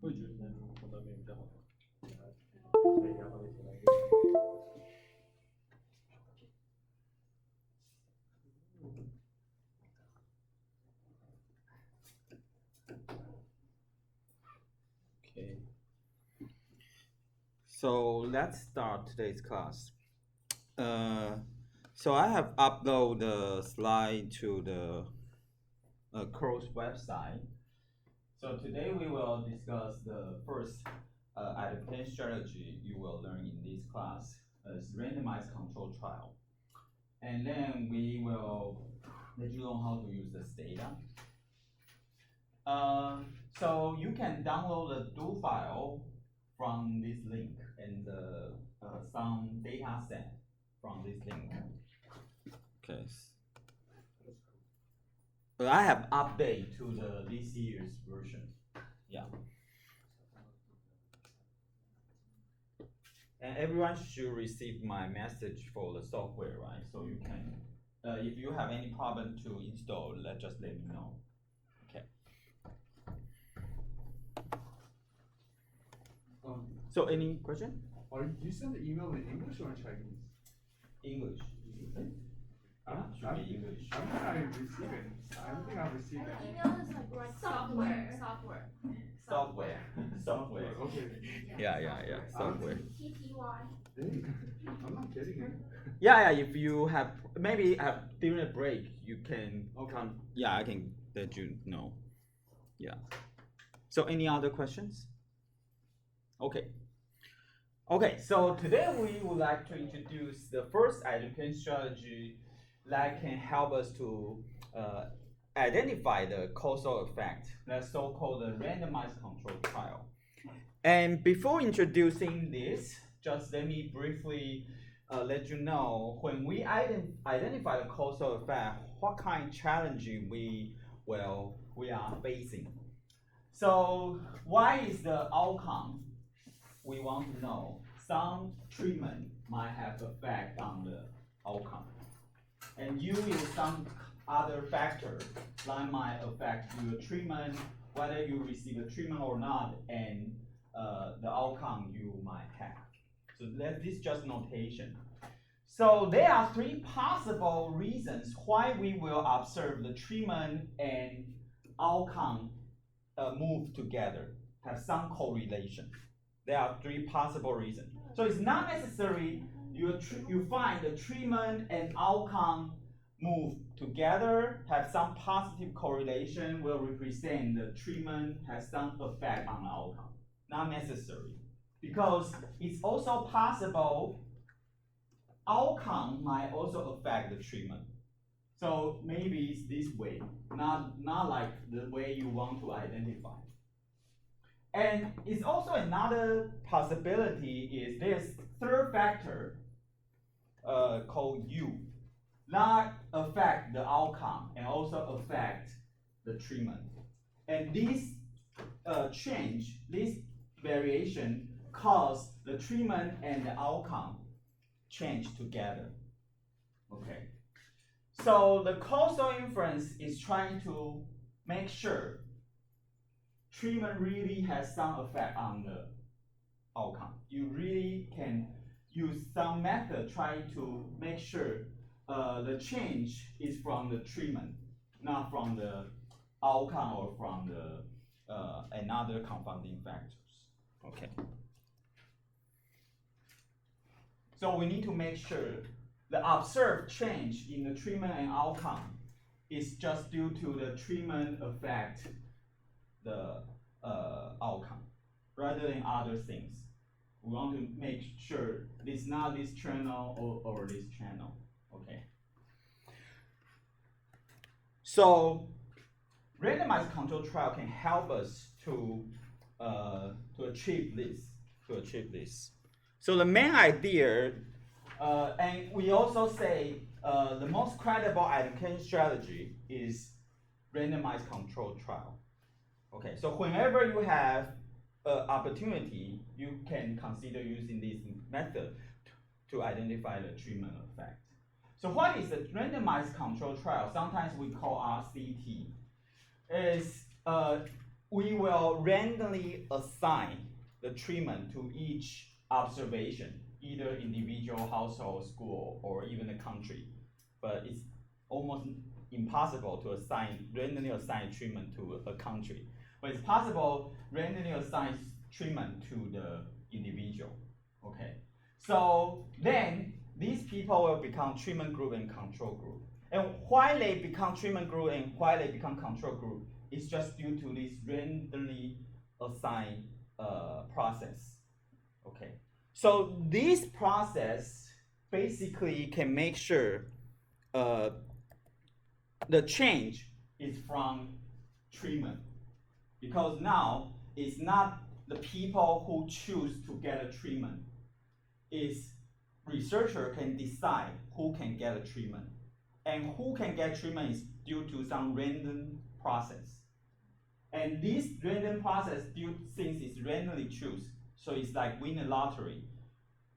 会觉得那从那边比较好。所以要放在前面一个。Okay. So let's start today's class. So I have uploaded the slide to the course website. So today we will discuss the first identification strategy you will learn in this class is randomized control trial. And then we will let you know how to use this data. So you can download the do file from this link and some data set from this link. Okay. But I have update to this year's version. Yeah. And everyone should receive my message for the software, right? So you can, if you have any problem to install, just let me know. Okay. So any question? You send the email in English or in Chinese? English. Should be English. I don't think I received it. I don't think I received it. Email is like software. Software. Okay. Yeah. Software. TTY. I'm not getting it. Yeah. If you have maybe during a break, you can come. Yeah, I can let you know. Yeah. So any other questions? Okay. Okay. So today we would like to introduce the first identification strategy that can help us to identify the causal effect, that's so-called the randomized control trial. And before introducing this, just let me briefly let you know when we identify the causal effect, what kind of challenge we are facing. So why is the outcome we want to know? Some treatment might have effect on the outcome. And usually some other factor that might affect your treatment, whether you receive a treatment or not, and the outcome you might have. So this is just notation. So there are three possible reasons why we will observe the treatment and outcome move together, have some correlation. There are three possible reasons. So it's not necessary you find the treatment and outcome move together, have some positive correlation, will represent the treatment has some effect on the outcome. Not necessary. Because it's also possible outcome might also affect the treatment. So maybe it's this way, not like the way you want to identify. And it's also another possibility is this third factor called U, that affect the outcome and also affect the treatment. And this change, this variation cause the treatment and the outcome change together. Okay. So the causal inference is trying to make sure treatment really has some effect on the outcome. You really can use some method trying to make sure the change is from the treatment, not from the outcome or from the another confounding factors. Okay. So we need to make sure the observed change in the treatment and outcome is just due to the treatment affect the outcome rather than other things. We want to make sure it's not this channel or this channel. Okay. So randomized control trial can help us to achieve this. So the main idea, and we also say the most credible identification strategy is randomized control trial. Okay, so whenever you have opportunity, you can consider using this method to identify the treatment effect. So what is a randomized control trial? Sometimes we call RCT. Is we will randomly assign the treatment to each observation, either individual, household, school, or even the country. But it's almost impossible to randomly assign treatment to a country. But it's possible randomly assign treatment to the individual. Okay. So then these people will become treatment group and control group. And why they become treatment group and why they become control group is just due to this randomly assigned process. Okay. So this process basically can make sure the change is from treatment, because now it's not the people who choose to get a treatment. It's researcher can decide who can get a treatment, and who can get treatment is due to some random process. And this random process, since it's randomly choose, so it's like win a lottery,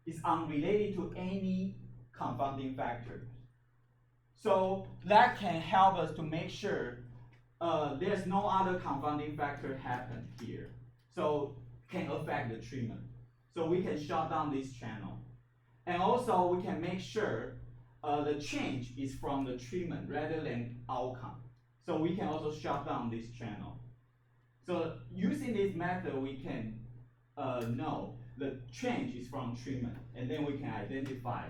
it's unrelated to any confounding factor. So that can help us to make sure there's no other confounding factor happen here, so can affect the treatment. So we can shut down this channel. And also we can make sure the change is from the treatment rather than outcome. So we can also shut down this channel. So using this method, we can know the change is from treatment, and then we can identify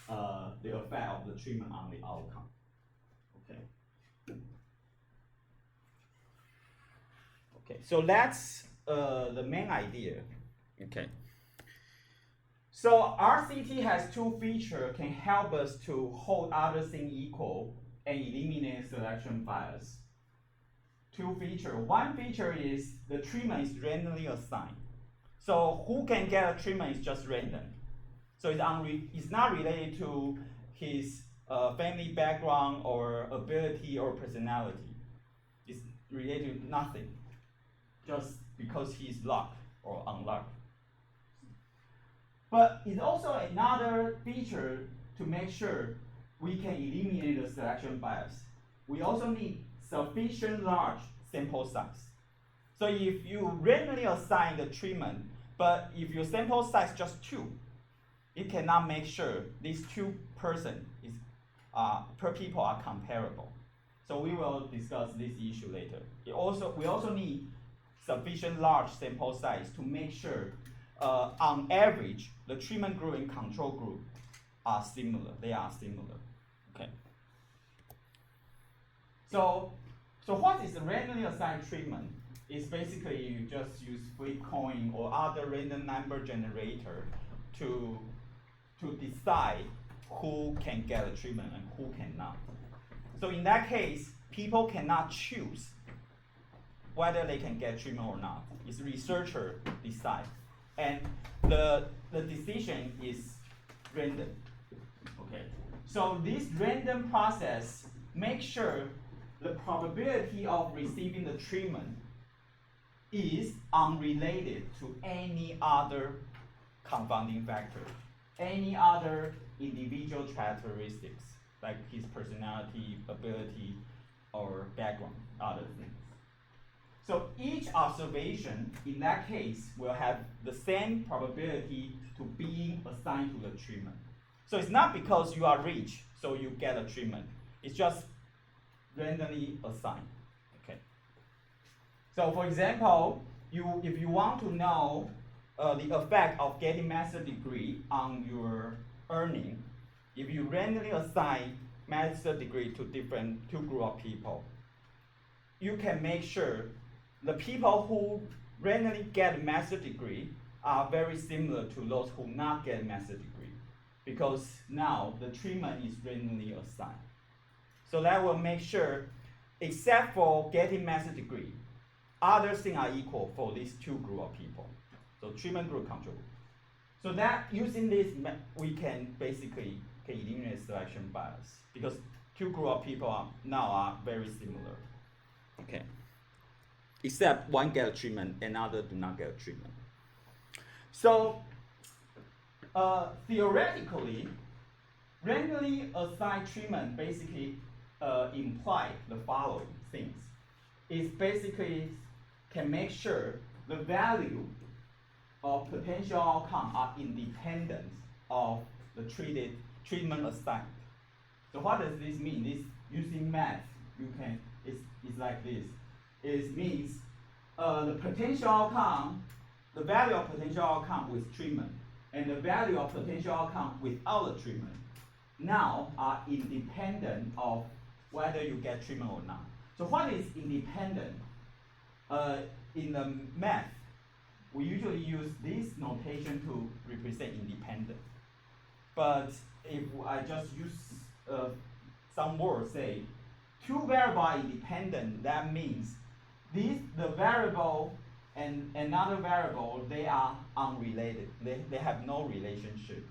the effect of the treatment on the outcome. Okay. Okay, so that's the main idea. Okay. So RCT has two features can help us to hold other things equal and eliminate selection bias. Two features. One feature is the treatment is randomly assigned. So who can get a treatment is just random. So it's not related to his family background or ability or personality. It's related to nothing, just because he's luck or unluck. But it's also another feature to make sure we can eliminate the selection bias. We also need sufficient large sample size. So if you randomly assign the treatment, but if your sample size just 2, it cannot make sure these 2 persons per people are comparable. So we will discuss this issue later. We also need sufficient large sample size to make sure on average the treatment group and control group are similar. They are similar. Okay. So what is a randomly assigned treatment? It's basically you just use flip coin or other random number generator to decide who can get a treatment and who cannot. So in that case, people cannot choose whether they can get treatment or not. It's researcher decide, and the decision is random. Okay. So this random process makes sure the probability of receiving the treatment is unrelated to any other confounding factor, any other individual characteristics like his personality, ability, or background, other things. So each observation in that case will have the same probability to being assigned to the treatment. So it's not because you are rich, so you get a treatment. It's just randomly assigned. Okay. So for example, if you want to know the effect of getting master's degree on your earning, if you randomly assign master's degree to two group of people, you can make sure the people who randomly get a master's degree are very similar to those who not get a master's degree, because now the treatment is randomly assigned. So that will make sure, except for getting master's degree, other things are equal for these two group of people. So treatment group, control group. So that using this, we can basically eliminate selection bias, because two group of people now are very similar. Okay. Except one get a treatment, another do not get a treatment. So theoretically, randomly assigned treatment basically imply the following things. It basically can make sure the value of potential outcome are independent of the treatment assigned. So what does this mean? This using math, it's like this. It means the potential outcome, the value of potential outcome with treatment, and the value of potential outcome without the treatment now are independent of whether you get treatment or not. So what is independent? In the math, we usually use this notation to represent independent. But if I just use some words, say, two variables are independent, that means the variable and another variable, they are unrelated. They have no relationship.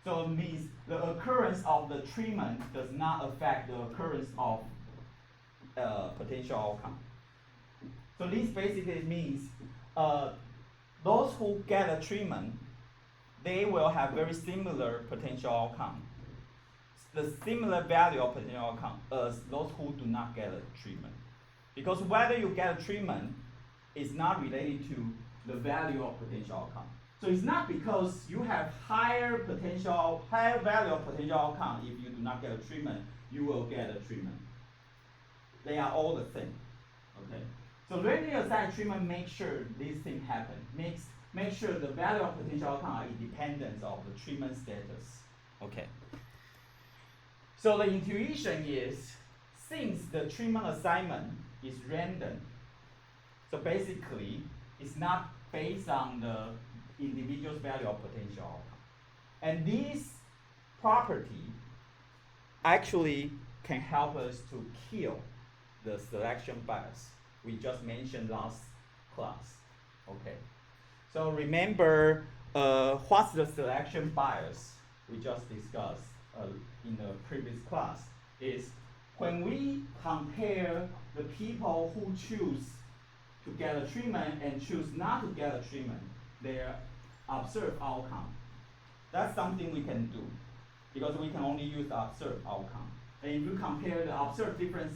So it means the occurrence of the treatment does not affect the occurrence of potential outcome. So this basically means those who get a treatment, they will have very similar potential outcome, the similar value of potential outcome as those who do not get a treatment. Because whether you get a treatment is not related to the value of potential outcome. So it's not because you have higher value of potential outcome if you do not get a treatment, you will get a treatment. They are all the same. Okay. So randomly assigned treatment makes sure these things happen. Make sure the value of potential outcome are independent of the treatment status. Okay. So the intuition is, since the treatment assignment is random, so basically it's not based on the individual's value of potential outcome. And this property actually can help us to kill the selection bias we just mentioned last class. Okay. So remember, what's the selection bias we just discussed in the previous class? Is when we compare the people who choose to get a treatment and choose not to get a treatment, their observed outcome. That's something we can do because we can only use the observed outcome. And if you compare the observed difference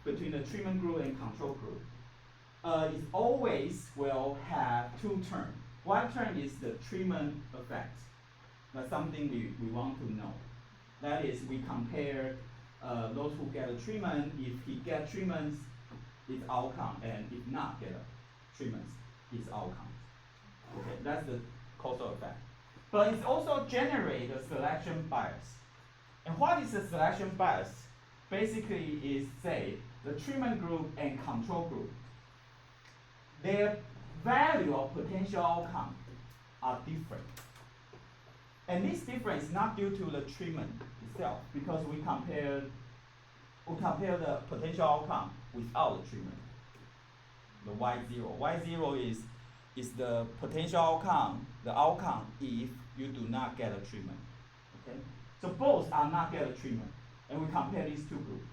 between the treatment group and control group, it always will have two terms. One term is the treatment effect. That's something we want to know. That is, we compare those who get a treatment. If he get treatments, his outcome, and if not get a treatment, his outcome. Okay, that's the causal effect. But it also generates a selection bias. And what is the selection bias? Basically is, say, the treatment group and control group. Their value of potential outcome are different. And this difference is not due to the treatment itself, because we compare the potential outcome without the treatment. The Y0. Y0 is the potential outcome, the outcome if you do not get a treatment. Okay? So both are not get a treatment. And we compare these two groups.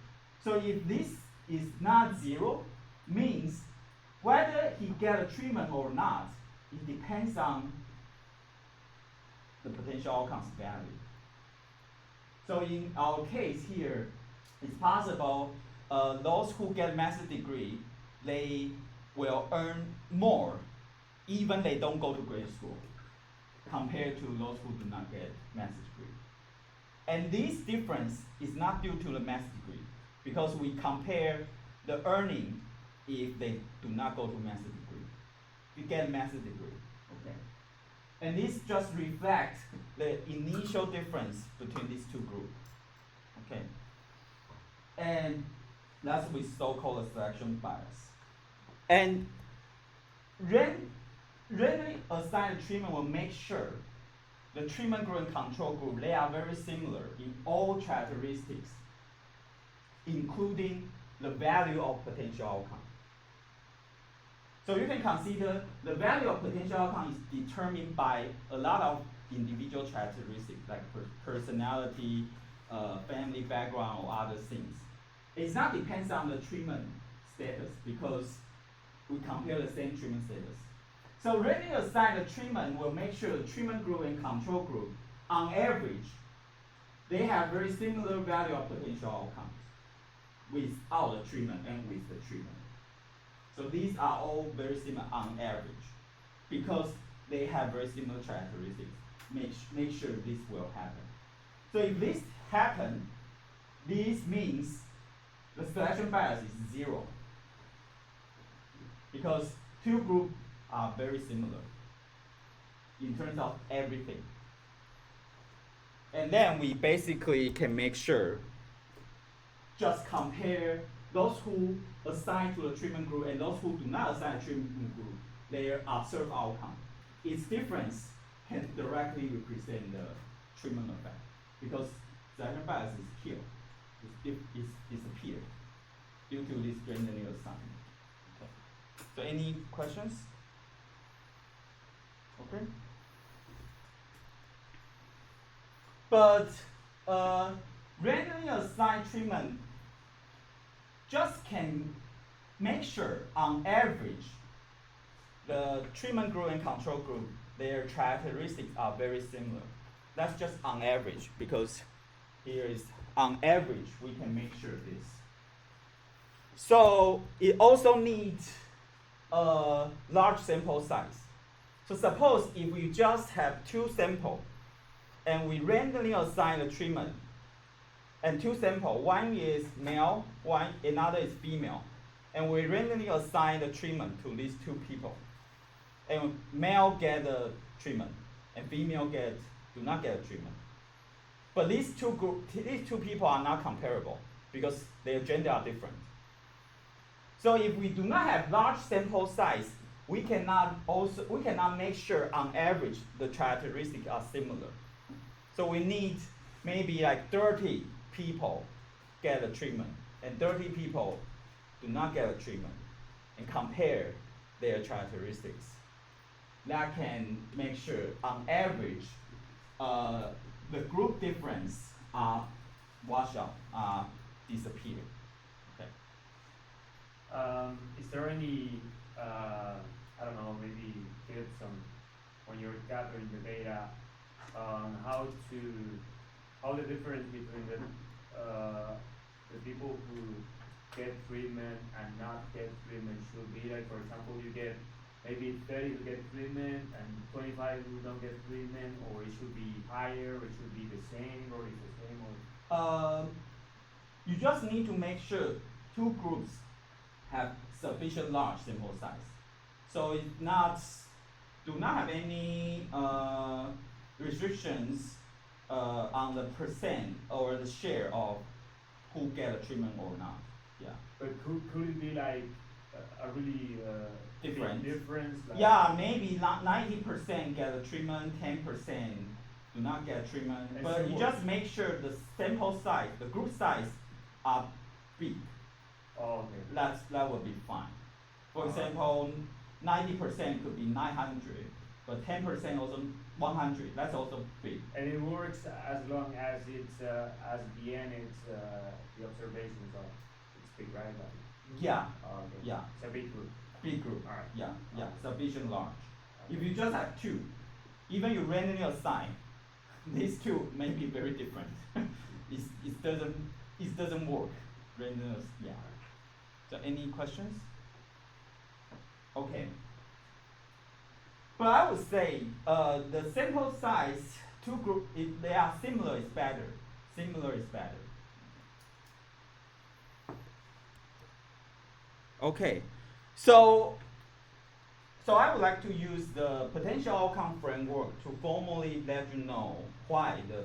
So if this is not zero, means whether he get a treatment or not, it depends on the potential outcome's value. So in our case here, it's possible those who get master's degree, they will earn more even they don't go to grade school compared to those who do not get master's degree. And this difference is not due to the master's degree because we compare the earning if they do not go to master's degree. You get a master's degree, okay? And this just reflects the initial difference between these two groups, okay? And that's what we so-called a selection bias. And randomly assigned treatment will make sure the treatment group and control group, they are very similar in all characteristics, including the value of potential outcome. So you can consider the value of potential outcome is determined by a lot of individual characteristics like personality, family background, or other things. It's not depends on the treatment status because we compare the same treatment status. So randomly assigned treatment will make sure the treatment group and control group, on average, they have very similar value of potential outcomes without the treatment and with the treatment. So these are all very similar on average. Because they have very similar characteristics, make sure this will happen. So if this happens, this means the selection bias is 0. Because two groups are very similar in terms of everything. And then we basically can make sure, just compare those who assign to the treatment group and those who do not assign to treatment group, their observed outcome. Its difference can directly represent the treatment effect because selection bias is killed, it's disappeared due to this randomly assigned. Okay. So any questions? Okay. But randomly assigned treatment just can make sure on average the treatment group and control group, their characteristics are very similar. That's just on average because here is on average we can make sure this. So it also needs a large sample size. So suppose if we just have 2 samples and we randomly assign the treatment and 2 samples, one is male, another is female, and we randomly assign the treatment to these 2 people. And male get the treatment, and female do not get a treatment. But these two people are not comparable because their gender are different. So if we do not have large sample size, we cannot make sure on average the characteristics are similar. So we need maybe like 30 people get a treatment, and 30 people do not get a treatment, and compare their characteristics. That can make sure on average the group difference are wash out, disappear. Okay. Is there any, I don't know, maybe tips on when you're gathering the data on how the difference between the people who get treatment and not get treatment should be? Like, for example, you get maybe 30 who get treatment and 25 who don't get treatment, or it should be higher, or it should be the same, or it's the same, or? You just need to make sure 2 groups have sufficient large sample size. So it do not have any restrictions on the percent or the share of who get a treatment or not. Yeah. But could it be like a really Different. big difference? Like, Yeah, maybe 90% get a treatment, 10% do not get a treatment. And But so you what? just make sure the sample size, the group size are big. Oh, okay. That would be fine. For example, 90% could be 900, but 10% also 100. That's also big. And it works as long as it's at the end it's the observations are it's big, right? Like, Yeah, oh, okay. yeah, It's a big group. big group. Alright. Yeah, sufficient large. If you just have 2, even you randomly assign, these 2 may be very different. it doesn't work. Randomly, yeah. So any questions? Okay. But I would say the sample size, 2 groups, if they are similar, is better. Similar is better. Okay, so I would like to use the potential outcome framework to formally let you know why the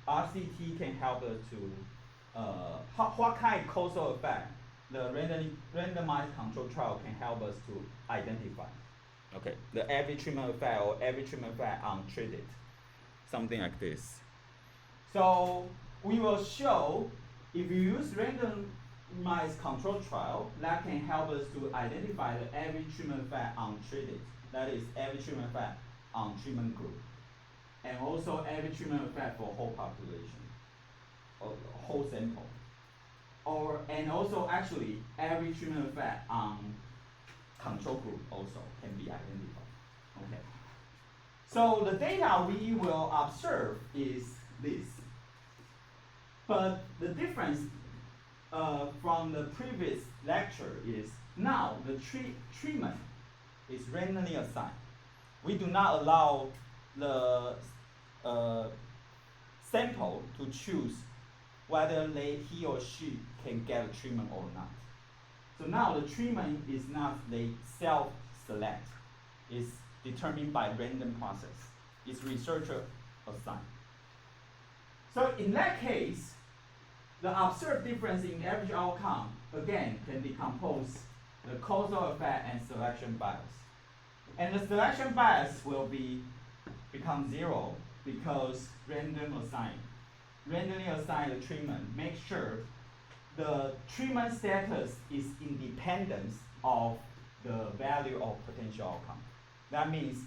RCT can help us to what kind of causal effect the randomized control trial can help us to identify. Okay, the every treatment effect or every treatment effect untreated, something like this. So we will show if you use randomized control trial, that can help us to identify the every treatment effect untreated. That is every treatment effect on treatment group, and also every treatment effect for whole population or whole sample. And also actually every treatment effect on control group also can be identified. Okay. So the data we will observe is this. But the difference from the previous lecture is now the treatment is randomly assigned. We do not allow the sample to choose whether he or she can get a treatment or not. So now the treatment is not they self-select. It's determined by random process. It's researcher assigned. So in that case, the observed difference in average outcome, again, can decompose the causal effect and selection bias. And the selection bias will become zero because randomly assign the treatment. Make sure the treatment status is independent of the value of potential outcome. That means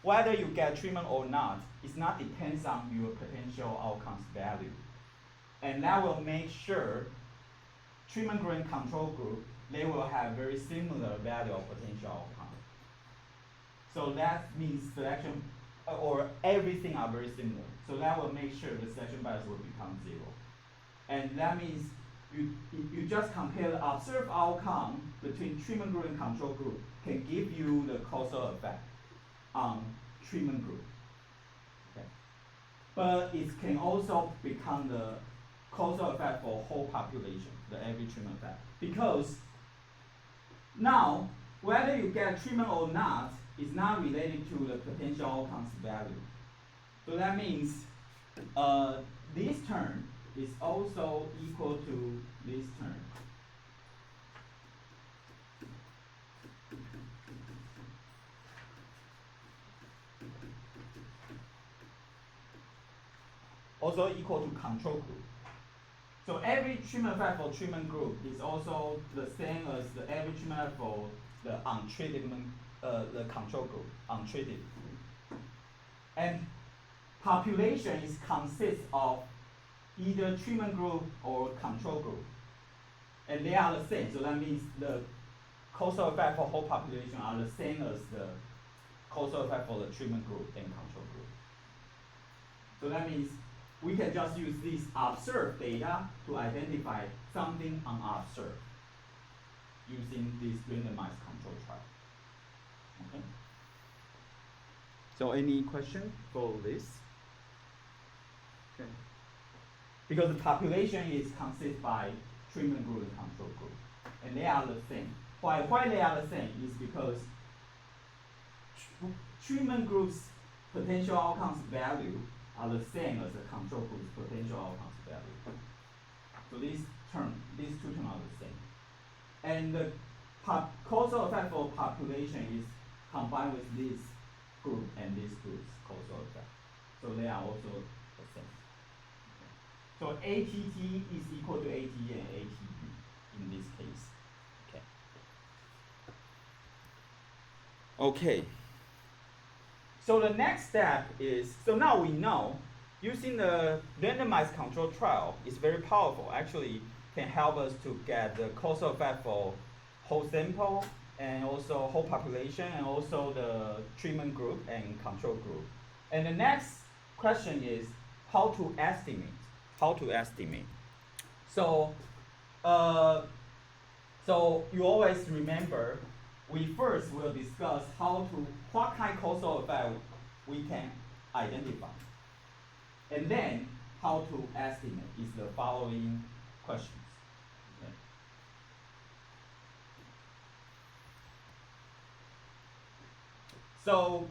whether you get treatment or not, it's not depends on your potential outcomes value. And that will make sure treatment group and control group, they will have very similar value of potential outcome. So that means selection or everything are very similar. So that will make sure the selection bias will become zero. And that means you just compare the observed outcome between treatment group and control group can give you the causal effect on treatment group. Okay. But it can also become the causal effect for whole population, the average treatment effect. Because now, whether you get treatment or not is not related to the potential outcomes value. So that means this term is also equal to this term. Also equal to control group. So every treatment effect for treatment group is also the same as the average treatment effect for the untreated, the control group, untreated. And population consists of either treatment group or control group. And they are the same, so that means the causal effect for whole population are the same as the causal effect for the treatment group and control group. So that means we can just use this observed data to identify something unobserved using this randomized control trial. Okay. So any question for this? Okay. Because the population is consisted by treatment group and control group, and they are the same. Why they are the same is because treatment group's potential outcomes value are the same as the control group's potential outcomes value. So these two terms are the same. And the causal effect for population is combined with this group and this group's causal effect. So they are also the same. Okay. So ATT is equal to AT and ATU in this case. Okay. So the next step is, so now we know using the randomized control trial is very powerful. Actually can help us to get the causal effect for whole sample and also whole population and also the treatment group and control group. And the next question is how to estimate. How to estimate. So so you always remember we first will discuss what kind of causal effect we can identify. And then how to estimate is the following questions. Okay. So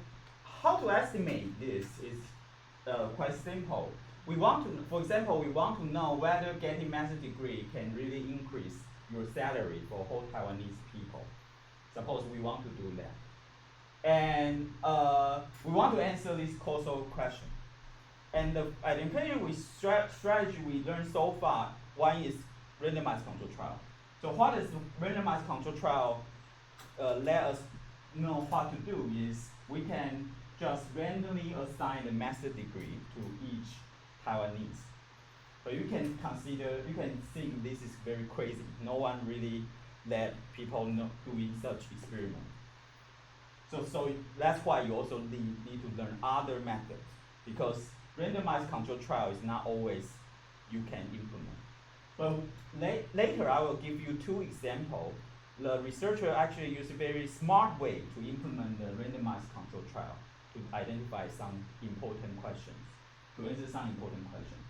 how to estimate this is quite simple. We want to, for example, we want to know whether getting master's degree can really increase your salary for whole Taiwanese people. Suppose we want to do that. And we want to answer this causal question. And the identification strategy we learned so far, one is randomized control trial. So what is randomized control trial let us know what to do is we can just randomly assign the master's degree to each Taiwanese. But you can think this is very crazy. No one really let people doing such experiment. So that's why you also need to learn other methods, because randomized control trial is not always you can implement. But later I will give you two examples. The researcher actually used a very smart way to implement the randomized control trial to identify some important questions, to answer some important questions.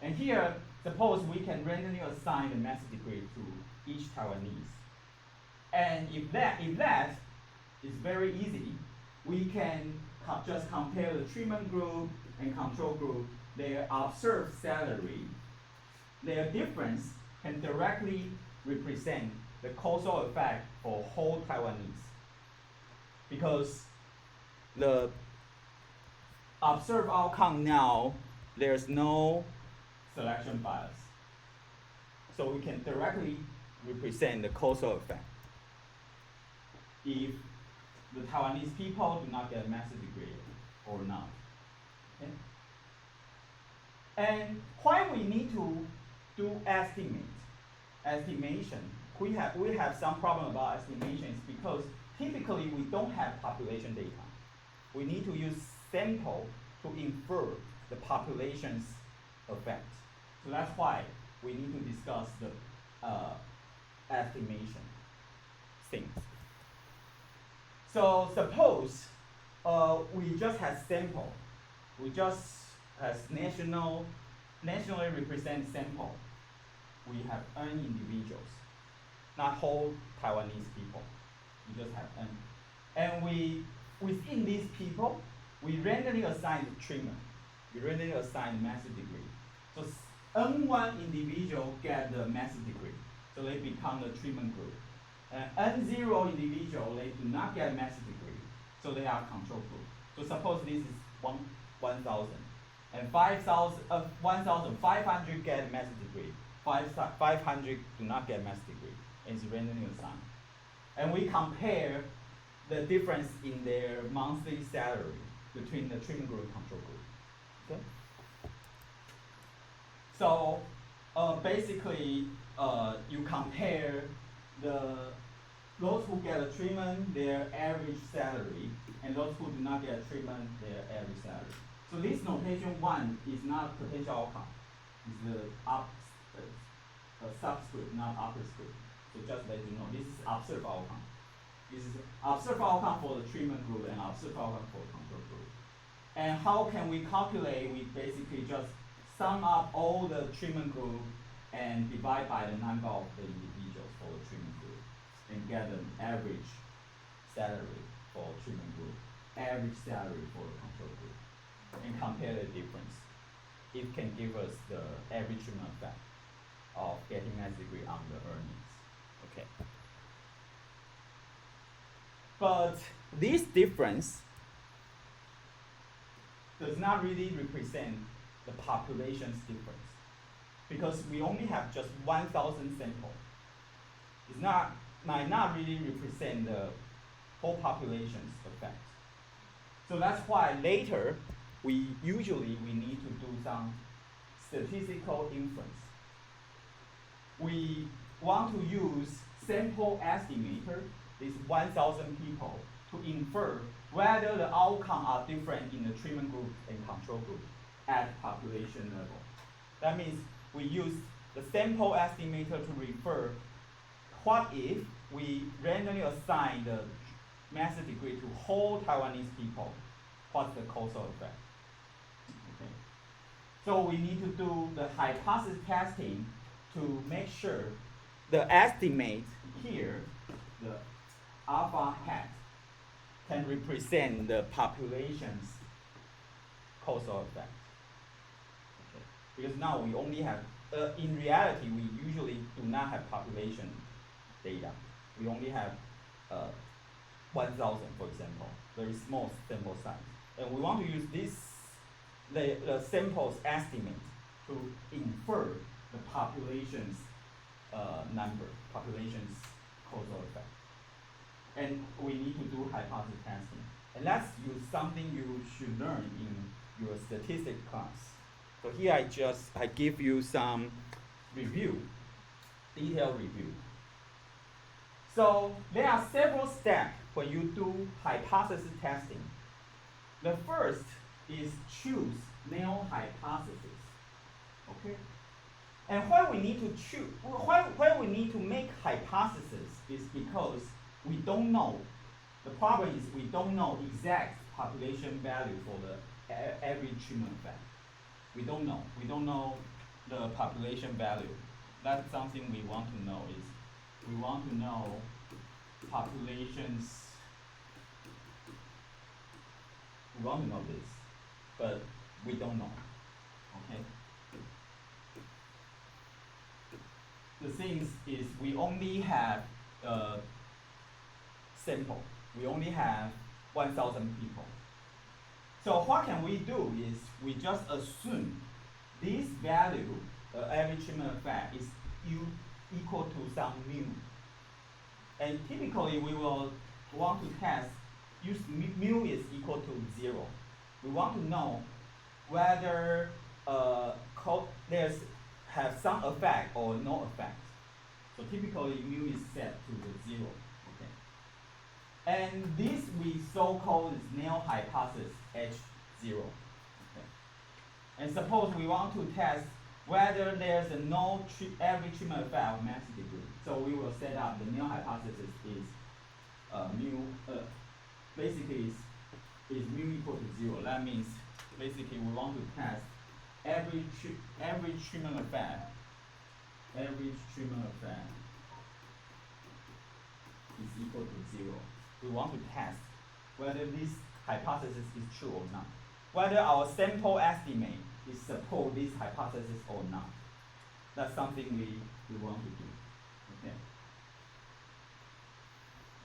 And here, suppose we can randomly assign the master degree to each Taiwanese. And if that is very easy, we can just compare the treatment group and control group, their observed salary. Their difference can directly represent the causal effect for whole Taiwanese. Because the observed outcome now, there's no selection bias. So we can directly represent the causal effect. If the Taiwanese people do not get a master's degree or not. Okay? And why we need to do estimation, we have some problem about estimations because typically we don't have population data. We need to use sample to infer the population's effect. So that's why we need to discuss the estimation things. So suppose we just have sample. We just has nationally represent sample. We have N individuals, not whole Taiwanese people. We just have N. And within these people, we randomly assign the treatment. We randomly assign the master's degree. So N1 individual get the master's degree. So they become the treatment group. And N0 individual, they do not get a master's degree. So they are control group. So suppose this is 1,000. And 1,500 get a master's degree. 500 do not get a master's degree. And it's randomly assigned. And we compare the difference in their monthly salary between the treatment group and control group. Okay? So basically, you compare those who get a treatment, their average salary, and those who do not get a treatment, their average salary. So this notation 1 is not potential outcome. It's the subscript, not upper script. So just let you know, this is observed outcome. This is observed outcome for the treatment group and observed outcome for the control group. And how can we calculate? We basically just sum up all the treatment group and divide by the number of the individuals for the treatment group and get an average salary for treatment group, average salary for the control group, and compare the difference. It can give us the average treatment effect of getting master's degree on the earnings. Okay. But this difference does not really represent the population's difference because we only have just 1,000 samples. It might not really represent the whole population's effect. So that's why later we need to do some statistical inference. We want to use sample estimator, these 1,000 people, to infer whether the outcomes are different in the treatment group and control group at population level. That means we use the sample estimator to refer what if we randomly assign the master's degree to whole Taiwanese people, what's the causal effect? Okay. So we need to do the hypothesis testing to make sure the estimate here, the alpha hat, can represent the population's causal effect. Okay. Because now we only have, in reality, we usually do not have population data. We only have 1,000, for example, very small sample size. And we want to use the samples estimate to infer the population's population's causal effect. And we need to do hypothesis testing. And that's something you should learn in your statistics class. So here I give you some review, detailed review. So there are several steps when you do hypothesis testing. The first is choose null hypothesis. Okay? And why we need to choose, why we need to make hypothesis is because we don't know. The problem is we don't know exact population value for the average treatment effect. We don't know. We don't know the population value. That's something we want to know is we want to know populations. We want to know this, but we don't know. Okay? The thing is we only have a sample. We only have 1,000 people. So what can we do is we just assume this value, the average treatment effect, is equal to some mu. And typically we will want to test, use mu is equal to 0. We want to know whether there's have some effect or no effect. So typically mu is set to the 0. Okay. And this we so-called is null hypothesis H0. Okay. And suppose we want to test whether there's a no average treatment effect of mass degree. So we will set up the null hypothesis is basically is mu equal to 0. That means basically we want to test average treatment effect. Average treatment effect is equal to 0. We want to test whether this hypothesis is true or not. Whether our sample estimate is support this hypothesis or not. That's something we want to do. Okay.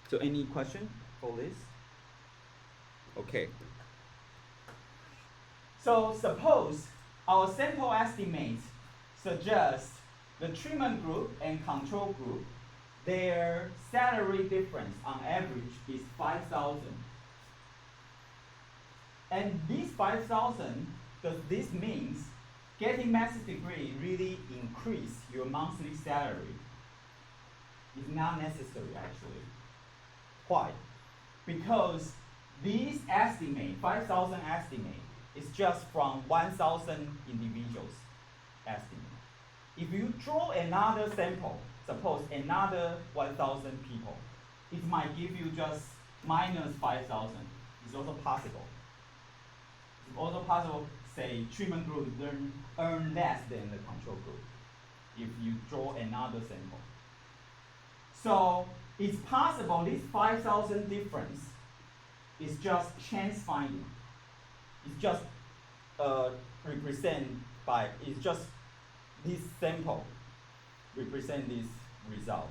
So any question for this? Okay. So suppose our sample estimate suggests the treatment group and control group, their salary difference on average is 5,000. And this 5,000, does this means getting master's degree really increase your monthly salary? It's not necessary actually. Why? Because this estimate, 5,000 estimate, is just from 1,000 individuals estimate. If you draw another sample, suppose another 1,000 people, it might give you just minus 5,000. It's also possible. It's also possible, say, treatment group earn less than the control group if you draw another sample. So it's possible this 5,000 difference is just chance finding. It's just it's just this sample represent this result.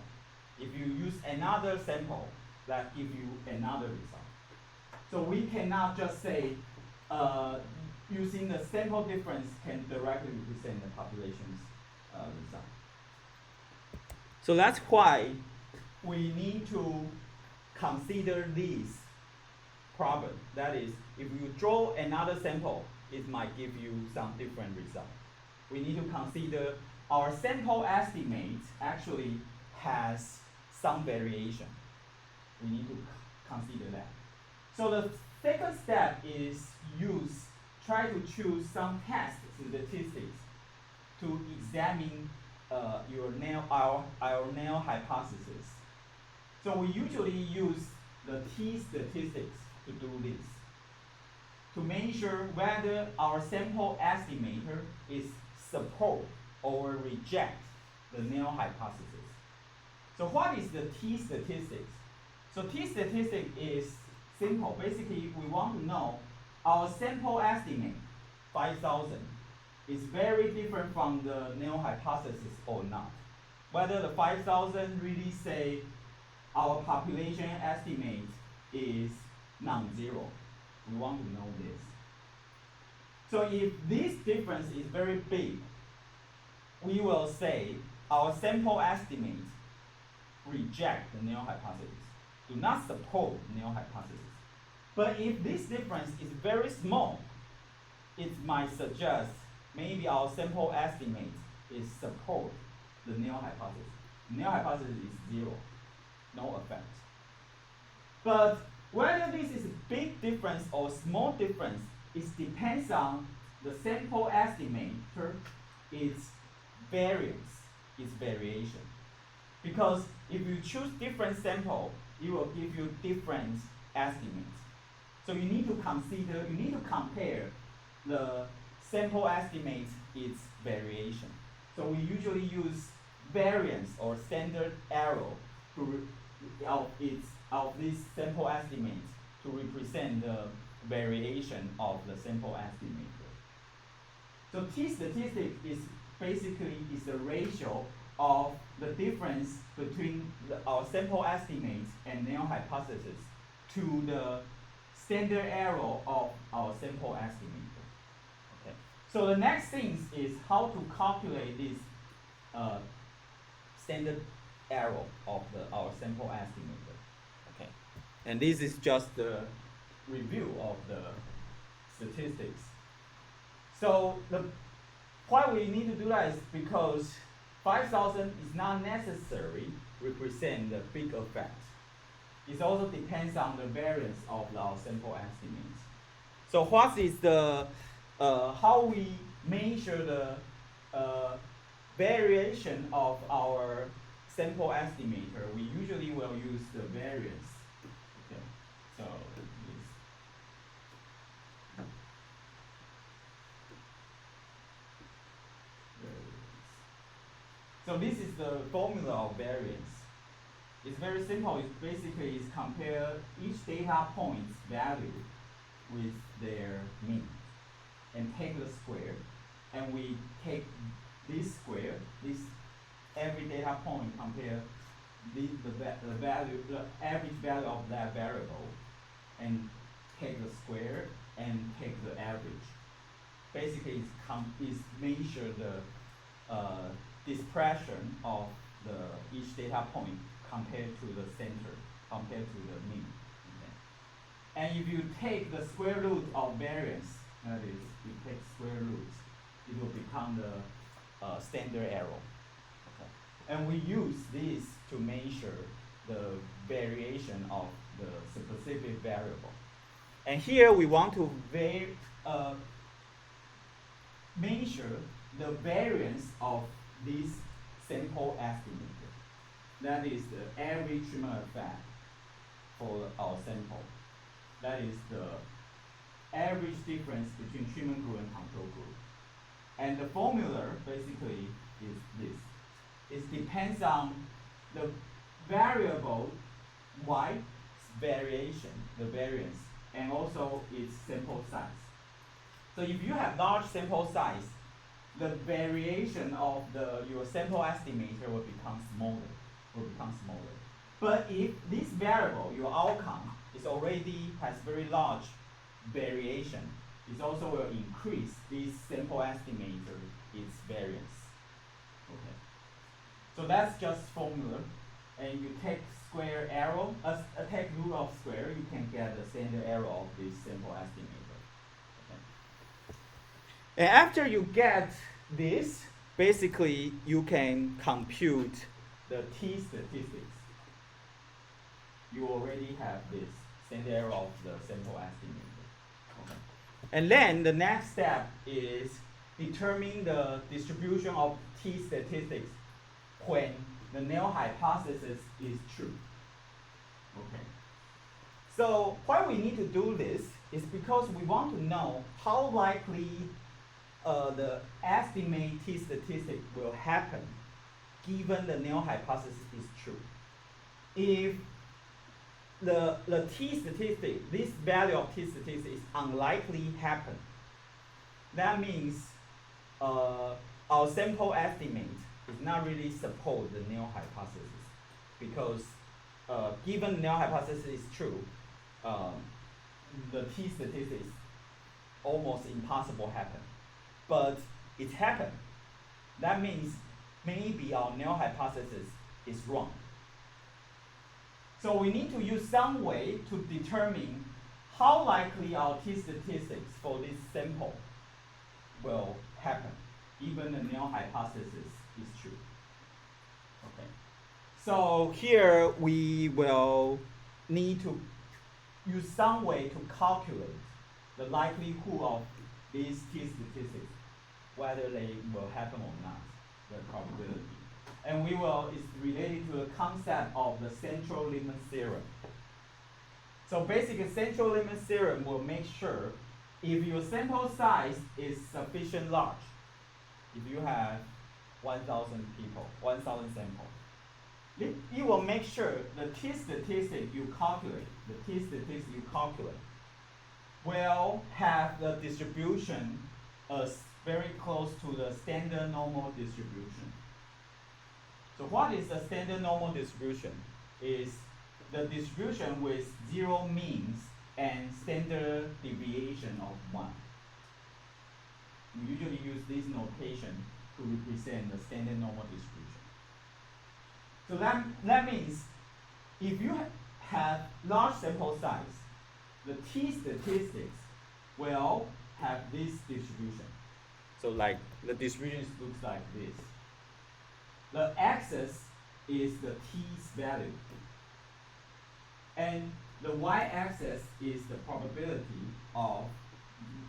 If you use another sample, that give you another result. So we cannot just say using the sample difference can directly represent the population's result. So that's why we need to consider this problem. That is, if you draw another sample, it might give you some different result. We need to consider our sample estimate actually has some variation. We need to consider that. So the second step is try to choose some test statistics to examine our null hypothesis. So we usually use the T statistics to do this, to measure whether our sample estimator is support or reject the null hypothesis. So what is the T statistics? So T statistic is simple. Basically, we want to know our sample estimate, 5,000, is very different from the null hypothesis or not. Whether the 5,000 really say our population estimate is non-zero. We want to know this. So if this difference is very big, we will say our sample estimate reject the null hypothesis, do not support null hypothesis. But if this difference is very small, it might suggest maybe our sample estimate is support the null hypothesis. Null hypothesis is 0. no effect. But whether this is a big difference or small difference, it depends on the sample estimator, its variance, its variation. Because if you choose different sample, it will give you different estimates. So you need to compare the sample estimate, its variation. So we usually use variance or standard error of this sample estimate to represent the variation of the sample estimator. So t-statistic is basically the ratio of the difference between our sample estimate and null hypothesis to the standard error of our sample estimator. Okay. So the next thing is how to calculate this standard error of our sample estimator. Okay. And this is just the review of the statistics. So why we need to do that is because 5,000 is not necessarily represent the big effect. It also depends on the variance of our sample estimates. So what is the how we measure the variation of our sample estimator? We usually will use the variance. Okay, so So this is the formula of variance. It's very simple. It's basically compare each data point's value with their mean and take the square, and we take this square, this every data point, compare the average value of that variable, and take the square and take the average. Basically, it's measure the dispersion of each data point compared to the center, compared to the mean. Okay. And if you take the square root of variance, that is, you take square roots, it will become the standard error. Okay. And we use this to measure the variation of the specific variable. And here we want to measure the variance of this sample estimator. That is the average treatment effect for our sample. That is the average difference between treatment group and control group. And the formula basically is this. It depends on the variable y variation, the variance, and also its sample size. So if you have large sample size, the variation of your sample estimator will become smaller. But if this variable, your outcome, is already has very large variation, it also will increase this sample estimator, its variance. Okay. So that's just formula, and you take square error, take root of square, you can get the standard error of this sample estimator. Okay. And after you get this, basically you can compute the t-statistics. You already have this standard error of the sample estimator. Okay. And then the next step is determine the distribution of t-statistics when the null hypothesis is true. Okay. So why we need to do this is because we want to know how likely the estimate t-statistic will happen given the null hypothesis is true. If the t-statistic, this value of t-statistic is unlikely happen, that means our sample estimate is not really support the null hypothesis, because given null hypothesis is true, the t-statistic is almost impossible happen. But it happened. That means maybe our null hypothesis is wrong. So we need to use some way to determine how likely our t-statistics for this sample will happen, even the null hypothesis is true. Okay. So here we will need to use some way to calculate the likelihood of these t statistics, whether they will happen or not, the probability. And it's related to the concept of the central limit theorem. So basically, central limit theorem will make sure if your sample size is sufficient large, if you have 1,000 people, 1,000 samples, it will make sure the t statistic you calculate, will have the distribution very close to the standard normal distribution. So what is the standard normal distribution? Is the distribution with zero means and standard deviation of 1. We usually use this notation to represent the standard normal distribution. So that means if you have large sample size, the t statistics will have this distribution. So like the distribution looks like this. The axis is the t's value. And the y-axis is the probability of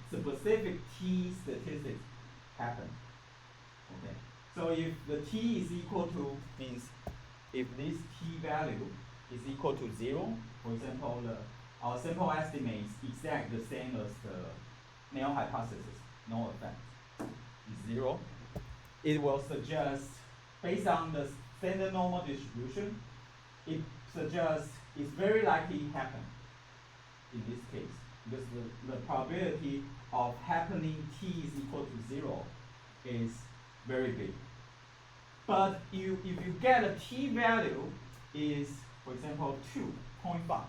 specific t statistics happen. Okay. So if the t is equal to, means if this t value is equal to 0, for example, our sample estimate is exactly the same as the null hypothesis, no effect, is 0. It will suggest, based on the standard normal distribution, it suggests it's very likely to happen in this case, because the probability of happening t is equal to 0 is very big. But if you get a t value is, for example, 2.5,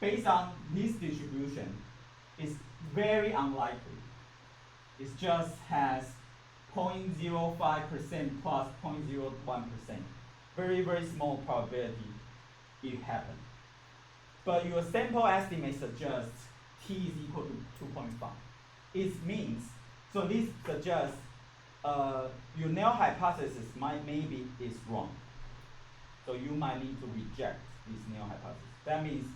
based on this distribution, it's very unlikely. It just has 0.05% plus 0.01%. Very, very small probability it happened. But your sample estimate suggests t is equal to 2.5. It means, so this suggests your null hypothesis maybe is wrong. So you might need to reject this null hypothesis. That means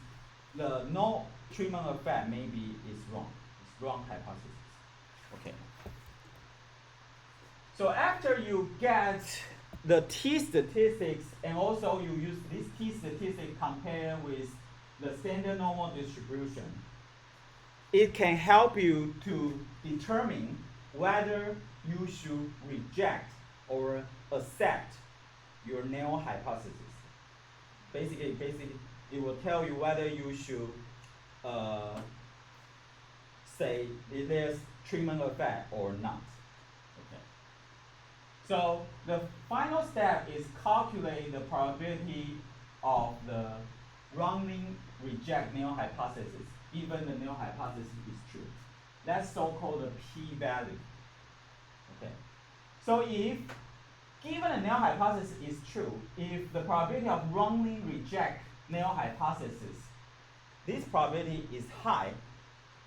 the no treatment effect maybe is wrong. It's wrong hypothesis. Okay. So after you get the t statistics, and also you use this t statistic compare with the standard normal distribution, it can help you to determine whether you should reject or accept your null hypothesis. Basically, it will tell you whether you should say if there's treatment effect or not. Okay. So the final step is calculate the probability of the wrongly reject null hypothesis, even the null hypothesis is true. That's so-called the p-value. Okay. So if given a null hypothesis is true, if the probability of wrongly reject null hypothesis, this probability is high,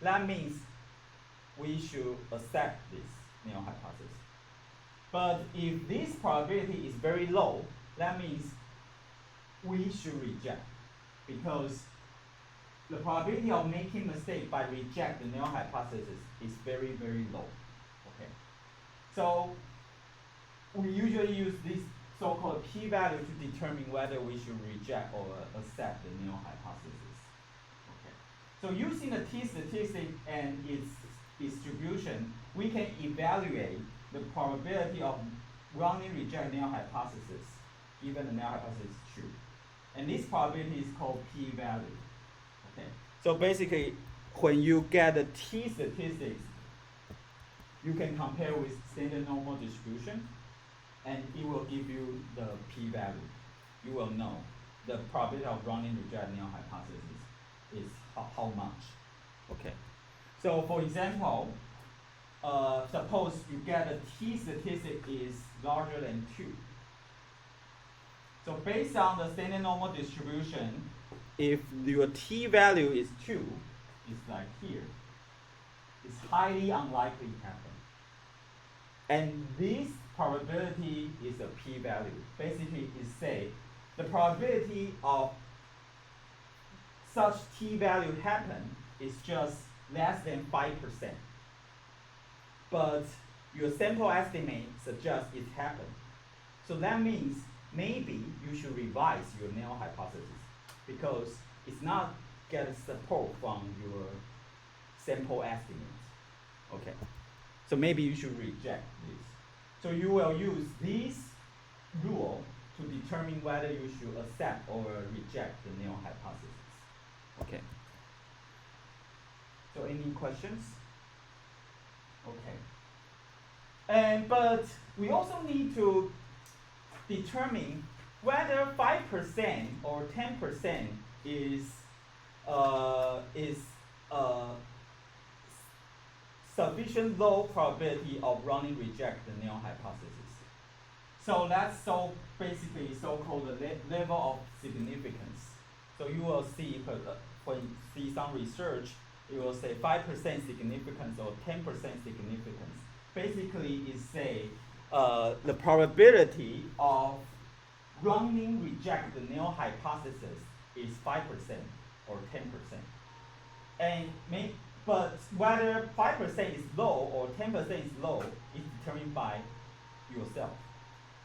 that means we should accept this null hypothesis. But if this probability is very low, that means we should reject, because the probability of making mistake by reject the null hypothesis is very, very low. Okay. So we usually use this so-called p-value to determine whether we should reject or accept the null hypothesis. Okay. So using the t statistic and its distribution, we can evaluate the probability of wrongly reject null hypothesis, given the null hypothesis is true. And this probability is called p-value. Okay. So basically, when you get the t statistics, you can compare with standard normal distribution, and it will give you the p-value. You will know the probability of wrongly reject null hypothesis is how much. Okay. So for example, suppose you get a t statistic is larger than 2. So based on the standard normal distribution, if your t value is 2, it's like here, it's highly unlikely to happen. And this probability is a p-value. Basically, it say the probability of such t-value happen is just less than 5%. But your sample estimate suggests it happened. So that means maybe you should revise your null hypothesis because it's not getting support from your sample estimate. Okay. So maybe you should reject this. So you will use this rule to determine whether you should accept or reject the null hypothesis. Okay. So any questions? Okay. But we also need to determine whether 5% or 10% is sufficient low probability of running reject the null hypothesis. So that's basically so-called the level of significance. So you will see when you see some research, it will say 5% significance or 10% significance. Basically, it say the probability of running reject the null hypothesis is 5% or 10%. But whether 5% is low or 10% is low is determined by yourself.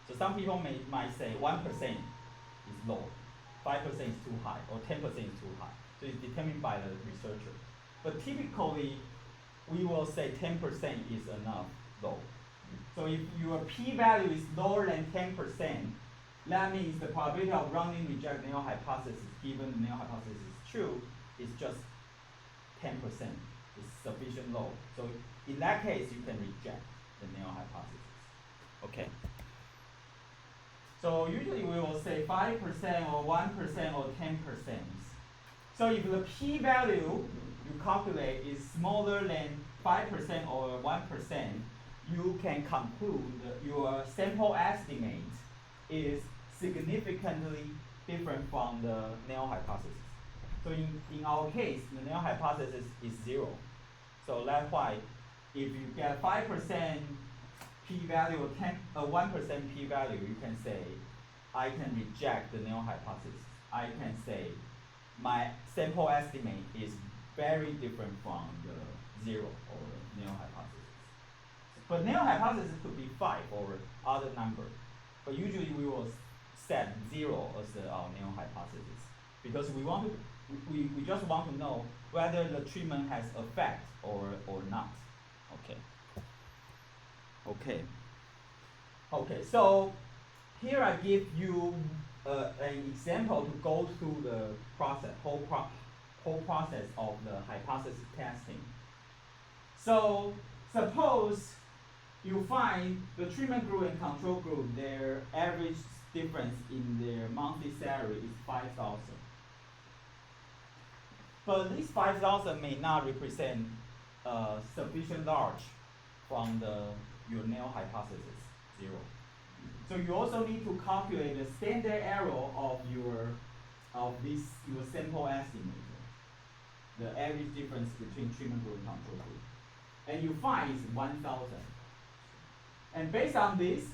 So some people might say 1% is low, 5% is too high, or 10% is too high. So it's determined by the researcher. But typically, we will say 10% is enough low. So if your p-value is lower than 10%, that means the probability of running reject null hypothesis, given the null hypothesis is true, is just 10%. It's sufficient low. So in that case, you can reject the null hypothesis. Okay. So usually we will say 5% or 1% or 10%. So if the p-value you calculate is smaller than 5% or 1%, you can conclude that your sample estimate is significantly different from the null hypothesis. So in our case, the null hypothesis is 0. So that's why if you get 5% p-value or 1% p-value, you can say, I can reject the null hypothesis. I can say my sample estimate is very different from the 0 or the null hypothesis. But null hypothesis could be 5 or other number. But usually we will set 0 as our null hypothesis because we just want to know whether the treatment has effect or not. Okay. Okay. Okay. So here I give you an example to go through the process, whole process of the hypothesis testing. So suppose you find the treatment group and control group, their average difference in their monthly salary is 5,000. But this 5,000 may not represent sufficient large from your null hypothesis, 0. So you also need to calculate the standard error of your sample estimate, the average difference between treatment group and control group. And you find it's 1,000. And based on this,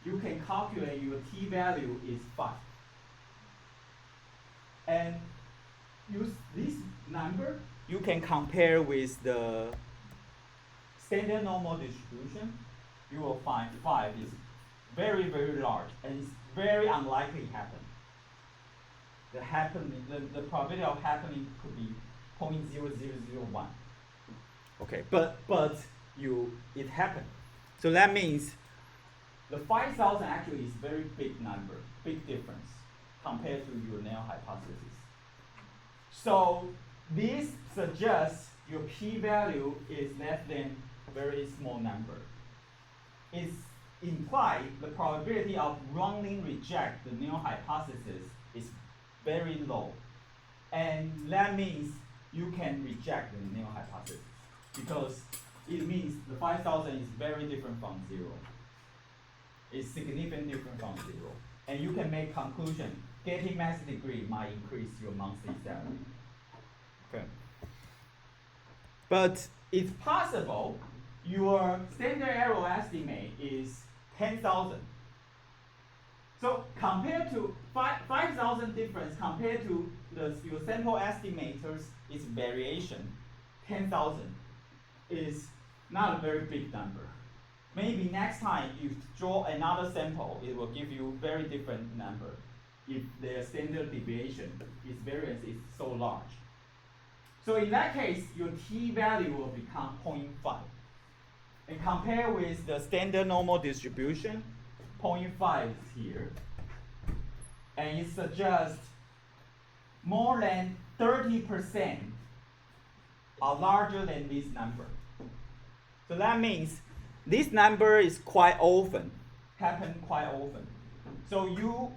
you can calculate your t-value is 5. And use this number, you can compare with the standard normal distribution. You will find 5 is very, very large, and it's very unlikely to happen. The probability of happening could be 0.0001. Okay, but it happened. So that means the 5,000 actually is very big number, big difference compared to your null hypothesis. So this suggests your p-value is less than a very small number. It's implied the probability of running reject the null hypothesis is very low. And that means you can reject the null hypothesis because it means the 5,000 is very different from 0. It's significantly different from 0. And you can make conclusion, getting master's degree might increase your monthly salary. Okay. But it's possible your standard error estimate is 10,000. So compared to 5,000 difference compared to your sample estimators, its variation, 10,000 is not a very big number. Maybe next time you draw another sample, it will give you very different number if their standard deviation, its variance is so large. So in that case, your t-value will become 0.5. And compare with the standard normal distribution, 0.5 is here. And it suggests more than 30% are larger than this number. So that means this number is quite often, happen quite often. So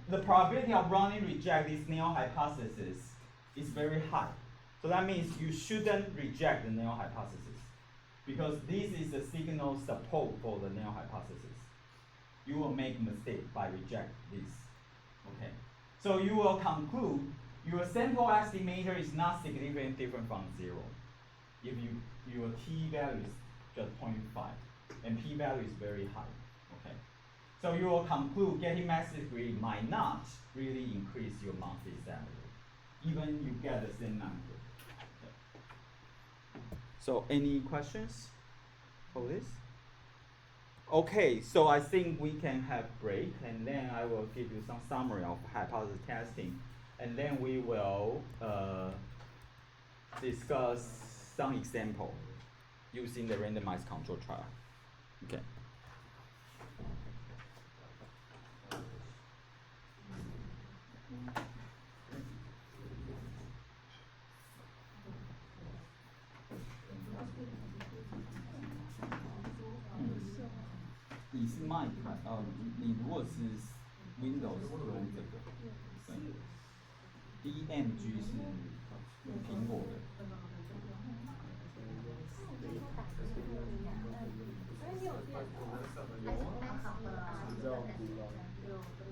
the probability of running reject this null hypothesis is very high. So that means you shouldn't reject the null hypothesis because this is a signal support for the null hypothesis. You will make a mistake by reject this. Okay. So you will conclude your sample estimator is not significantly different from 0 if your t-value is just 0.5 and p-value is very high. Okay. So you will conclude getting massive degree might not really increase your monthly salary, even you get the same number. Okay. So any questions for this? Okay, so I think we can have break, and then I will give you some summary of hypothesis testing, and then we will discuss some example using the randomized control trial. Okay.你是 Mac 你如果是 Windows 用这个，对 ，DMG 是苹果的。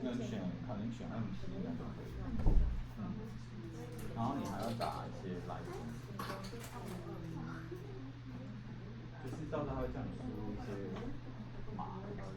可能选 MP 应该就可以了。然后你还要打一些来源，就是到时候他会叫你输入一些码，就是看你。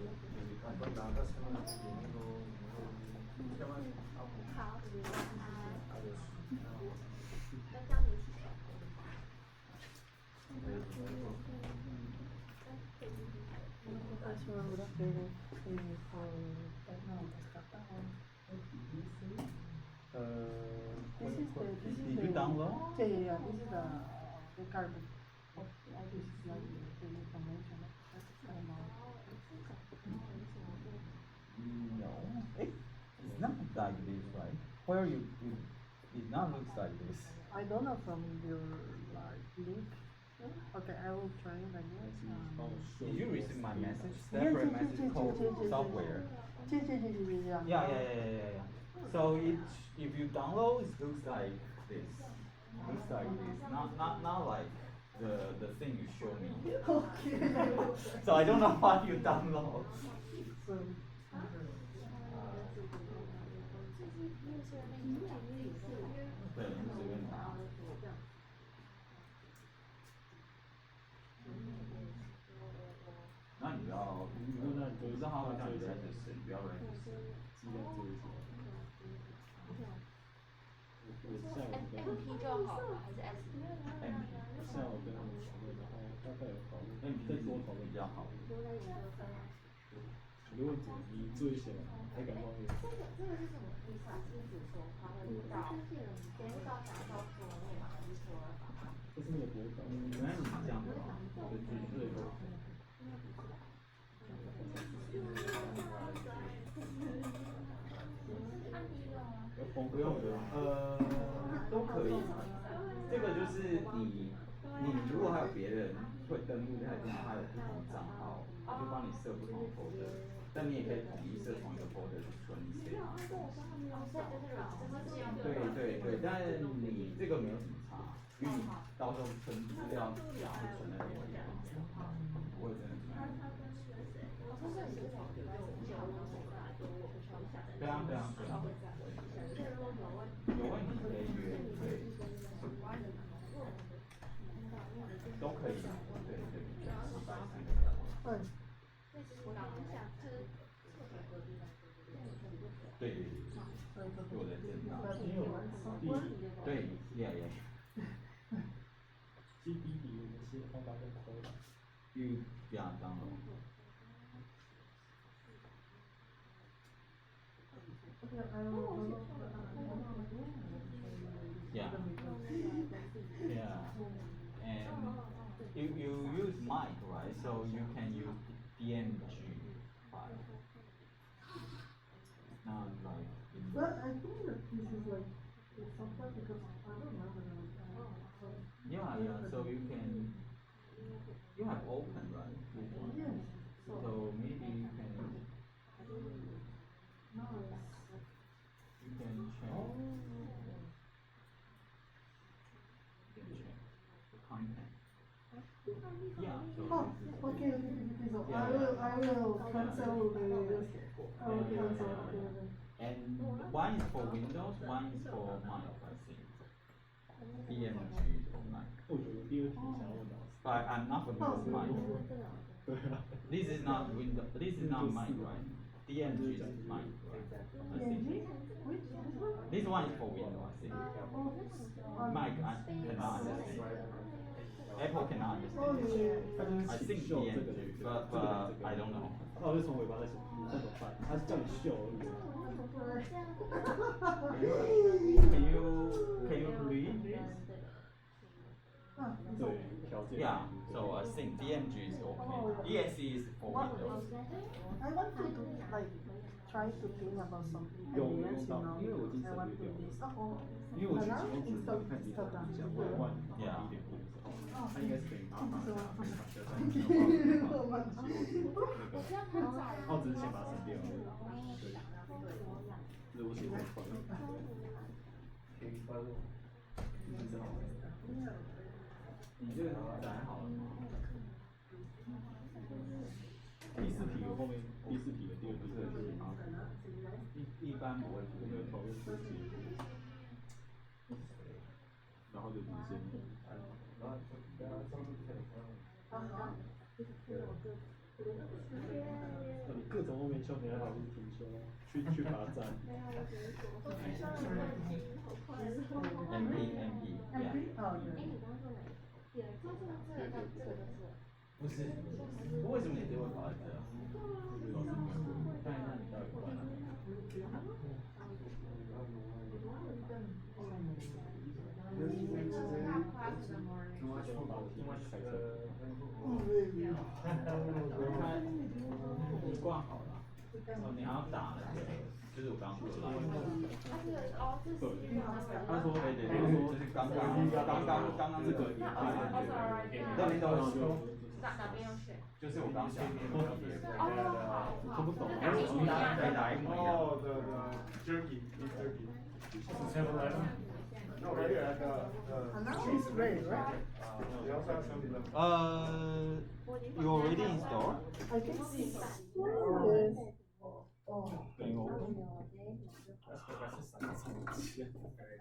Did you download? Yeah, this is the card. This is like the information. No, it's not like this, right? Where it not looks like this. I don't know from your link. Okay, I will try it again. Did you receive my message? Yes, Separate yes, message yes, called yes, yes, software. Yeah. Yeah. So if you download, it looks like this. Looks like this. Not like the thing you showed me. Okay. So I don't know what you download. So, 对，你随便拿。那你不要，你知道他会叫你 register， 你不要 register。MP 就好了，还是 MP 像我跟他们讨论，然后大概有讨论， MP 再多讨论比较好。没问题，你做一些吧，还感冒会。这个是什么意思啊？是指说它会到节目到达到作业吗？还是说这是那个博导。原来你是这样的吗？对。不用，都可以。这个就是你如果还有别人会登录在电脑，他有不同账号，他就帮你设不同的 folder， 但你也可以统一设同一个 folder 去存一些东西。对，但你这个没有什么差，因为你到时候存资料也会存在另外一个地方，不会真的存在那个。对啊。有问题可以约，对，都可以，对。嗯。对对对对，我的正大。你有对，yeah yeah。基底底那些方法在偷的。Yeah, download. Yeah. Yeah. And you use mic, right? So you can use DMG file. Not like in But I think that this is like the software because I don't remember the yeah, so you have open, right? Yes. So maybe you can check. You can check the content. Yeah, so Oh, okay. So Yeah. I will cancel the. I will Yeah, cancel. yeah, Okay. yeah. And one is for Windows, one is for Mac, I think. DMG is for Mac. 我有第二题想要问老师。 But I'm not familiar with Mac. 对啊。 This is not Windows. This is not Mac, right? DMG is Mac, right? I think. This one is for Windows, I think. Mac I cannot understand. Apple cannot understand. I think DMG, but I don't know. 那我就从尾巴再选，那怎么办？他是叫你秀而已。 Can you read this? 对，条件。 Yeah. So I think DMG is okay. EXE is for Windows. I want to like try to think about some ideas, you know. I want to this. Oh, 因为我去使用只是看几个影响，我也忘了第一点不的时候，它应该是可以拿把它可以把这段哦，只是先把它删掉而已。对，就是我写太快了。可以关了。你这个载好了吗？第四题后面第四题的第二题就是一般不会我们有讨论书籍，然后就直接。你各种后面修，你还好意思停车？去罚站。MP， 哦，对。不是，为什么你就会跑在这？看一下你到底关了没？你挂好了，哦，你还要打那个，就是我刚说的。他说，对对对，就是刚刚这个也那边都有。就是我刚讲的那个 PDF。听不懂。你打一模一样。Oh, the jerky, beef jerky. 7-Eleven. No, right here at the It's great, right? they also have 7-Eleven. You already installed? I think yes. Oh.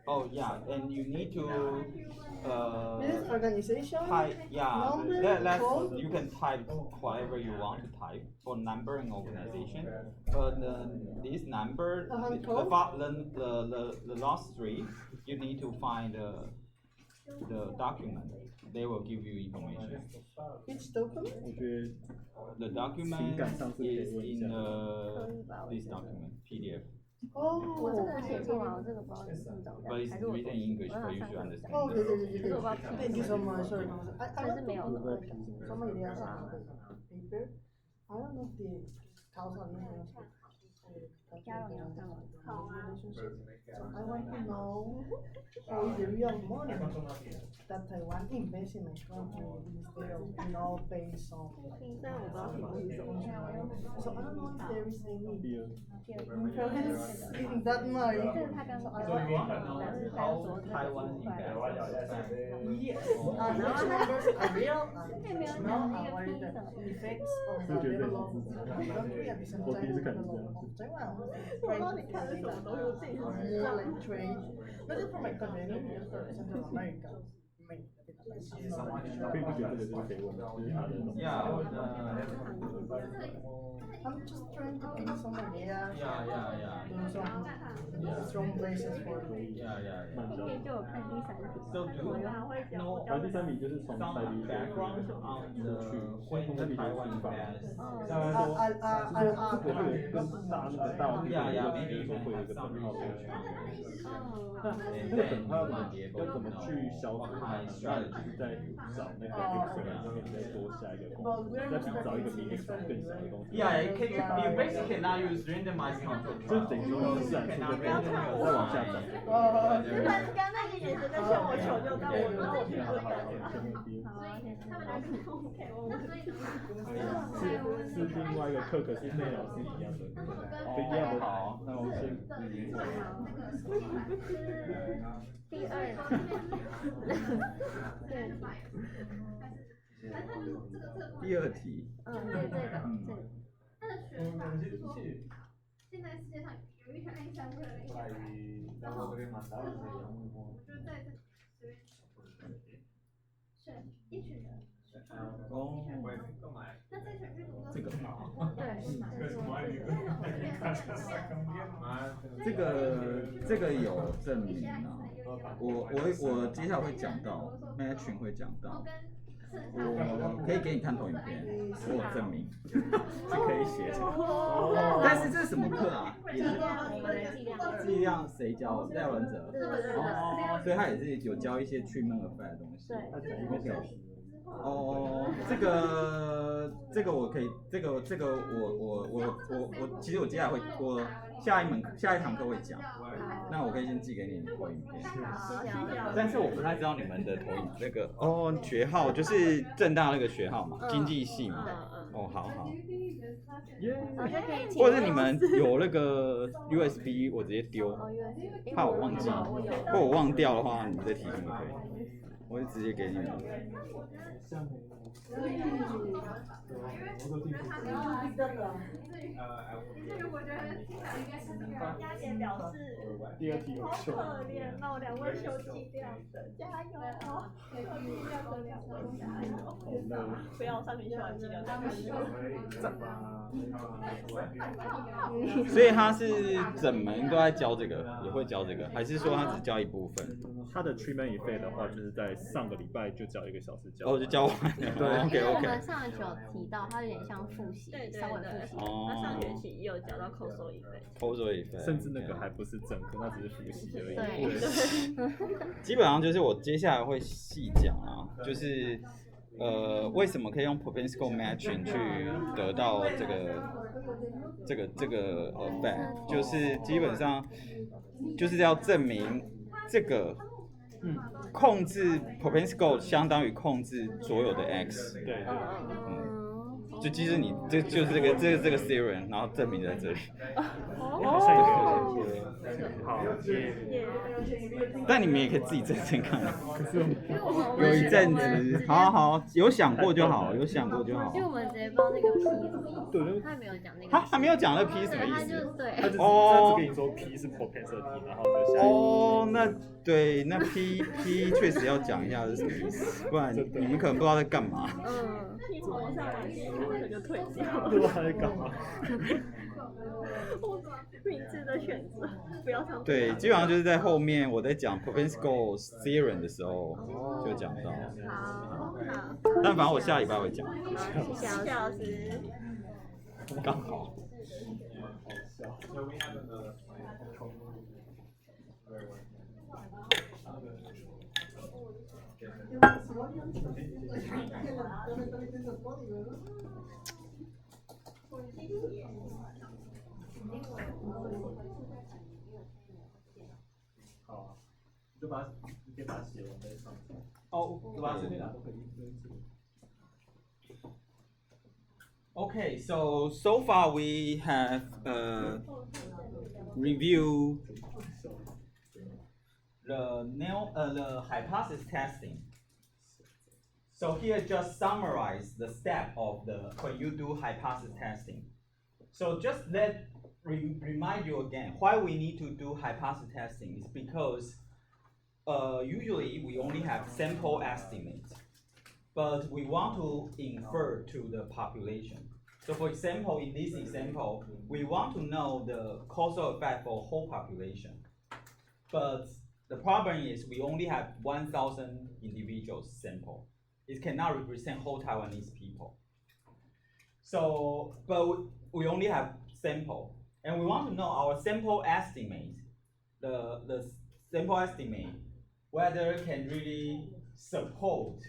Oh yeah, and you need to This organization. type, yeah, Number, code. you can type whatever you want to type for numbering organization. But this number, the last three, you need to find the document. They will give you information. Which document? 我觉得 The document is in this document, PDF. Oh. 我这个写错了，我这个不知道是怎么找的， But it's 还是我 written in English, but you should understand. Oh, okay. Thank Thank you so much. Sorry. I 但 want 是 to 没有了。 somebody else on the paper. I don't know if the 考场里面有什么。加入你要看吗？ So I want to know how is the real money that Taiwan invests in my country instead of, you know, based on. 但我不知道题目是什么。 So I don't know if there is any 第二 influence in that money. 这是他刚刚 So you want to know how Taiwan invests? Yes. Which numbers are real and not what is the effects of the development of the country at the same time the development of Taiwan. Trying to find more like trade. Not just from my country, I mean just for Central America. 可以不觉得这个就是可以问的，就是他的。 Yeah. I'm just trying to think some ideas. Yeah. Do some strong basis for Yeah. 慢教。就有看第三题。 So do you know 然后第三题就是从 some 赛里 background on the when the Taiwan fest? 当然说，这个跟大王比说会有一个等号的。那个等号要怎么去消除它呢？那你就是在找那个 x 上面再多下一个公式，再比找一个比 x 更小的东西。Yeah, you basically cannot use randomized control. 就是等于说你自然数的再往下找。刚那个眼神在劝我求救，但我让我去做好，是另外一个课，可是内容是一样的，一样的。好，那我先第二，对，第二题。对这个。现在世界上有一群爱上课的一群人，然后我就在这随便选一群人，哦，那这群阅读这个这个有证明啊。我接下来会讲到 matching 会讲到。我可以给你看投影片，我有证明是可以写的。但是这是什么课啊？剂量谁教？廖文哲。哦，所以他也是有教一些 treatment effect 的东西。对。他讲1个小时。哦，这个我可以，这个我其实我接下来会我下一堂课会讲，那我可以先寄给你投影片。但是我不太知道你们的投影那个学号就是政大那个学号嘛，经济系嘛。哦，好。或者是你们有那个 USB， 我直接丢，怕我忘记，或我忘掉的话，你们再提醒就可以。我就直接给你们。鸭姐表示，第二题有秀。可怜哦，2位求剂量的，加油哦！求剂量的2位加油！不要3名修完剂量再修。所以他是整门都在教这个，也会教这个，还是说他只教一部分？他的 treatment effect 的话，就是在上个礼拜就教1个小时教。就教完了。对 ，OK。我们上一期有提到，它有点像复习，稍微复习。那上学期也有讲到口手语费。口手语费。甚至那个还不是正课，那只是复习而已。对。基本上就是我接下来会细讲啊，就是为什么可以用 propensity matching 去得到这个effect， 就是基本上就是要证明这个控制 propensity 相当于控制所有的 x。对。就其实你就是这个 theorem， 然后证明在这里。好，但你们也可以自己证证看。有一阵子，好，有想过就好，有想过就好。因为我们直接不知道那个 p 什么意思，他没有讲那个。他没有讲那 p 什么意思。对。他只跟你说 p 是 propensity， 然后就下。那对，那 p 确实要讲一下是什么意思，不然你们可能不知道在干嘛。P 头上完第1课就退掉。不知道他在干嘛。明智的选择，不要上。对，基本上就是在后面我在讲 propensity theorem 的时候就讲到。好。但反正我下礼拜会讲。1小时。刚好。好，你可以把它写完再上。就把它写完。Okay, so far we have reviewed the hypothesis testing. So here just summarize the step of when you do hypothesis testing. So just remind you again why we need to do hypothesis testing is because usually we only have sample estimates, but we want to infer to the population. So for example, in this example, we want to know the causal effect for whole population. But the problem is we only have 1,000 individuals sample. It cannot represent whole Taiwanese people. So, but we only have sample. And we want to know our sample estimate, the sample estimate, whether it can really support,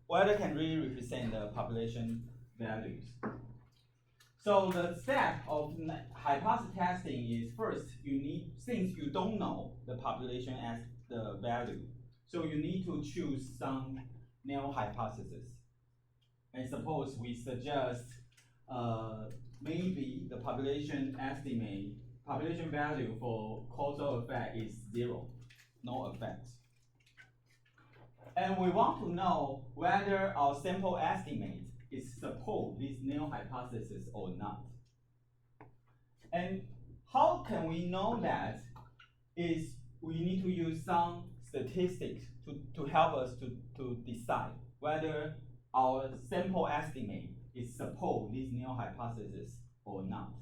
whether it can really represent the population values. So the step of hypothesis testing is first, you need, since you don't know the population as the value, so you need to choose some null hypothesis. And suppose we suggest maybe the population estimate, population value for causal effect is 0, no effect. And we want to know whether our sample estimate is support this null hypothesis or not. And how can we know that? Is we need to use some statistics to help us to decide whether our sample estimate is support this null hypothesis or not.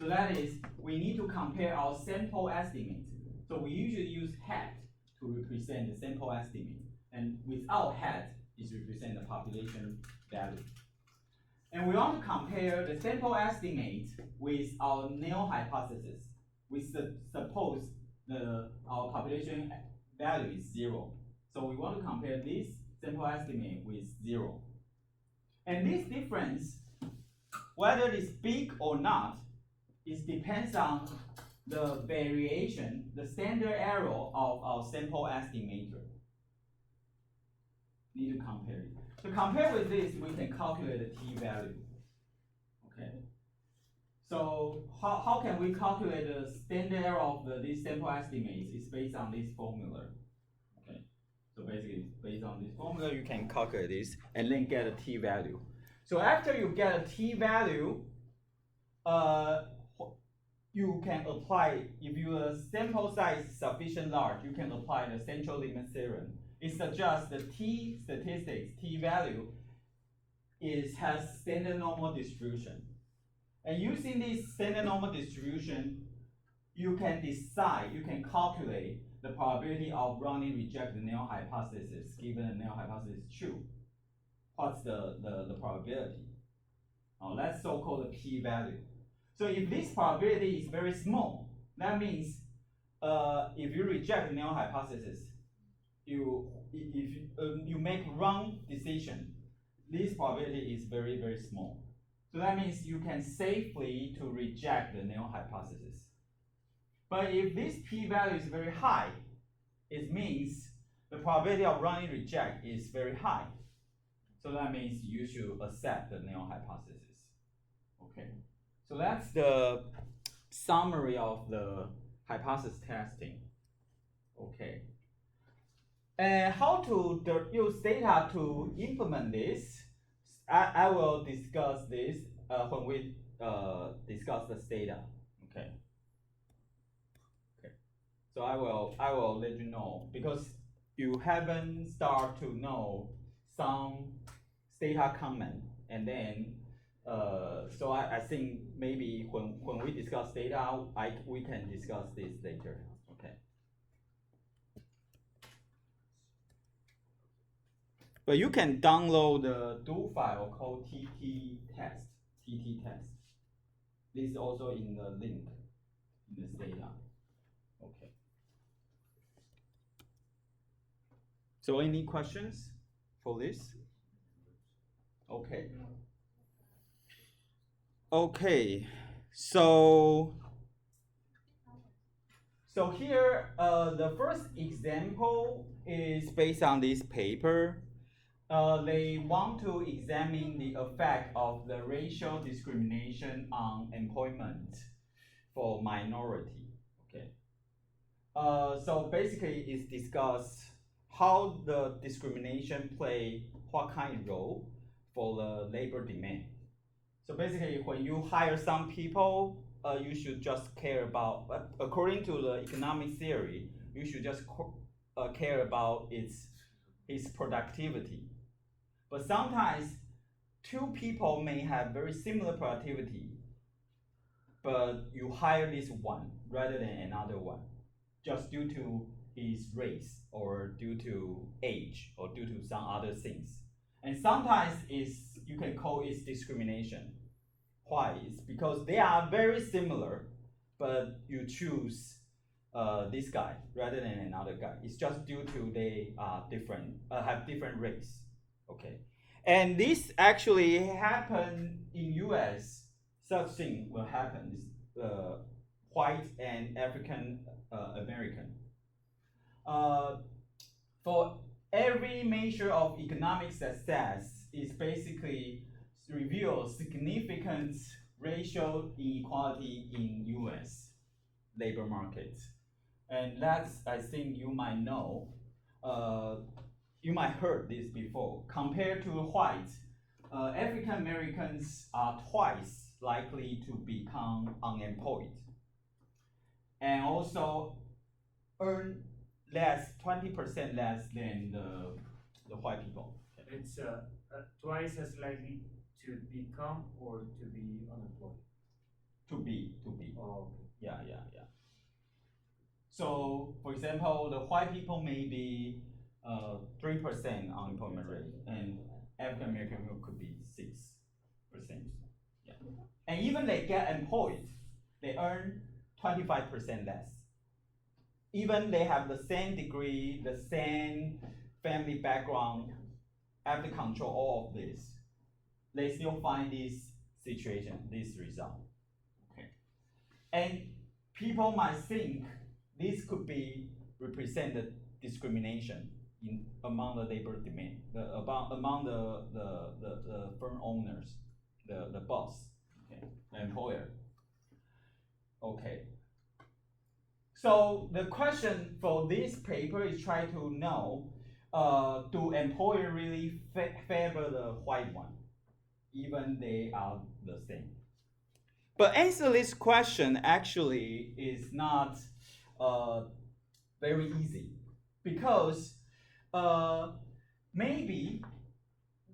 So that is, we need to compare our sample estimate. So we usually use hat to represent the sample estimate, and without hat is represent the population value. And we want to compare the sample estimate with our null hypothesis. We suppose our population value is 0. So we want to compare this sample estimate with 0. And this difference, whether it's big or not, it depends on the variation, the standard error of our sample estimator. Need to compare it. To compare with this, we can calculate the t-value. Okay. So how can we calculate the standard error of this sample estimates? It's based on this formula. Okay. So basically, based on this formula, you can calculate this and then get a t-value. So after you get a t-value, you can apply, if your sample size is sufficient large, you can apply the central limit theorem. It suggests the t statistics, t-value, has standard normal distribution. And using this standard normal distribution, you can decide, you can calculate the probability of running reject the null hypothesis, given the null hypothesis is true. What's the probability? That's so-called the p-value. So if this probability is very small, that means if you reject the null hypothesis, if you make wrong decision, this probability is very, very small. So that means you can safely to reject the null hypothesis. But if this p-value is very high, it means the probability of running reject is very high. So that means you should accept the null hypothesis. Okay. So that's the summary of the hypothesis testing. Okay. And how to use data to implement this? I will discuss this when we discuss the data. Okay. Okay. So I will let you know, because you haven't started to know some data comment, and then so I think maybe when we discuss data, we can discuss this later. Okay. But you can download the do file called TT test. This is also in the link in this data. Okay. So any questions for this? Okay. Okay. So here the first example is based on this paper. They want to examine the effect of the racial discrimination on employment for minority. Okay. So basically, it's discuss how the discrimination play what kind of role for the labor demand. So basically, when you hire some people, you should just care about, according to the economic theory, you should just care about his productivity. But sometimes two people may have very similar productivity, but you hire this one rather than another one, just due to his race or due to age or due to some other things. And sometimes you can call it discrimination. Why? It's because they are very similar, but you choose this guy rather than another guy. It's just due to they are different, have different race. Okay, and this actually happened in U.S. Such thing will happen. White and African American. For every measure of economic success is basically reveals significant racial inequality in U.S. labor market. And that's, I think you might know, you might heard this before. Compared to white, African Americans are twice likely to become unemployed, and also earn less, 20% less than the white people. It's twice as likely to become or to be unemployed. To be. Oh, okay. Yeah. So, for example, the white people may be 3% unemployment rate, and African American people could be 6%. Yeah. And even they get employed, they earn 25% less. Even they have the same degree, the same family background, have to control all of this, they still find this situation, this result. Okay. And people might think this could be represented discrimination among the labor demand, among the firm owners, the boss, okay, the employer. Okay. So the question for this paper is try to know, do employer really favor the white one, even they are the same? But answer this question actually is not very easy, because maybe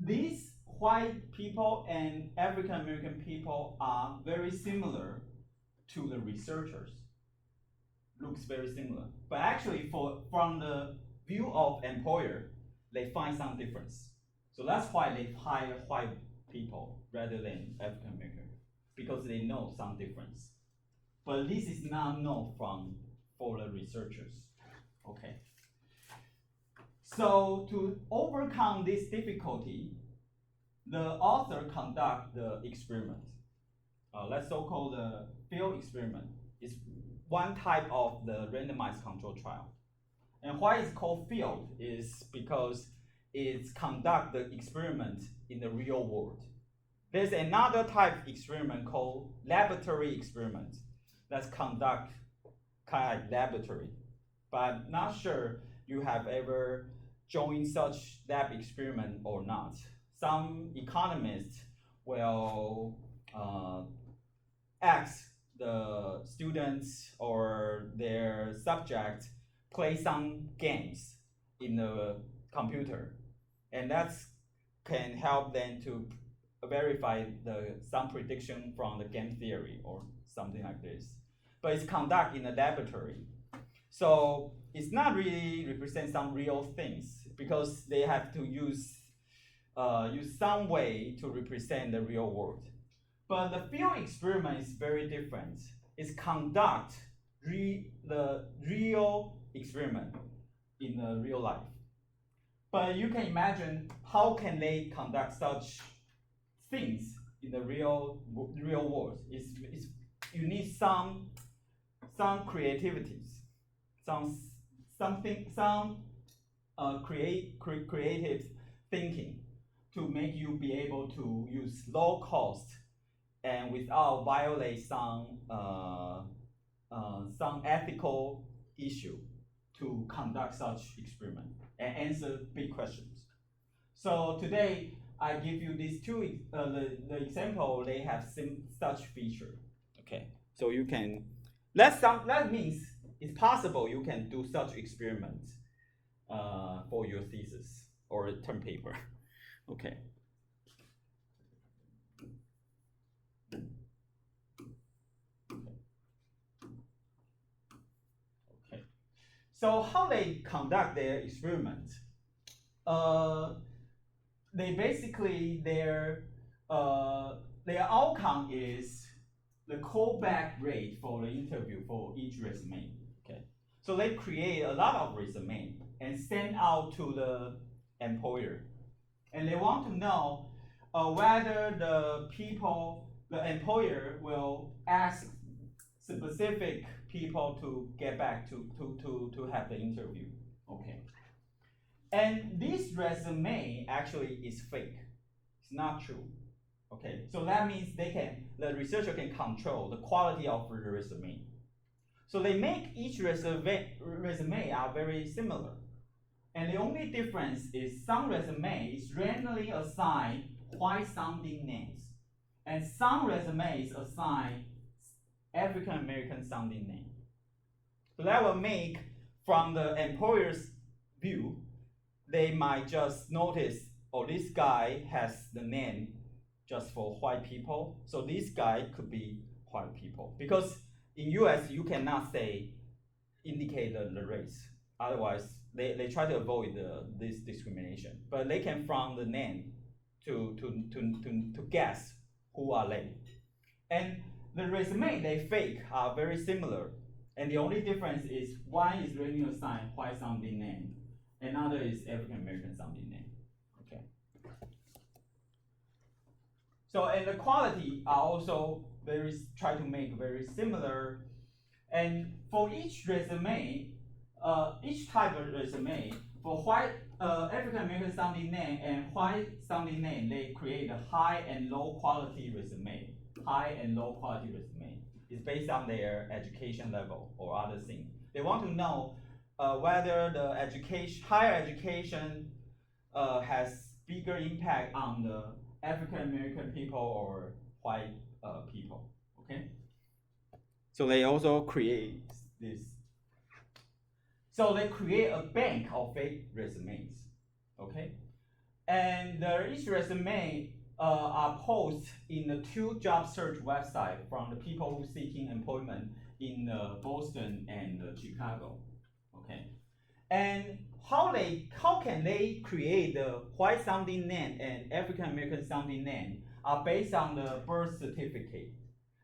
these white people and African American people are very similar to the researchers. Looks very similar, but actually from the view of employer, they find some difference. So that's why they hire white people rather than African American, because they know some difference. But this is not known for the researchers. Okay. So to overcome this difficulty, the author conduct the experiment. Let's so-called the field experiment. It's one type of the randomized control trial. And why it's called field is because it's conduct the experiment in the real world. There's another type of experiment called laboratory experiment that's conduct kind of laboratory. But I'm not sure you have ever joined such lab experiment or not. Some economists will ask the students or their subject play some games in the computer, and that can help them to verify some prediction from the game theory or something like this. But it's conducted in a laboratory, so it's not really represent some real things, because they have to use some way to represent the real world. But the field experiment is very different. It's conduct the real experiment in the real life. But you can imagine how can they conduct such things in the real world? You need some creativities, some creative thinking to make you be able to use low cost and without violate some ethical issue to conduct such experiment and answer big questions. So today I give you these two the example. They have such feature. Okay, so you can that means it's possible you can do such experiments for your thesis or term paper. Okay. Okay. So how they conduct their experiment? They basically their outcome is the callback rate for the interview for each resume. Okay. So they create a lot of resume and send out to the employer, and they want to know whether the employer will ask specific people to get back to have the interview. Okay. And this resume actually is fake. It's not true. Okay, so that means the researcher can control the quality of the resume. So they make each resume are very similar. And the only difference is some resumes randomly assign white sounding names. And some resumes assign African American sounding name. So that will make, from the employer's view, they might just notice, oh, this guy has the name just for white people, so this guy could be white people. Because in US, you cannot say, indicate the race. Otherwise, they try to avoid this discrimination. But they can, from the name, to guess who are they. And the resume they fake are very similar. And the only difference is one is randomly assigned white sounding name, another is African American sounding name. Okay. So, and the quality are also try to make very similar. And for each resume, each type of resume, for white African American sounding name and white sounding name, they create a high and low quality resume. High and low quality resume is based on their education level or other things. They want to know whether the higher education has bigger impact on the African American people or white people. Okay. So they also create this. So they create a bank of fake resumes. Okay. And each resume are posted in the 2 job search websites from the people who seeking employment in Boston and Chicago. Okay, and how can they create the white sounding name and African American sounding name are based on the birth certificate.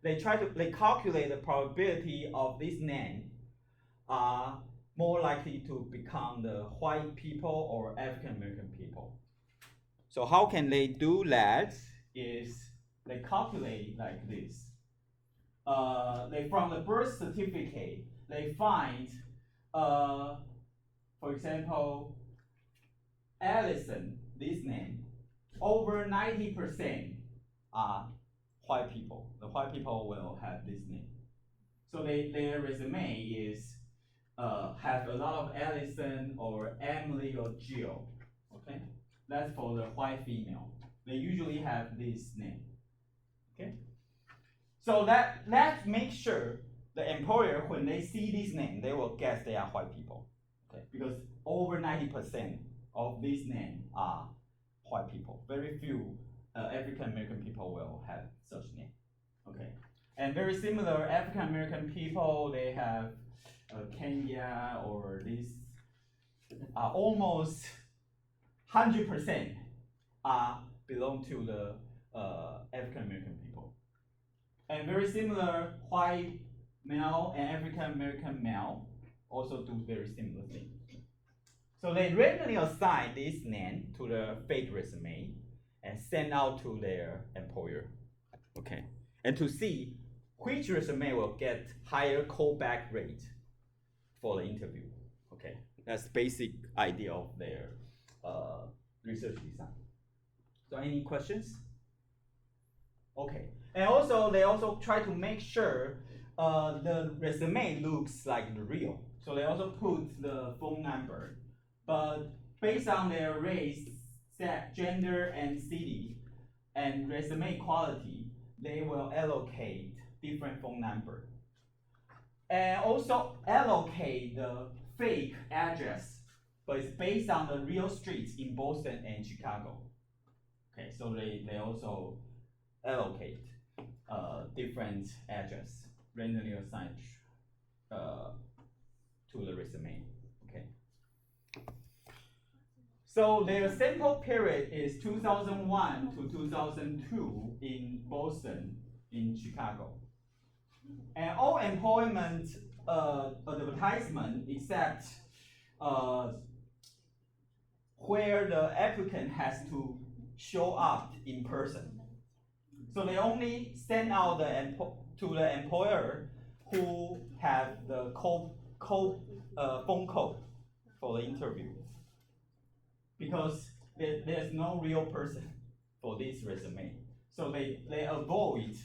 They calculate the probability of this name are more likely to become the white people or African American people. So how can they do that? Is they calculate like this. From the birth certificate, they find, for example, Allison, this name, over 90% are white people. The white people will have this name. So their resume is have a lot of Allison or Emily or Jill. Okay. That's for the white female. They usually have this name. Okay? So that makes sure the employer, when they see this name, they will guess they are white people. Okay? Because over 90% of these names are white people. Very few African American people will have such name. Okay? And very similar African American people, they have Kenya or this almost 100% belong to the African American people. And very similar white male and African American male also do very similar things. So they randomly assign this name to the fake resume and send out to their employer. Okay. And to see which resume will get higher callback rate for the interview. Okay. That's basic idea of their research design. So any questions? Okay. And also they also try to make sure the resume looks like the real. So they also put the phone number, but based on their race, gender, and city, and resume quality, they will allocate different phone number. And also allocate the fake address, but it's based on the real streets in Boston and Chicago. Okay, so they also allocate different address randomly assigned to the resume. Okay. So their sample period is 2001 to 2002 in Boston, in Chicago. And all employment advertisement except where the applicant has to show up in person. So they only send out to the employer who have the phone code for the interview. Because there's no real person for this resume. So they avoid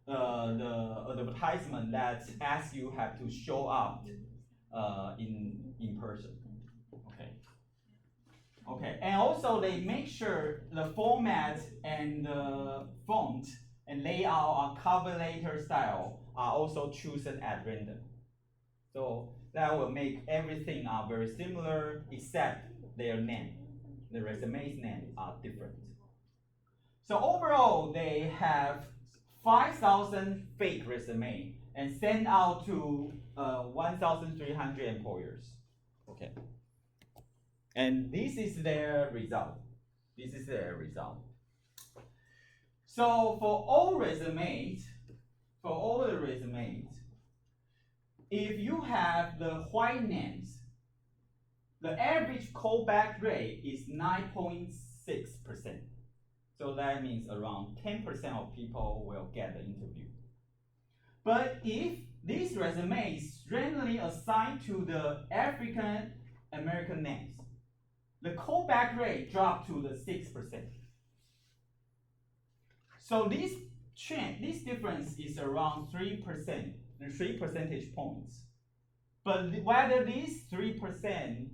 the advertisement that asks you have to show up in person. Okay. Okay, and also they make sure the format and the font and layout or cover letter style are also chosen at random. So that will make everything very similar except their name. The resume's name are different. So overall, they have 5,000 fake resume and send out to 1,300 employers. Okay. And this is their result. This is their result. So for all the resumes, if you have the white names, the average callback rate is 9.6%. So that means around 10% of people will get the interview. But if this resume is randomly assigned to the African American names, the callback rate dropped to the 6%. So this difference is around 3%, 3 percentage points. But whether this 3%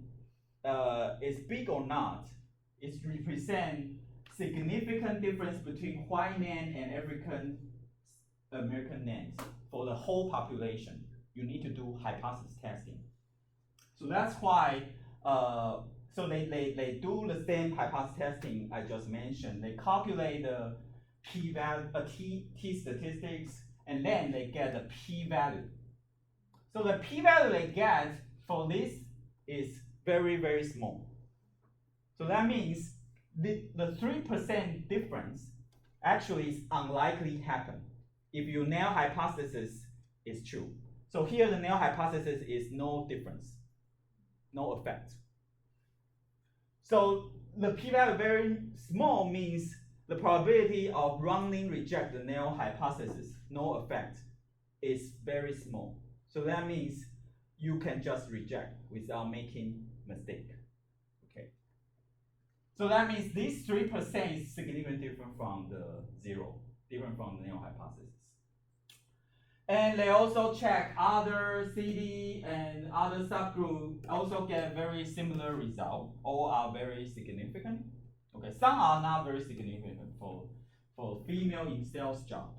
is big or not, it represents significant difference between white name and African American names for the whole population. You need to do hypothesis testing. So that's why. So they do the same hypothesis testing I just mentioned. They calculate the p-value, t statistics, and then they get the p-value. So the p-value they get for this is very, very small. So that means the 3% difference actually is unlikely to happen if your null hypothesis is true. So here the null hypothesis is no difference, no effect. So the p-value very small means the probability of wrongly reject the null hypothesis, no effect, is very small. So that means you can just reject without making mistake. Okay. So that means this 3% is significantly different from the 0, different from the null hypothesis. And they also check other CD and other subgroup also get very similar result. All are very significant. Okay, some are not very significant for female in sales job.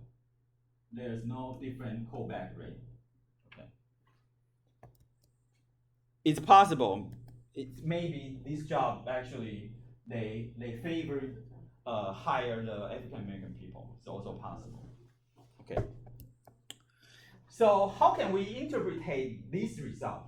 There's no different callback rate. Okay. It's possible. It's maybe this job actually they favor hire the African American people. It's also possible. Okay. So how can we interpret this result?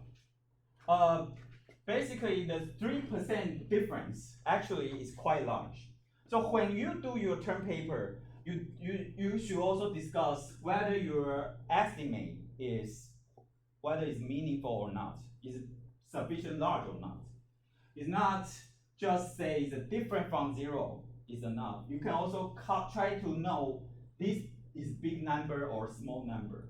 Basically, the 3% difference actually is quite large. So when you do your term paper, you should also discuss whether your estimate is meaningful or not. Is it sufficient large or not? It's not just say it's different from 0 is enough. You can also try to know this is big number or small number.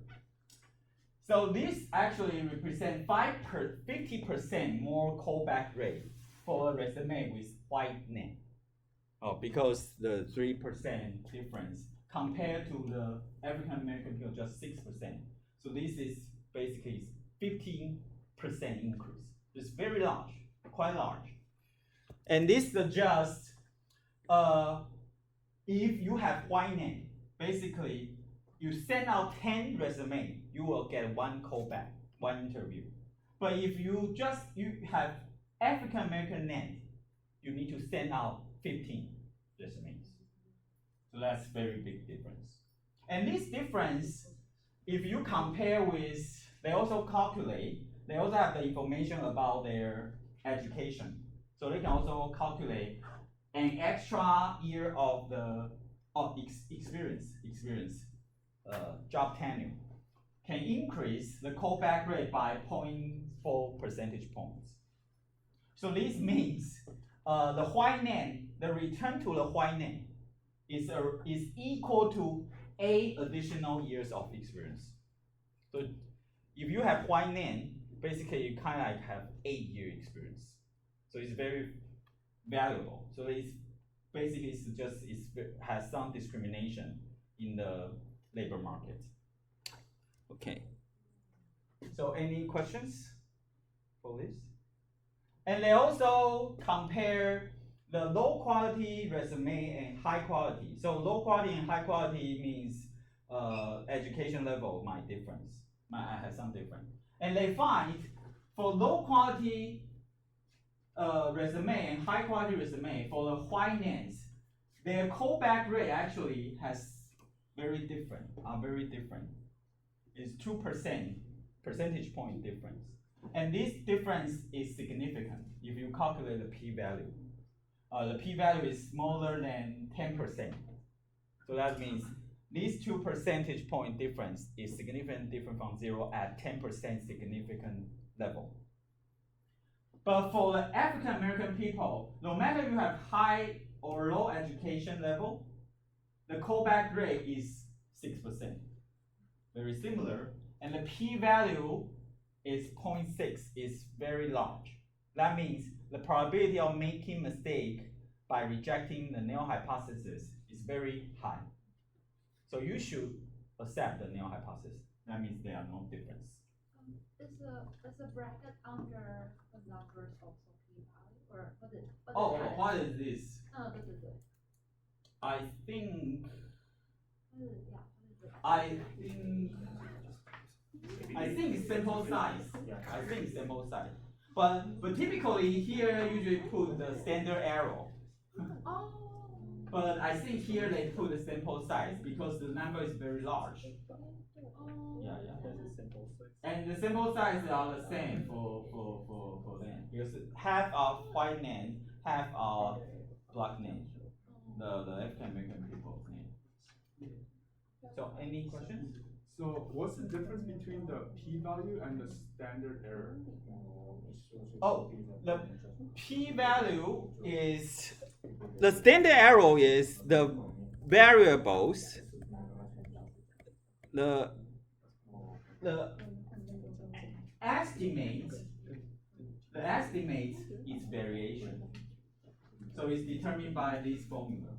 So this actually represents 50% more callback rate for a resume with white name. Because the 3% difference compared to the African American people just 6%. So this is basically 15% increase. It's very large, quite large. And this suggests if you have white name, basically you send out 10 resumes, you will get 1 callback, 1 interview. But if you have African American name, you need to send out 15 resumes. So that's very big difference. And this difference, if you compare with, they also calculate, they also have the information about their education. So they can also calculate an extra year of the experience, job tenure, can increase the callback rate by 0.4 percentage points. So this means the white name, the return to the white name is equal to 8 additional years of experience. So if you have white name, basically you kind of like have 8-year experience. So it's very valuable. So it's basically has some discrimination in the labor market. Okay. So any questions for this? And they also compare the low quality resume and high quality. So low quality and high quality means education level might have some difference. And they find for low quality resume and high quality resume for the white names, their callback rate actually has very different. It's 2% percentage point difference. And this difference is significant if you calculate the p-value. The p-value is smaller than 10%. So that means these 2 percentage point difference is significantly different from 0 at 10% significant level. But for the African American people, no matter you have high or low education level, the callback rate is 6%. Very similar. And the p-value is 0.6, is very large. That means the probability of making mistake by rejecting the null hypothesis is very high. So you should accept the null hypothesis. That means there are no difference. Is the bracket under the numbers also p-value or what is? What is this? I think. I think sample size. I think sample size. But typically here usually put the standard error. But I think here they put the sample size because the number is very large. Yeah. And the sample size are the same for them because half of white name, half of black name, the African American people's name. So any questions? So what's the difference between the p-value and the standard error? The p-value is the standard error is the variables. The estimate is variation. So it's determined by this formula.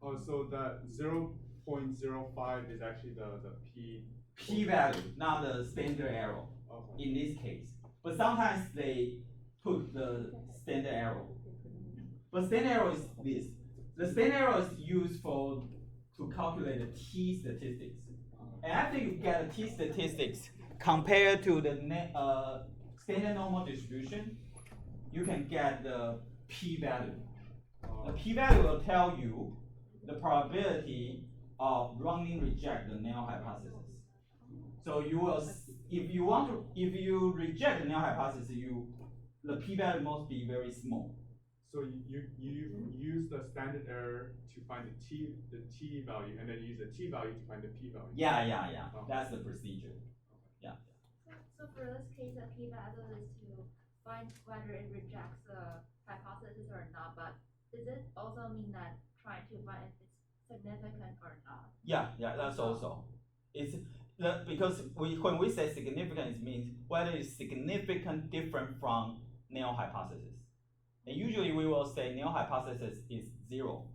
Oh, so that 0.05 is actually the p-value, not the standard error. Okay. In this case. But sometimes they put the standard error. But standard error is this. The standard error is used to calculate the t statistics. And after you get the t statistics compared to the standard normal distribution, you can get the p-value. The p-value will tell you the probability of wrongly reject the null hypothesis. So you will, if you reject the null hypothesis, the p-value must be very small. So you use the standard error to find the t value, and then use the t value to find the p value. Yeah. Okay. That's the procedure. Yeah. So for this case, the p-value is to find whether it rejects the hypothesis or not. But does it also mean that trying to find if it's significant or not? Yeah. That's also. Because when we say significant, it means whether it's significant different from null hypothesis. And usually we will say null hypothesis is 0.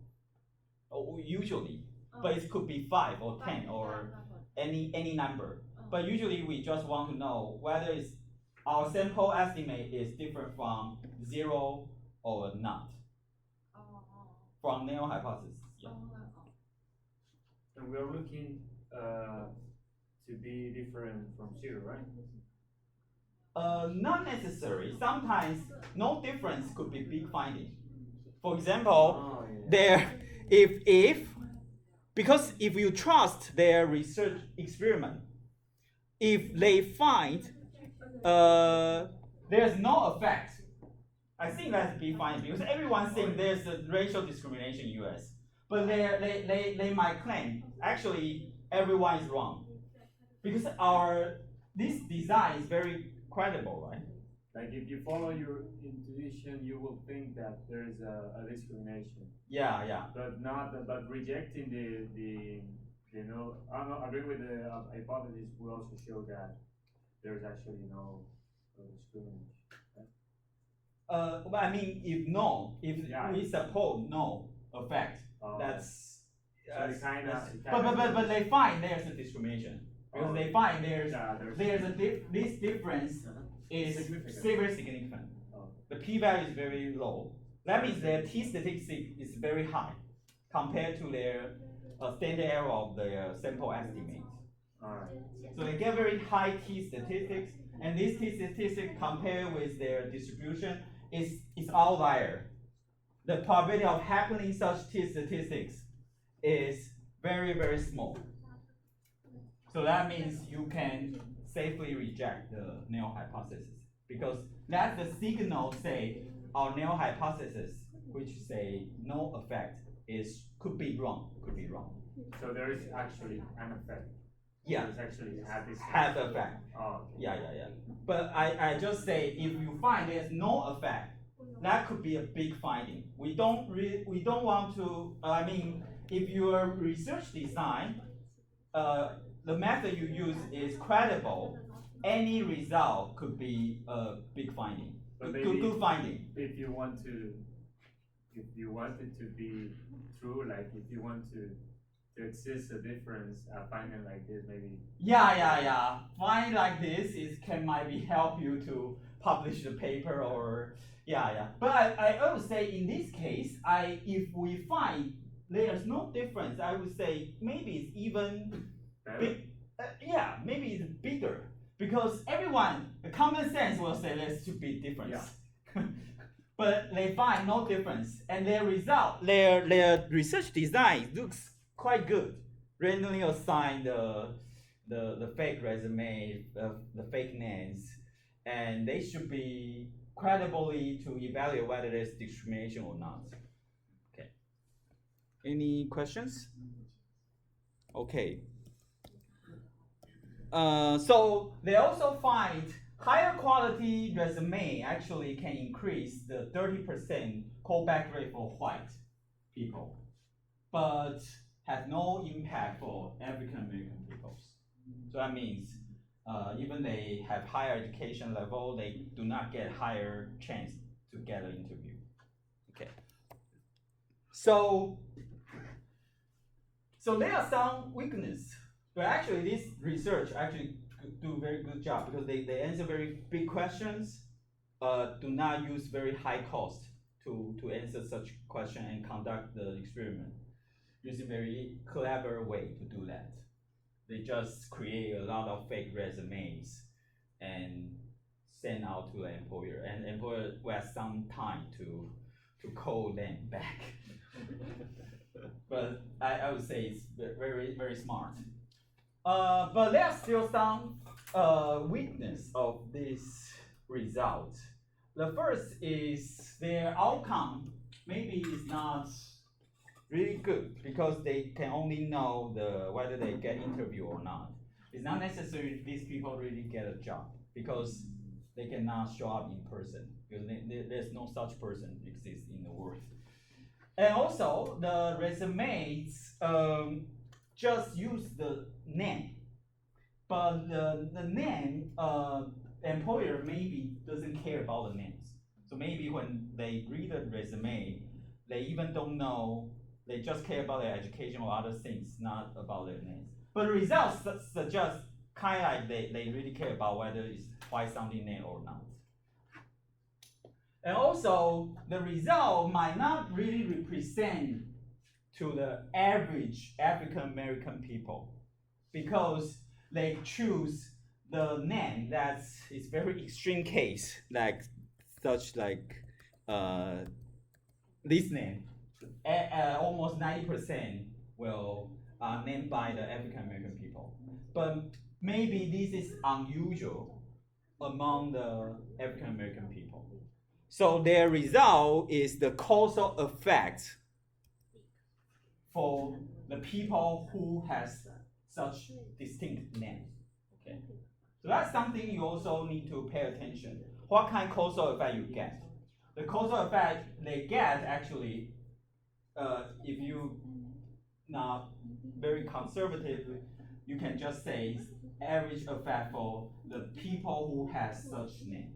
Usually, but it could be 5 or 10 or any number. But usually we just want to know whether our sample estimate is different from 0 or not. From null hypothesis. Yeah. And we are looking to be different from 0, right? Not necessary. Sometimes no difference could be big finding. For example, if because if you trust their research experiment, if they find there's no effect, I think that's be fine because everyone thinks there's a racial discrimination in US. But they might claim actually everyone is wrong. Because this design is very credible, right? Like if you follow your intuition, you will think that there is a discrimination. Yeah. But rejecting the I don't agree with the hypothesis will also show that there's actually no discrimination. But I mean, if we suppose no effect, that's but they find there's a discrimination because they find this difference is very significant. The p-value is very low. That means their t-statistic is very high compared to their standard error of the sample estimates. So they get very high t-statistics, and this t-statistic compared with their distribution is outlier. The probability of happening such t-statistics is very, very small. So that means you can safely reject the null hypothesis because that's the signal say our null hypothesis, which say no effect could be wrong. So there is actually an effect. Yeah. There's actually have effect. Oh, okay. Yeah. But I just say if you find there's no effect, that could be a big finding. We don't want to. If your research design, the method you use is credible, any result could be a big finding. Good finding. If you want it to be true, like if you want to exist a difference, finding like this maybe. Yeah. Finding like this might be help you to publish the paper or yeah. But I would say in this case, if we find there's no difference, I would say maybe it's even big. Maybe it's bigger because the common sense will say there should be difference. Yeah. But they find no difference, and their result, their research design looks quite good. Randomly assign the fake resume, the fake names, and they should be credibly to evaluate whether there's discrimination or not. Okay. Any questions? Okay. So they also find higher quality resume actually can increase the 30% callback rate for white people, but have no impact for African American people. So that means even they have higher education level, they do not get higher chance to get an interview. Okay. So there are some weakness, but actually this research actually do a very good job because they answer very big questions, do not use very high cost to answer such question and conduct the experiment. Using very clever way to do that. They just create a lot of fake resumes and send out to the employer, and employer will have some time to call them back. But I would say it's very, very smart. But there are still some weakness of this result. The first is their outcome maybe is not really good because they can only know whether they get interview or not. It's not necessary these people really get a job because they cannot show up in person because there's no such person exists in the world. And also the resumes just use the name, but the name employer maybe doesn't care about the names. So maybe when they read the resume, they even don't know. They just care about their education or other things, not about their names. But the results suggest kind of like they really care about whether it's white sounding name or not. And also, the result might not really represent to the average African American people because they choose the name that is very extreme case, like such like this name. Almost 90% will named by the African American people. But maybe this is unusual among the African American people. So their result is the causal effect for the people who has such distinct names. Okay, so that's something you also need to pay attention. What kind of causal effect you get? The causal effect they get actually, if you not very conservative, you can just say average effect for the people who has such name,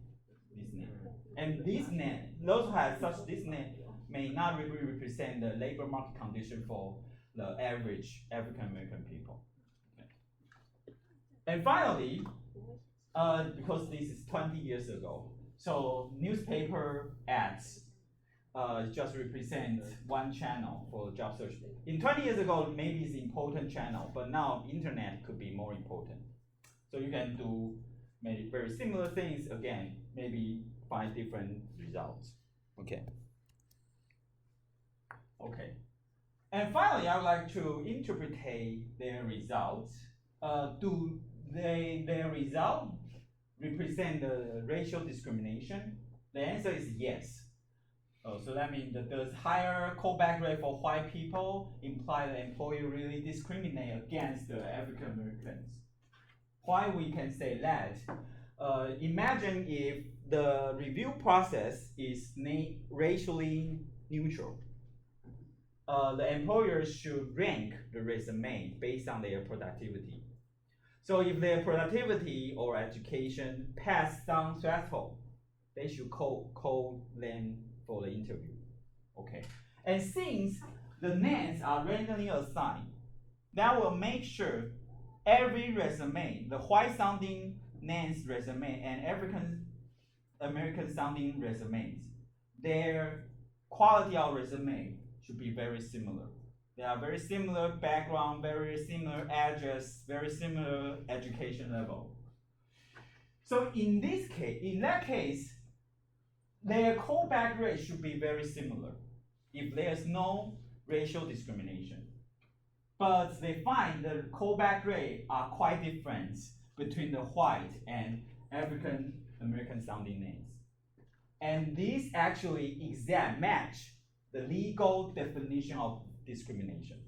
this name. And this name, those who have such this name may not really represent the labor market condition for the average African American people. Okay. And finally, because this is 20 years ago, so newspaper ads just represent one channel for job search. In 20 years ago, maybe it's an important channel, but now internet could be more important. So you can do maybe very similar things again, maybe find different results. Okay. Okay. And finally, I would like to interpret their results. Do their result represent the racial discrimination? The answer is yes. So that means that does higher callback rate for white people imply the employer really discriminate against the African Americans? Why we can say that? Imagine if the review process is racially neutral. The employers should rank the resume based on their productivity. So if their productivity or education pass some threshold, they should call them for the interview. Okay. And since the names are randomly assigned, that will make sure every resume, the white sounding names resume and African American sounding resumes, their quality of resume should be very similar. They are very similar background, very similar address, very similar education level. So in that case, their callback rate should be very similar if there's no racial discrimination. But they find the callback rate are quite different between the white and African American sounding names. And these actually exact match the legal definition of discrimination.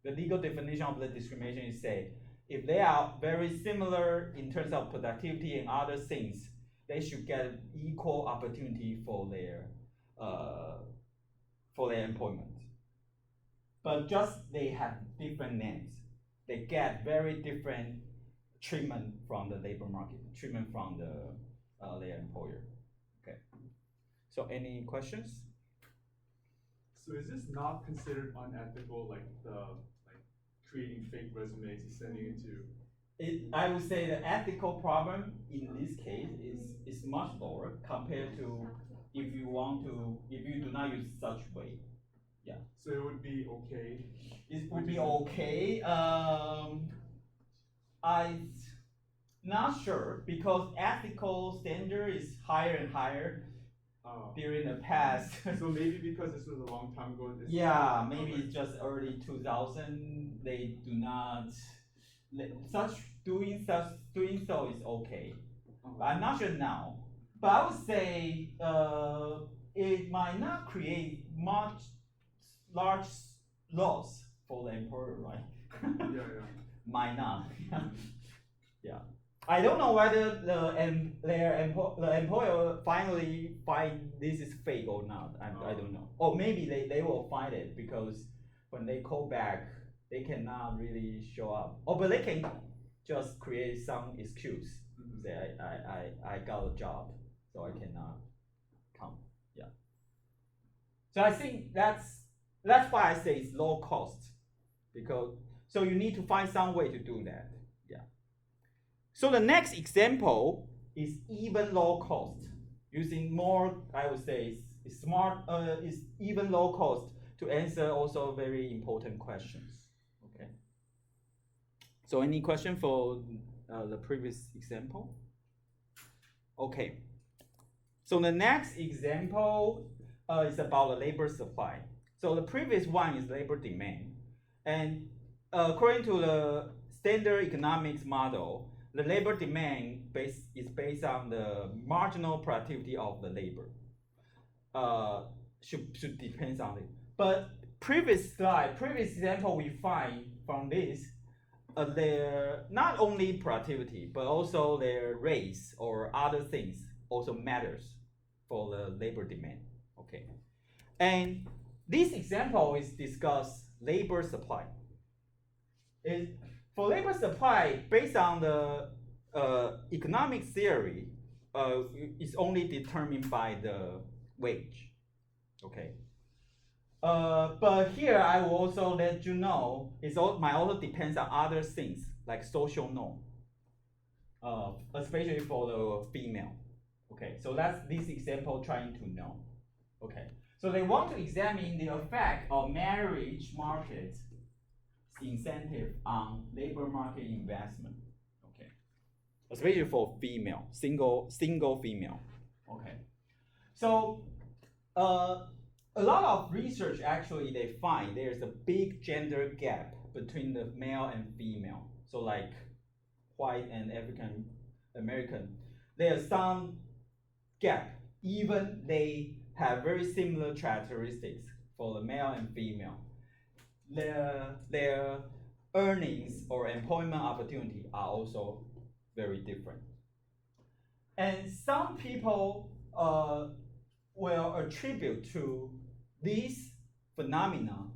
The legal definition of the discrimination is say, if they are very similar in terms of productivity and other things, they should get equal opportunity for their employment. But just they have different names, they get very different treatment from the labor market, treatment from their employer. Okay. So any questions? So is this not considered unethical, like creating fake resumes and sending it to? I would say the ethical problem in this case is much lower compared to if you do not use such way. Yeah. So it would be okay. It would be okay. I'm not sure because ethical standard is higher and higher during the past. So maybe because this was a long time ago. Yeah, maybe it's just early 2000. They do not doing so is okay. But I'm not sure now. But I would say it might not create much large loss for the employer, right? Yeah. Might not. Yeah. I don't know whether the employer finally find this is fake or not. I don't know. Or maybe they will find it because when they call back, they cannot really show up. Oh, but they can just create some excuse. Say I got a job, so I cannot come. Yeah. So I think that's why I say it's low cost, because so you need to find some way to do that. Yeah. So the next example is even low cost, using more, I would say, smart is even low cost to answer also very important questions. Okay. So any question for the previous example? Okay. So the next example is about the labor supply. So the previous one is labor demand, and according to the standard economics model, the labor demand is based on the marginal productivity of the labor. Should depends on it. But previous example we find from this, their not only productivity but also their race or other things also matters for the labor demand. Okay, and this example is discuss labor supply. For labor supply, based on the economic theory, is only determined by the wage. Okay. But here I will also let you know might also depends on other things like social norm, especially for the female. Okay, so that's this example trying to know. Okay, so they want to examine the effect of marriage market incentive on labor market investment. Okay, especially for female, single female. Okay, so a lot of research actually they find there's a big gender gap between the male and female. So like white and African American, there's some gap, even they have very similar characteristics for the male and female. Their earnings or employment opportunity are also very different. And some people will attribute to this phenomena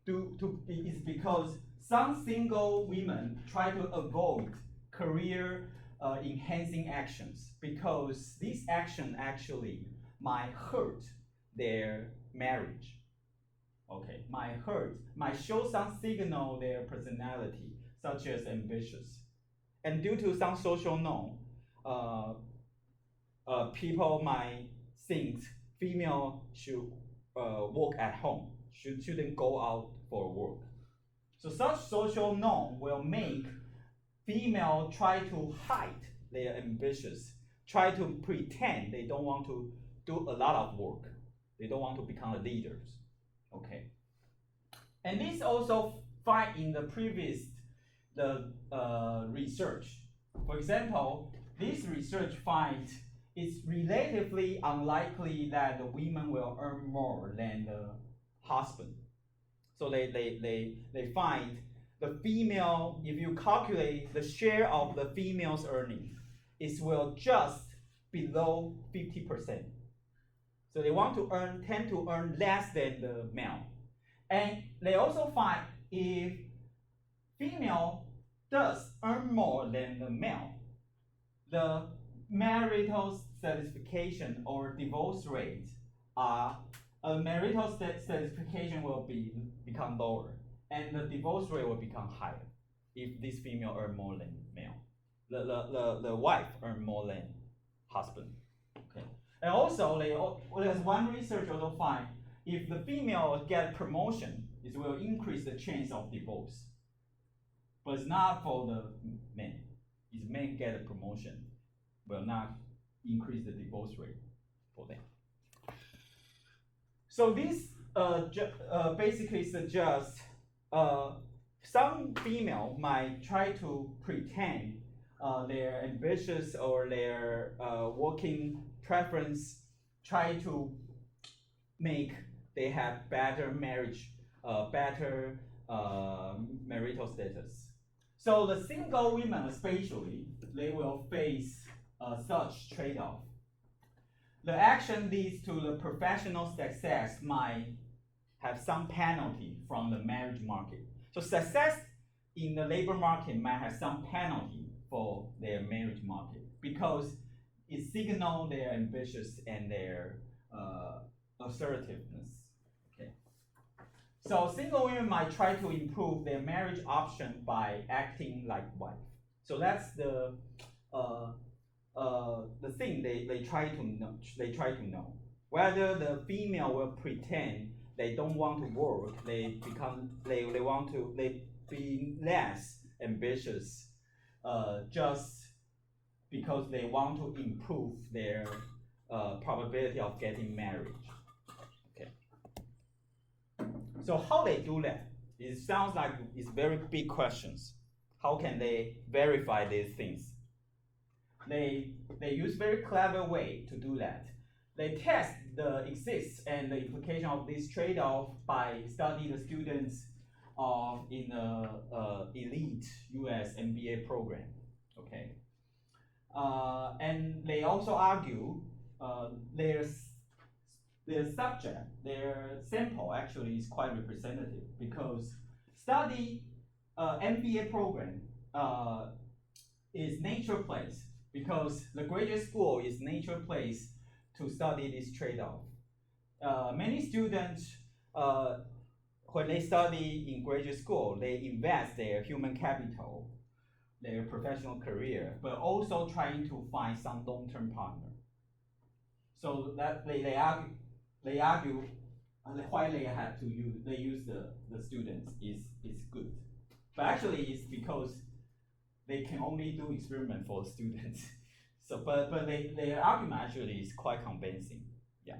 is because some single women try to avoid career enhancing actions because this action actually might hurt their marriage. Okay, might show some signal their personality, such as ambitious. And due to some social norm, people might think female should work at home, shouldn't go out for work. So such social norm will make female try to hide their ambitions, try to pretend they don't want to do a lot of work. They don't want to become leaders. Okay. And this also find in the previous research. For example, this research finds it's relatively unlikely that the women will earn more than the husband. So they find the female, if you calculate the share of the female's earning, it will just below 50%. So they tend to earn less than the male. And they also find if female does earn more than the male, the marital satisfaction or divorce rate marital satisfaction will become lower, and the divorce rate will become higher if this female earn more than male. The wife earn more than husband. Okay. And also there's one research also find if the female get promotion, it will increase the chance of divorce. But it's not for the men. If men get a promotion, will not increase the divorce rate for them. So this basically suggests some female might try to pretend their ambitious or their working preference, try to make they have better marriage, better marital status. So the single women especially, they will face such trade-off. The action leads to the professional success might have some penalty from the marriage market. So success in the labor market might have some penalty for their marriage market because it signals their ambitious and their assertiveness. Okay. So single women might try to improve their marriage option by acting like wife. So that's the thing they try to know. They try to know whether the female will pretend they don't want to work. They be less ambitious, just because they want to improve their probability of getting married. Okay. So how they do that? It sounds like it's very big questions. How can they verify these things? They use very clever way to do that. They test the exists and the implication of this trade-off by studying the students in the elite US MBA program. Okay, and they also argue their subject, their sample actually is quite representative because study MBA program is nature place because the graduate school is nature place to study this trade-off. Many students, when they study in graduate school, they invest their human capital, their professional career, but also trying to find some long-term partner. So that they argue why they have to use the students is good, but actually it's because they can only do experiment for students. So but their argument actually is quite convincing. Yeah.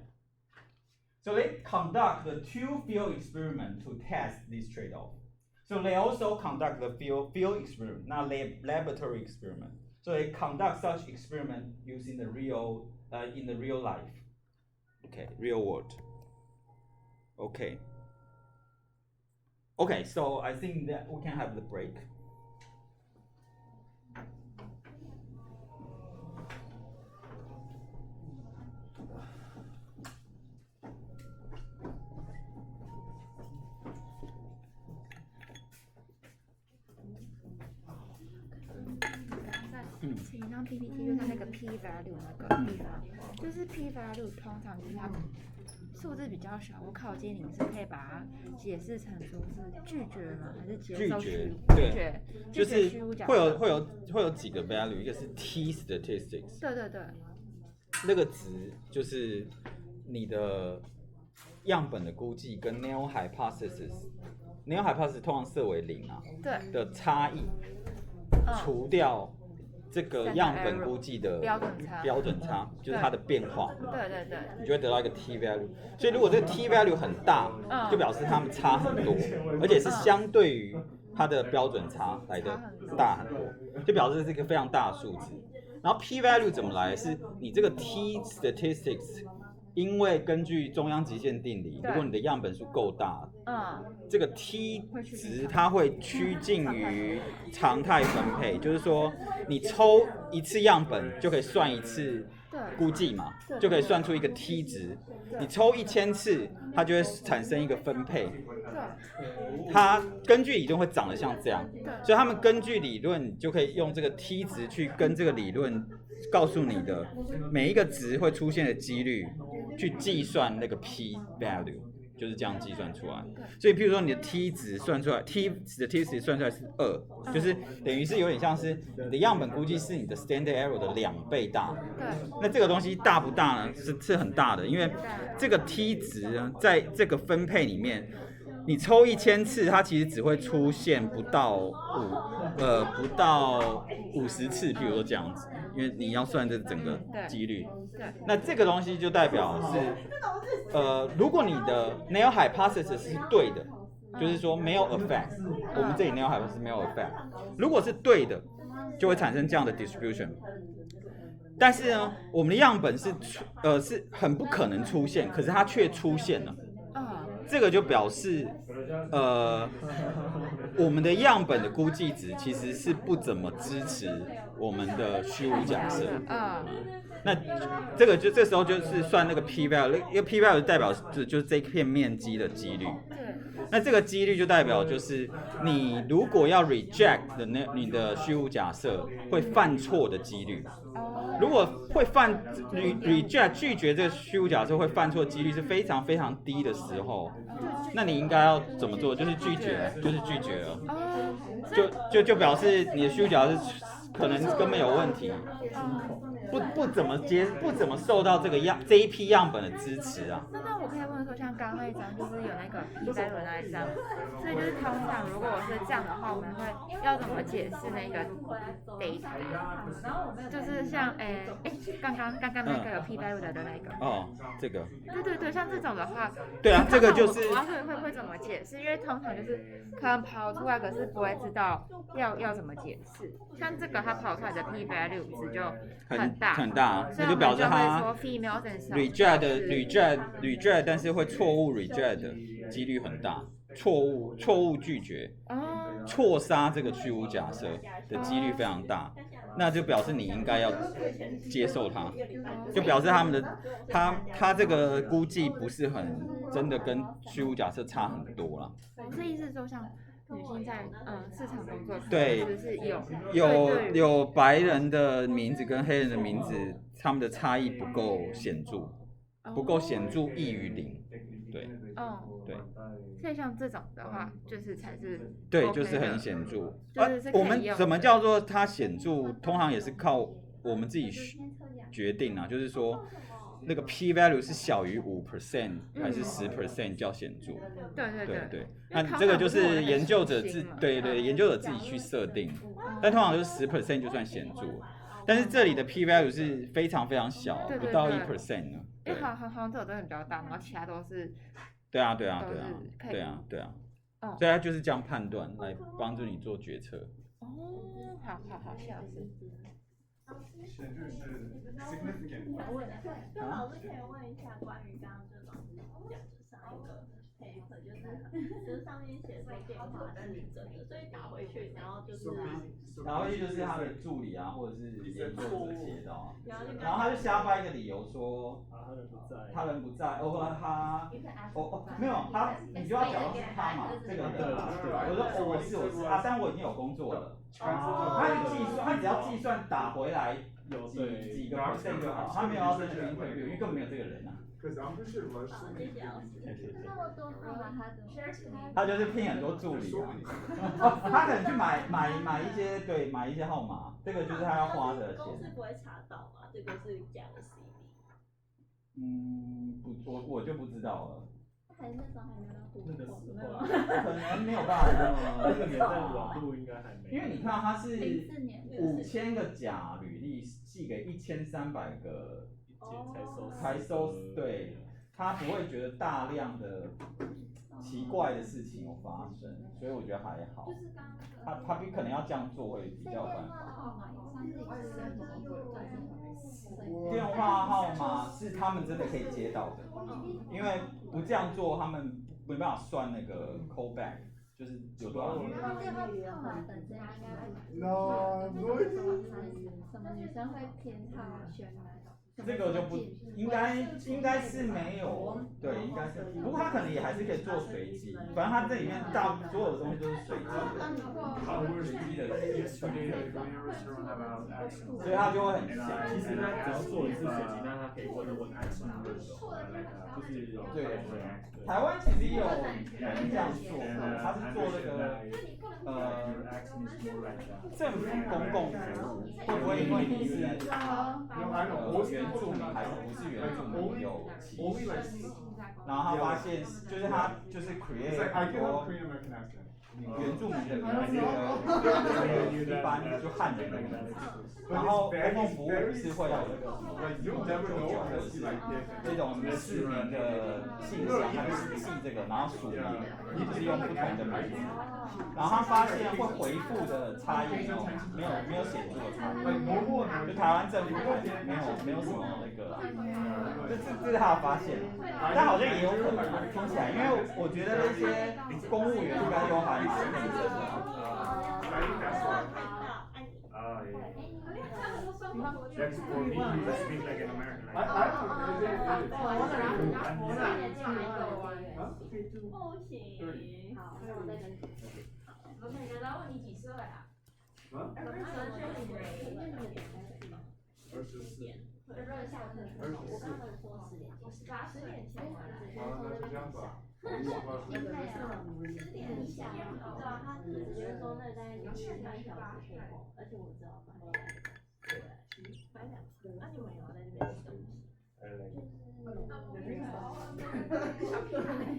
So they conduct the two field experiment to test this trade-off. So they also conduct the field experiment, not laboratory experiment. So they conduct such experiment using the real in the real life. Okay, real world. Okay. Okay, so I think that we can have the break.请让 PPT 就是那个 P value 那个地方，就是 P value 通常就是它数字比较小，我考经理是可以把它解释成说是拒绝吗？还是接受虚？对，就是会有几个 value， 一个是 T statistics， 对对对，那个值就是你的样本的估计跟 null hypothesis 通常设为0啊，对的差异，除掉这个样本估计的标准差，就是它的变化，对对对，你就会得到一个 T value。所以如果这个 T value 很大，就表示它们差很多，而且是相对于它的标准差来的大很多，就表示是一个非常大的数字。然后 P value 怎么来？是你这个 T statistics， 因为根据中央极限定理，如果你的样本数够大，这个 T 值它会趋近于常态分配，就是说你抽一次样本就可以算一次估计嘛，就可以算出一个 T 值。你抽1000次，它就会产生一个分配。它根据理论会长得像这样，所以他们根据理论就可以用这个 T 值去跟这个理论告诉你的每一个值会出现的几率，去计算那个 P value， 就是这样计算出来。所以，譬如说你的 T 值算出来 ，T 的 T 值算出来是2，就是等于是有点像是你的样本估计是你的 standard error 的2倍大。那这个东西大不大呢？是很大的，因为这个 T 值呢，在这个分配里面，你抽1000次，它其实只会出现不到50次，譬如说这样子，因为你要算这整个几率。那这个东西就代表是，如果你的 null hypothesis 是对的，就是说没有 effect， 我们这里 null hypothesis 没有 effect， 如果是对的，就会产生这样的 distribution。但是呢，我们的样本是很不可能出现，可是它却出现了。这个就表示，我们的样本的估计值其实是不怎么支持我们的虚无假设。那这时候就是算那个 p value， 因为 p value 代表就是这片面积的几率。那这个几率就代表就是你如果要 reject 你的虚无假设会犯错的几率。如果会reject 拒绝这个虚无假设会犯错的几率是非常非常低的时候，那你应该要怎么做？就是拒绝了，就表示你的虚无假设是可能根本有问题，不怎么受到这一批样本的支持啊。那我可以问说，像刚刚那一张就是有那个 p 在轮那一张，所以就是通常如果是这样的话，我们会要怎么解释那个 data？ 就是像刚刚那个有 p 在轮的那个。哦，这个。对，像这种的话，对啊，这个就是。会怎么解释？因为通常就是可能跑出来，可是不会知道要怎么解释。像这个它跑出来的 p value 值就很大，那就表示它 reject， 但是会错误 reject 的几率很大，错误拒绝，错杀这个虚无假设的几率非常大。那就表示你应该要接受它，就表示他这个估计不是很真的跟虚无假设差很多啦。这意思说像女性在市场工作，对，是有白人的名字跟黑人的名字，他们的差异不够显著，异于零。对，对。所以像这种的话，就是才是对，就是很显著。就是我们怎么叫做它显著？通常也是靠我们自己决定啊，就是说那个 p value 是小于5% 还是10% 叫显著？对。那这个就是研究者研究者自己去设定，但通常就是10% 就算显著。但是这里的 p value 是非常非常小，不到1%呢。因为好像这种真的比较大，然后其他都是。对啊。所以他就是这样判断来帮助你做决策。好，谢老师。显著是 significant。就老师可以问一下关于刚刚就是老师讲的上一个 paper，就是上面写说电话是真的，所以打回去，然后就是他的助理啊，或者是研究者接到啊，然后他就瞎掰一个理由说他人不在，没有他，你就要假装是他嘛，这个人，我说我是啊，但我已经有工作了，他只要计算打回来几个 percent 就好，他没有要申请 interview， 因为根本没有这个人啊。他就是聘很多助理啊，他可能去买一些号码，这个就是他要花的钱。公司不会查到吗？这个是假的 CV。我就不知道了。那时候还没有那个时候可能没有办法那个年代网络应该还没。因为你看他是5000个假履历寄给1300个才收，对，他不会觉得大量的奇怪的事情有发生，所以我觉得还好。他可能要这样做会比较有办法。电话号码是他们真的可以接到的，因为不这样做他们没办法算那个 callback， 就是有多少人。电话号码本身应该什么女生会偏好选哪种？这个就不应该是没有，对，应该是，不过他可能也还是可以做随机，反正他这里面所有的东西都是随机的，所以他就会很像。其实他只要做一次随机，那他可以问action 就是对，台湾其实也有人这样做，他是做那个政府公共服务，会不会因为你是原住民还是不是原住民有歧视？然后他发现就是他就是 create 很多原住民的名字，一般就汉人的名字。然后公共服务不是会有那个什么199或者是这种什么市民的信箱，他就是寄这个，然后署名，就是用不同的名字。然后他发现会回复的差异没有显著的差异，就台湾政府没有什么那个，这是他的发现，但好像也有可能听起来，因为我觉得那些公务员应该都还蛮认真的。That's for me, you speak like an American. 不行。好，那我再跟你。我可以得到问你几岁啊24。热热下课，我刚刚说10点，我18岁。好，那就这样吧。10点下，对啊，他直接说那大概3小时可以后，而且我知道买2那你们有在这边吃东西？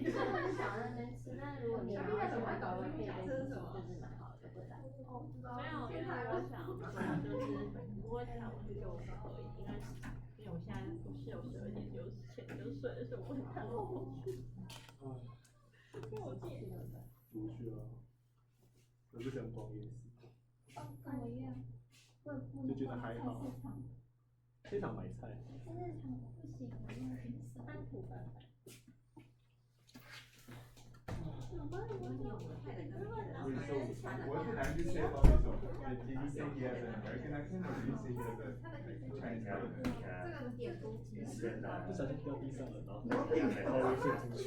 就是想在那边吃，但是如果你想要去买高位配备，就是买好了就回来。没有，因为我想就是我想我就可以，因为我现在不是有12点就前就睡了，所以我很看不回去。因为我自己不去啊，我不想逛夜市。怎么样？就觉得还好。非常买菜。日常不行，我因为3土饭。What did Andrew say about his own? Did he say he has an American accent or did he say he has a Chinese accent? 不小心掉地上了，然后稍微陷出去。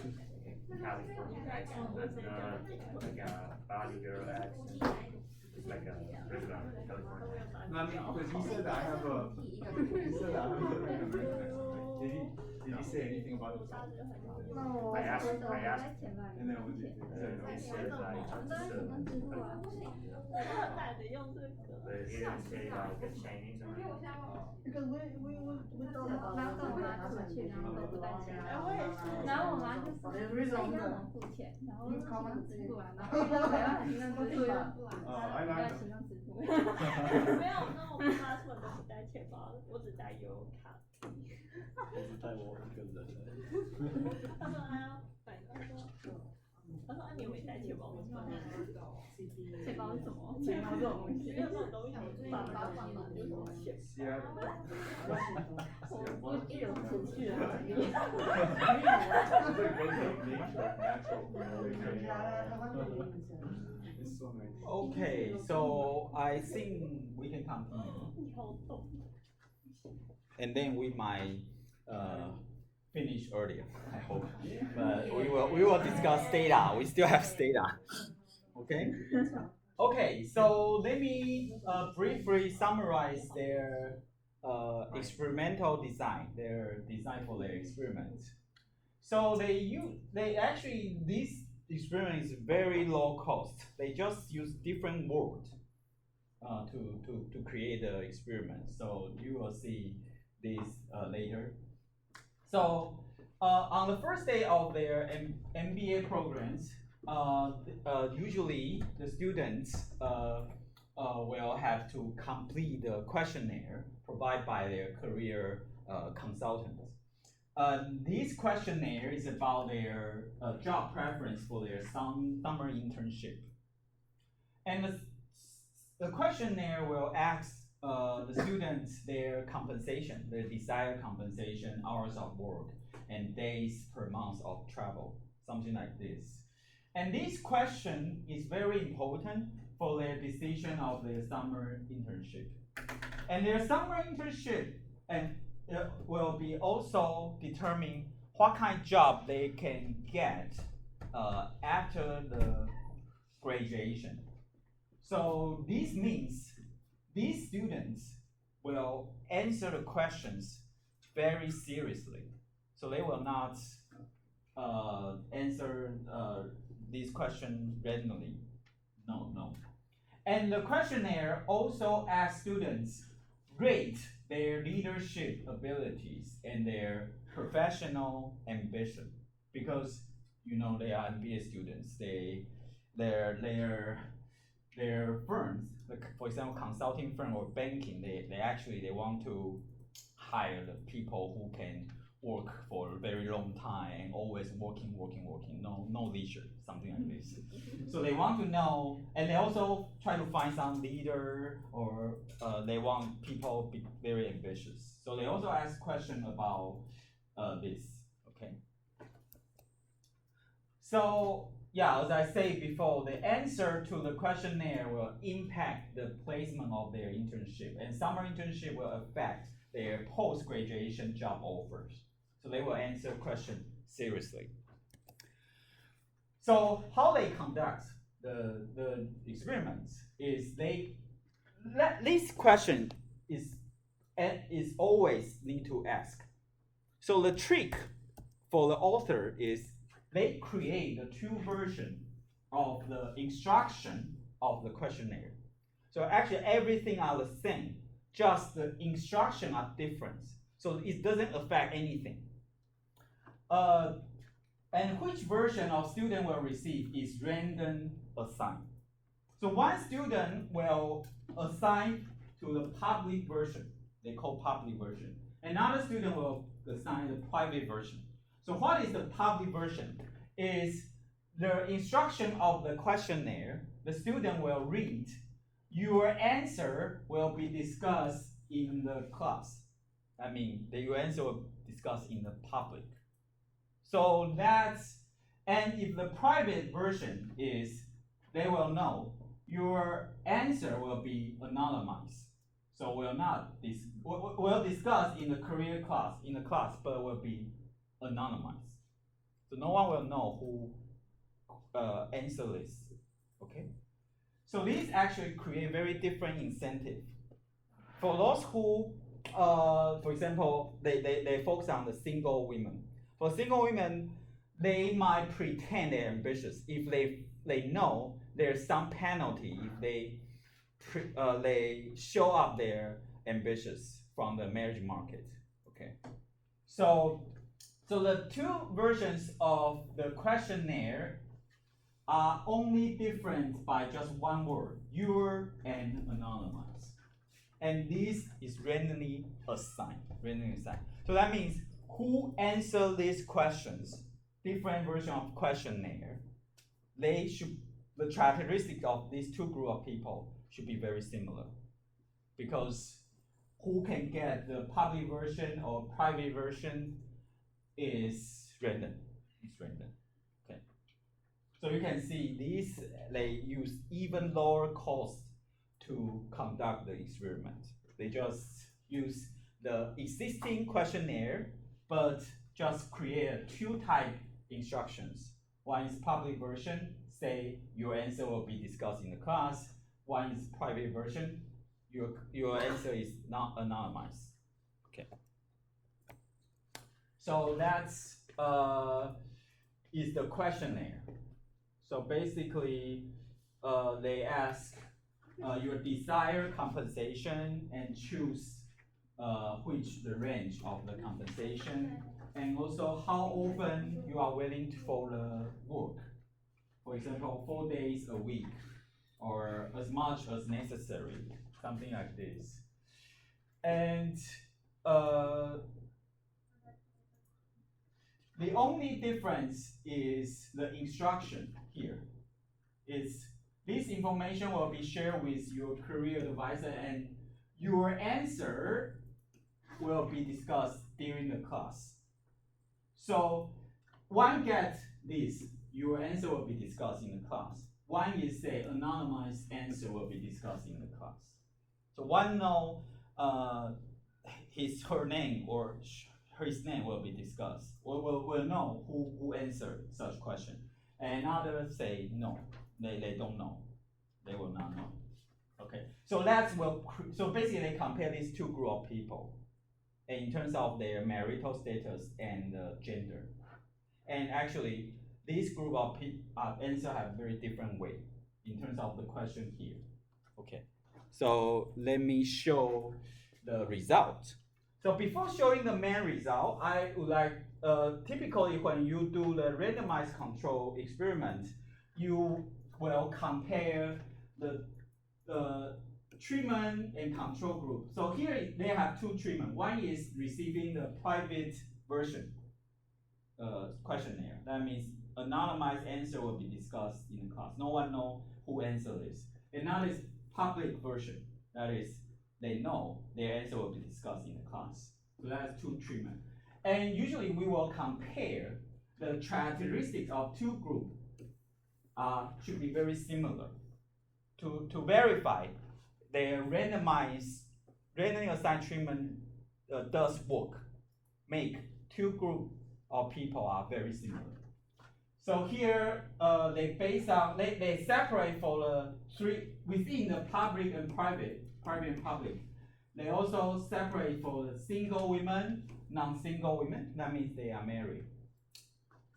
California accent, that's not like a body girl accent. It's like a regular California accent. No, I mean, because he said I have a American accent. Did he say anything about it? I asked, And then what did he he say? said like, but he didn't say like a Chinese or anything. Because we thought about 然后跟我妈出去，然后都不带钱，然后我妈就说：“哎，让我付钱。”然后我说：“行动支付啊。”然后我要行动支付，要行动支付。没有，那我妈出门都不带钱包，我只带悠游卡。我只带我一个人。他说他要买，他说你有没有带钱包？我说钱包是什么？钱包这种东西，没有这种东西，爸爸就是什么钱？我一人出去了。Okay, so I think we can continue. And then we might finish earlier, I hope. But we will discuss data. We still have data. Okay? Okay, so let me briefly summarize their experimental design, their design for their experiment. So this experiment is very low cost. They just use different words to create the experiment. So you will see this later. So on the first day of their MBA programs, usually the students will have to complete the questionnaire provided by their career consultants. This questionnaire is about their job preference for their summer internship. And the questionnaire will ask the students their compensation, their desired compensation, hours of work, and days per month of travel, something like this. And this question is very important for their decision of their summer internship. And their summer internship will be also determine what kind of job they can get after the graduation. So this means these students will answer the questions very seriously. So they will not answer these questions randomly. No. And the questionnaire also asks students rate their leadership abilities and their professional ambition, because they are MBA students. Their firms, like for example, consulting firm or banking, they want to hire the people who can work for a very long time and always working, no leisure, something like this. So they want to know, and they also try to find some leader, or they want people be very ambitious. So they also ask questions about this, okay? So yeah, as I said before, the answer to the questionnaire will impact the placement of their internship, and summer internship will affect their post-graduation job offers. So they will answer questions seriously. So how they conduct the experiments is this question is always need to ask. So the trick for the author is they create the two versions of the instruction of the questionnaire. So actually everything are the same, just the instruction are different. So it doesn't affect anything. And which version of student will receive is random assigned. So one student will assign to the public version, they call public version. Another student will assign the private version. So what is the public version? Is the instruction of the questionnaire, the student will read, your answer will be discussed in the class. I mean, your answer will be discussed in the public. So that's, and if the private version is, they will know your answer will be anonymized. So we'll discuss in the career class, in the class, but will be anonymized. So no one will know who answer this, okay? So these actually create very different incentive. For those who, for example, they focus on the single women. For single women, they might pretend they're ambitious if they know there's some penalty if they show up their ambitious from the marriage market. Okay, so the two versions of the questionnaire are only different by just one word, your and anonymized. And this is randomly assigned. So that means who answer these questions, different version of questionnaire, the characteristics of these two group of people should be very similar. Because who can get the public version or private version is random. It's random. Okay. So you can see these, they use even lower cost to conduct the experiment. They just use the existing questionnaire, but just create two type instructions. One is public version, say your answer will be discussed in the class. One is private version, your answer is not anonymized. Okay. So that's is the questionnaire. So basically, they ask your desired compensation and choose which the range of the compensation, and also how often you are willing for the work. For example, 4 days a week, or as much as necessary, something like this. And the only difference is the instruction here. This information will be shared with your career advisor, and your answer will be discussed during the class. So one gets this, your answer will be discussed in the class. One is say anonymized answer will be discussed in the class. So one know her name or his name will be discussed. Will know who answered such question. And others say no, they don't know. They will not know. Okay, so so basically they compare these two group of people in terms of their marital status and gender. And actually, this group of answer have very different weight in terms of the question here. Okay, so let me show the result. So before showing the main result, I would like, typically when you do the randomized control experiment, you will compare the treatment and control group. So here they have two treatment. One is receiving the private version questionnaire. That means anonymized answer will be discussed in the class. No one know who answered this. Another is public version. That is, they know their answer will be discussed in the class. So that's two treatment. And usually we will compare the characteristics of two groups should be very similar to verify their randomly assigned treatment does work, make two groups of people are very similar. So here they separate for the three within the public and private and public. They also separate for the single women, non-single women. That means they are married.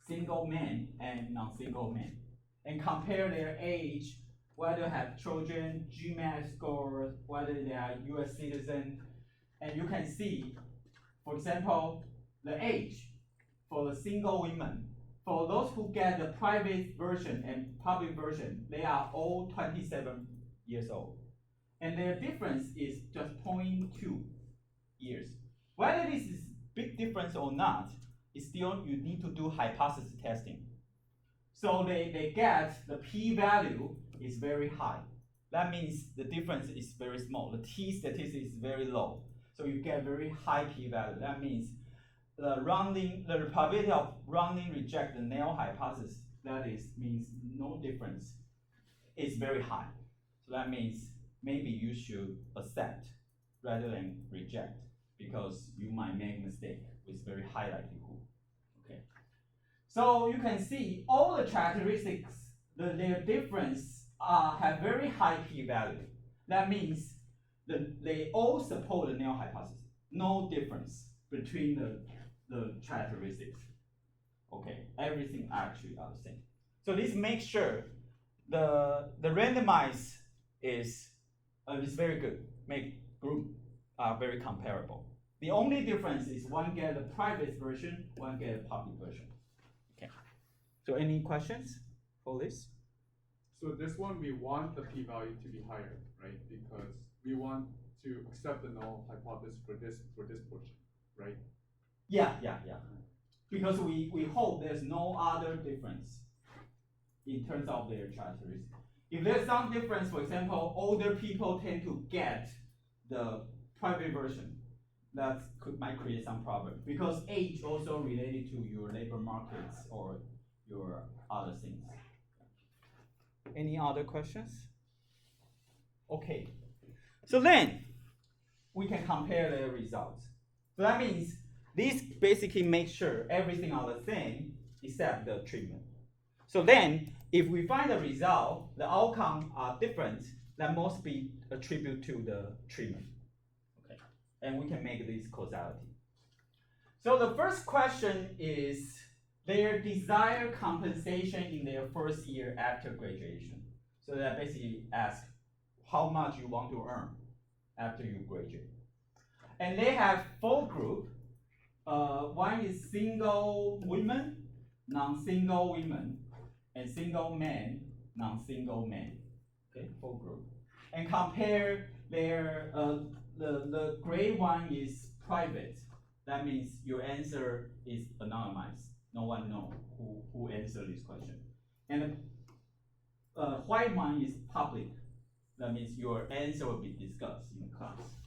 single men and non-single men, and compare their age, whether they have children, GMAT scores, whether they are US citizen, and you can see, for example, the age for the single women. For those who get the private version and public version, they are all 27 years old. And their difference is just 0.2 years. Whether this is big difference or not, it's still you need to do hypothesis testing. So they get the p-value is very high. That means the difference is very small. The t-statistic is very low. So you get very high p-value. That means the probability of rounding reject the null hypothesis, means no difference, is very high. So that means maybe you should accept rather than reject, because you might make a mistake with very high likelihood. Okay. So you can see all the characteristics, their difference have very high p-value. That means they all support the null hypothesis. No difference between the characteristics. Okay, everything actually are the same. So this makes sure the randomized is very good. Make group are very comparable. The only difference is one get a private version, one get a public version. Okay. So any questions for this? So this one, we want the p-value to be higher, right? Because we want to accept the null hypothesis for this portion, right? Yeah. Because we hope there's no other difference in terms of their characteristics. If there's some difference, for example, older people tend to get the private version, that might create some problem, because age also related to your labor markets or your other things. Any other questions? Okay. So then we can compare their results. So that means this basically makes sure everything are the same except the treatment. So then if we find the result, the outcome are different, that must be attributed to the treatment. Okay. And we can make this causality. So the first question is their desired compensation in their first year after graduation. So that basically asks how much you want to earn after you graduate. And they have 4 groups. One is single women, non-single women, and single men, non-single men. Okay, 4 groups. And compare their the grade 1 is private. That means your answer is anonymized. No one knows who answered this question. And the white one is public. That means your answer will be discussed in the class.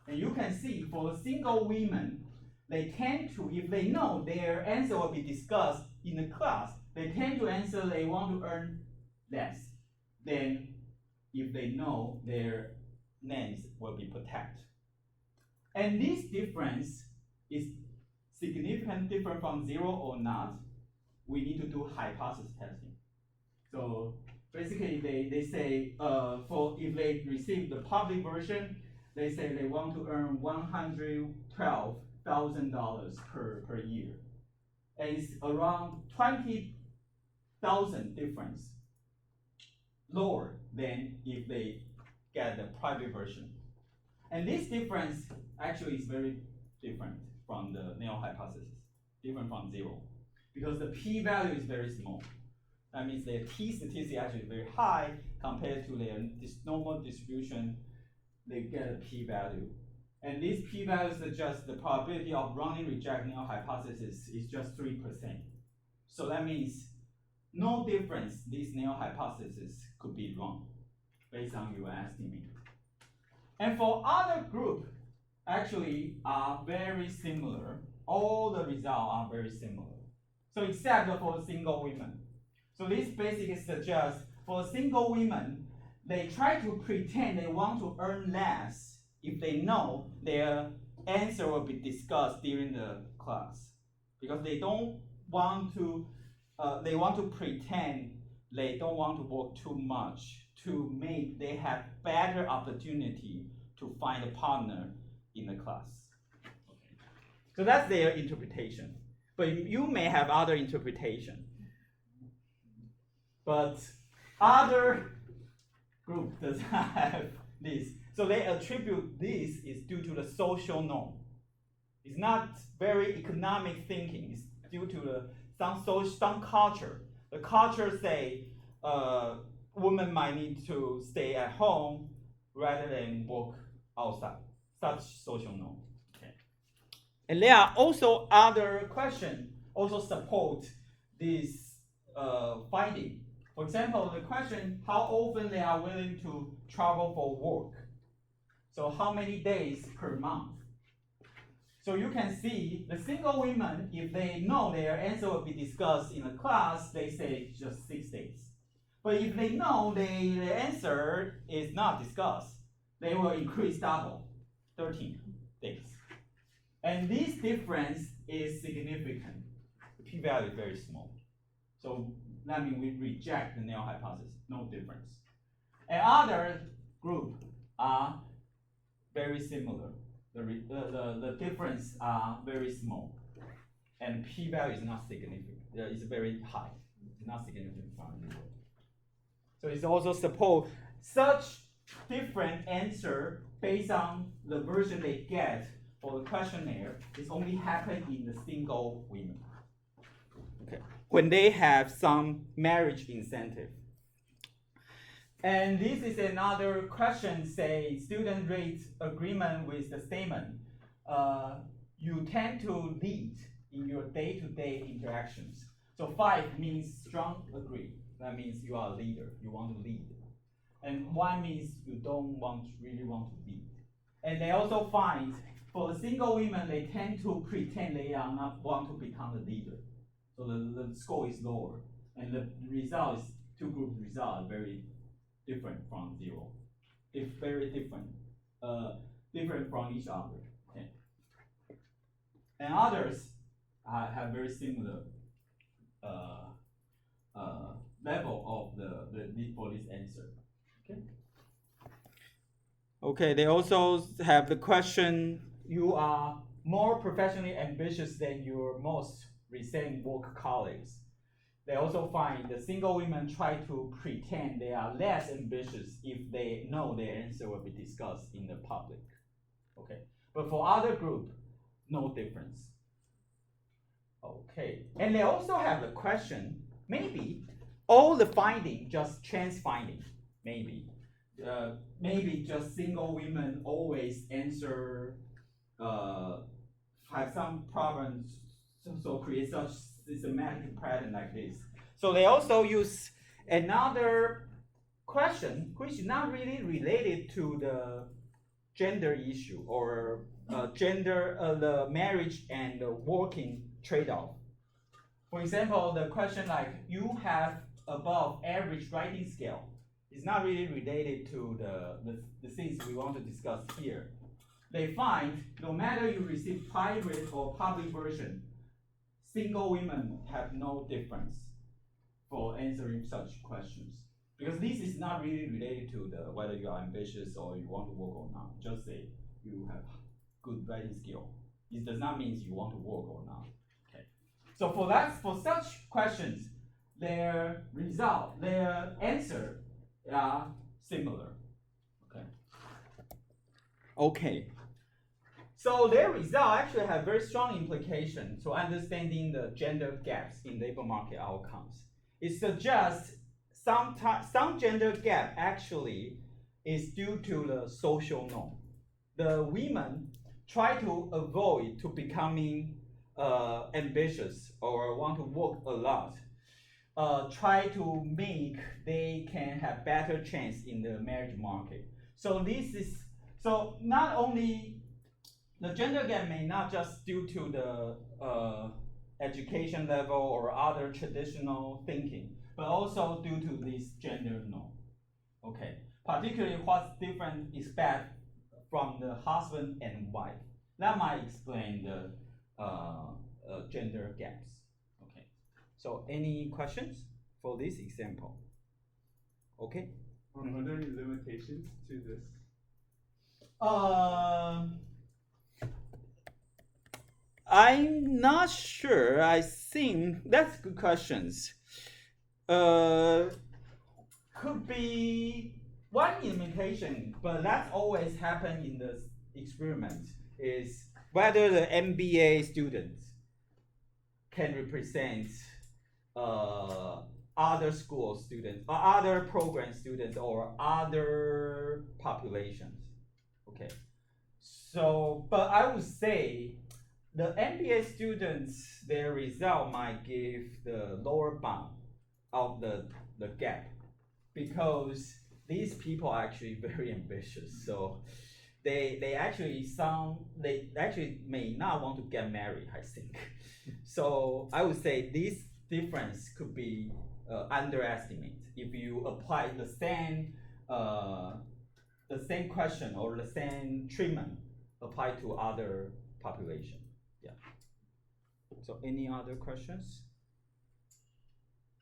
And you can see for the single women, they tend to, if they know their answer will be discussed in the class, they tend to answer they want to earn less than if they know their names will be protected. And this difference is significant different from 0 or not. We need to do hypothesis testing. So basically they say for if they receive the public version, they say they want to earn $112,000 per year. And it's around 20,000 difference lower than if they get the private version. And this difference actually is very different from the null hypothesis, different from 0. Because the p-value is very small. That means their t-statistic actually is very high compared to their normal distribution, they get a p-value. And this p-value suggests the probability of rounding reject null hypothesis is just 3%. So that means no difference, this null hypothesis could be wrong based on your estimate. And for other group, actually are very similar. All the results are very similar. So except for single women. So this basically suggests for single women, they try to pretend they want to earn less if they know their answer will be discussed during the class. Because they don't want to, they want to pretend they don't want to work too much to make they have better opportunity to find a partner in the class. Okay. So that's their interpretation. but you may have other interpretation. But other group does not have this. So they attribute this is due to the social norm. It's not very economic thinking. It's due to some culture. The culture say women might need to stay at home rather than work outside. Such social norm. Okay. And there are also other questions also support this finding. For example, the question how often they are willing to travel for work. So how many days per month? So you can see the single women, if they know their answer will be discussed in a class, they say just 6 days. But if they know the answer is not discussed, they will increase double, 13 days. And this difference is significant. The p-value is very small. So that means we reject the null hypothesis, no difference. And other group are very similar. The difference are very small. And p-value is not significant. It's very high. It's not significant from zero. So it's also suppose such different answer based on the version they get for the questionnaire is only happen in the single women. Okay. When they have some marriage incentive. And this is another question, say student rate agreement with the statement. You tend to lead in your day-to-day interactions. So 5 means strong agree. That means you are a leader, you want to lead. And 1 means you don't really want to lead. And they also find for the single women, they tend to pretend they are not want to become the leader. So the score is lower. And the result is, two group results are very different from 0. It's very different, different from each other. Okay. And others have very similar level of the for this answer. Okay. Okay. They also have the question: you are more professionally ambitious than your most recent work colleagues. They also find the single women try to pretend they are less ambitious if they know their answer will be discussed in the public. Okay, but for other group, no difference. Okay, and they also have the question, maybe all the finding just chance finding, maybe. Maybe just single women always answer, have some problems, so create such systematic pattern like this. So they also use another question which is not really related to the gender issue or the marriage and the working trade-off. For example, the question like you have above average writing skill is not really related to the things we want to discuss here. They find no matter you receive private or public version, single women have no difference for answering such questions. Because this is not really related to whether you are ambitious or you want to work or not. Just say you have good writing skill. It does not mean you want to work or not. Okay. So for such questions, their result, their answer are similar. Okay. Okay. So their result actually have very strong implication to understanding the gender gaps in labor market outcomes. It suggests some gender gap actually is due to the social norm. The women try to avoid to becoming ambitious or want to work a lot. Try to make they can have better chance in the marriage market. So so not only the gender gap may not just due to the education level or other traditional thinking, but also due to this gender norm. Okay, particularly what's different is bad from the husband and wife. That might explain the gender gaps. Okay, so any questions for this example? Okay. Are there any limitations to this? I'm not sure. I think that's good questions. Could be one limitation, but that's always happen in the experiment is whether the MBA students can represent other school students or other program students or other populations. Okay. So, but I would say the MBA students, their result might give the lower bound of the gap because these people are actually very ambitious. So they actually may not want to get married, I think. So I would say this difference could be underestimated if you apply the same question or the same treatment applied to other population. Yeah. So any other questions?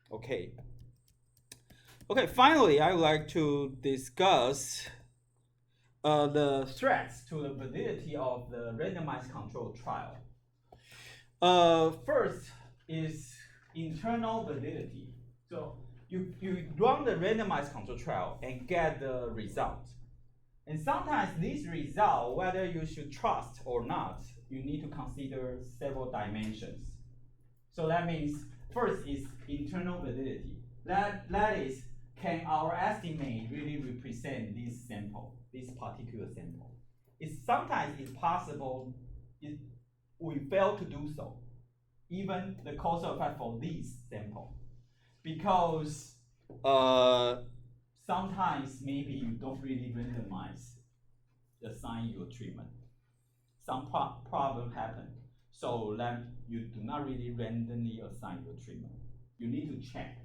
Okay. Okay, finally, I would like to discuss the threats to the validity of the randomized control trial. First is internal validity. So you run the randomized control trial and get the result. And sometimes this result, whether you should trust or not, you need to consider several dimensions. So that means first is internal validity. That is, can our estimate really represent this sample, this particular sample? Sometimes it's possible we fail to do so, even the causal effect for this sample, because sometimes maybe you don't really randomize assign your treatment. Some problem happen, so then you do not really randomly assign your treatment. You need to check.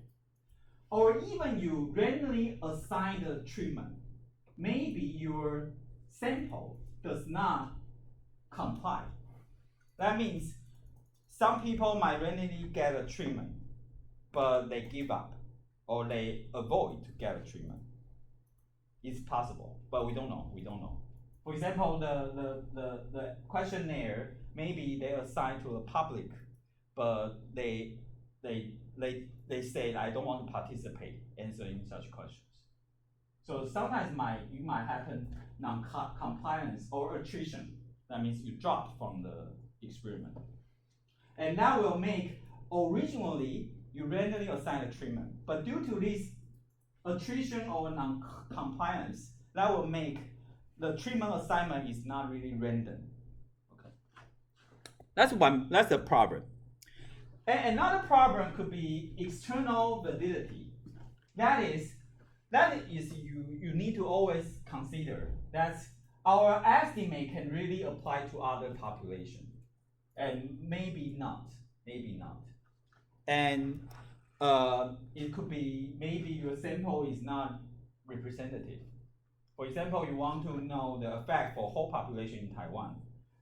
Or even you randomly assign the treatment, maybe your sample does not comply. That means some people might randomly get a treatment, but they give up or they avoid to get a treatment. It's possible, but we don't know. For example, the questionnaire, maybe they assign to the public, but they say I don't want to participate answering such questions. So sometimes you might happen non-compliance or attrition. That means you drop from the experiment. And that will make originally you randomly assign a treatment, but due to this attrition or non-compliance, that will make the treatment assignment is not really random. Okay. That's the problem. And another problem could be external validity. That is you need to always consider that our estimate can really apply to other population, and maybe not. And it could be maybe your sample is not representative. For example, you want to know the effect for whole population in Taiwan,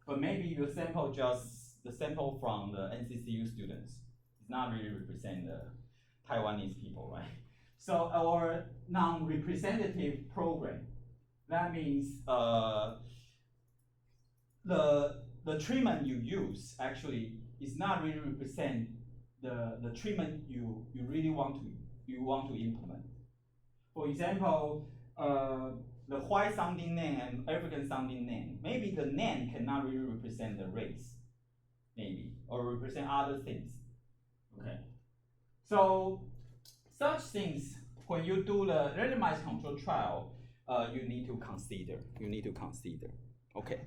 but maybe your sample the sample from the NCCU students is not really represent the Taiwanese people, right? So our non-representative program, that means the treatment you use actually is not really represent the treatment you really want to implement. For example, the white sounding name and African sounding name, maybe the name cannot really represent the race, maybe, or represent other things. Okay. So such things, when you do the randomized control trial, you need to consider. Okay.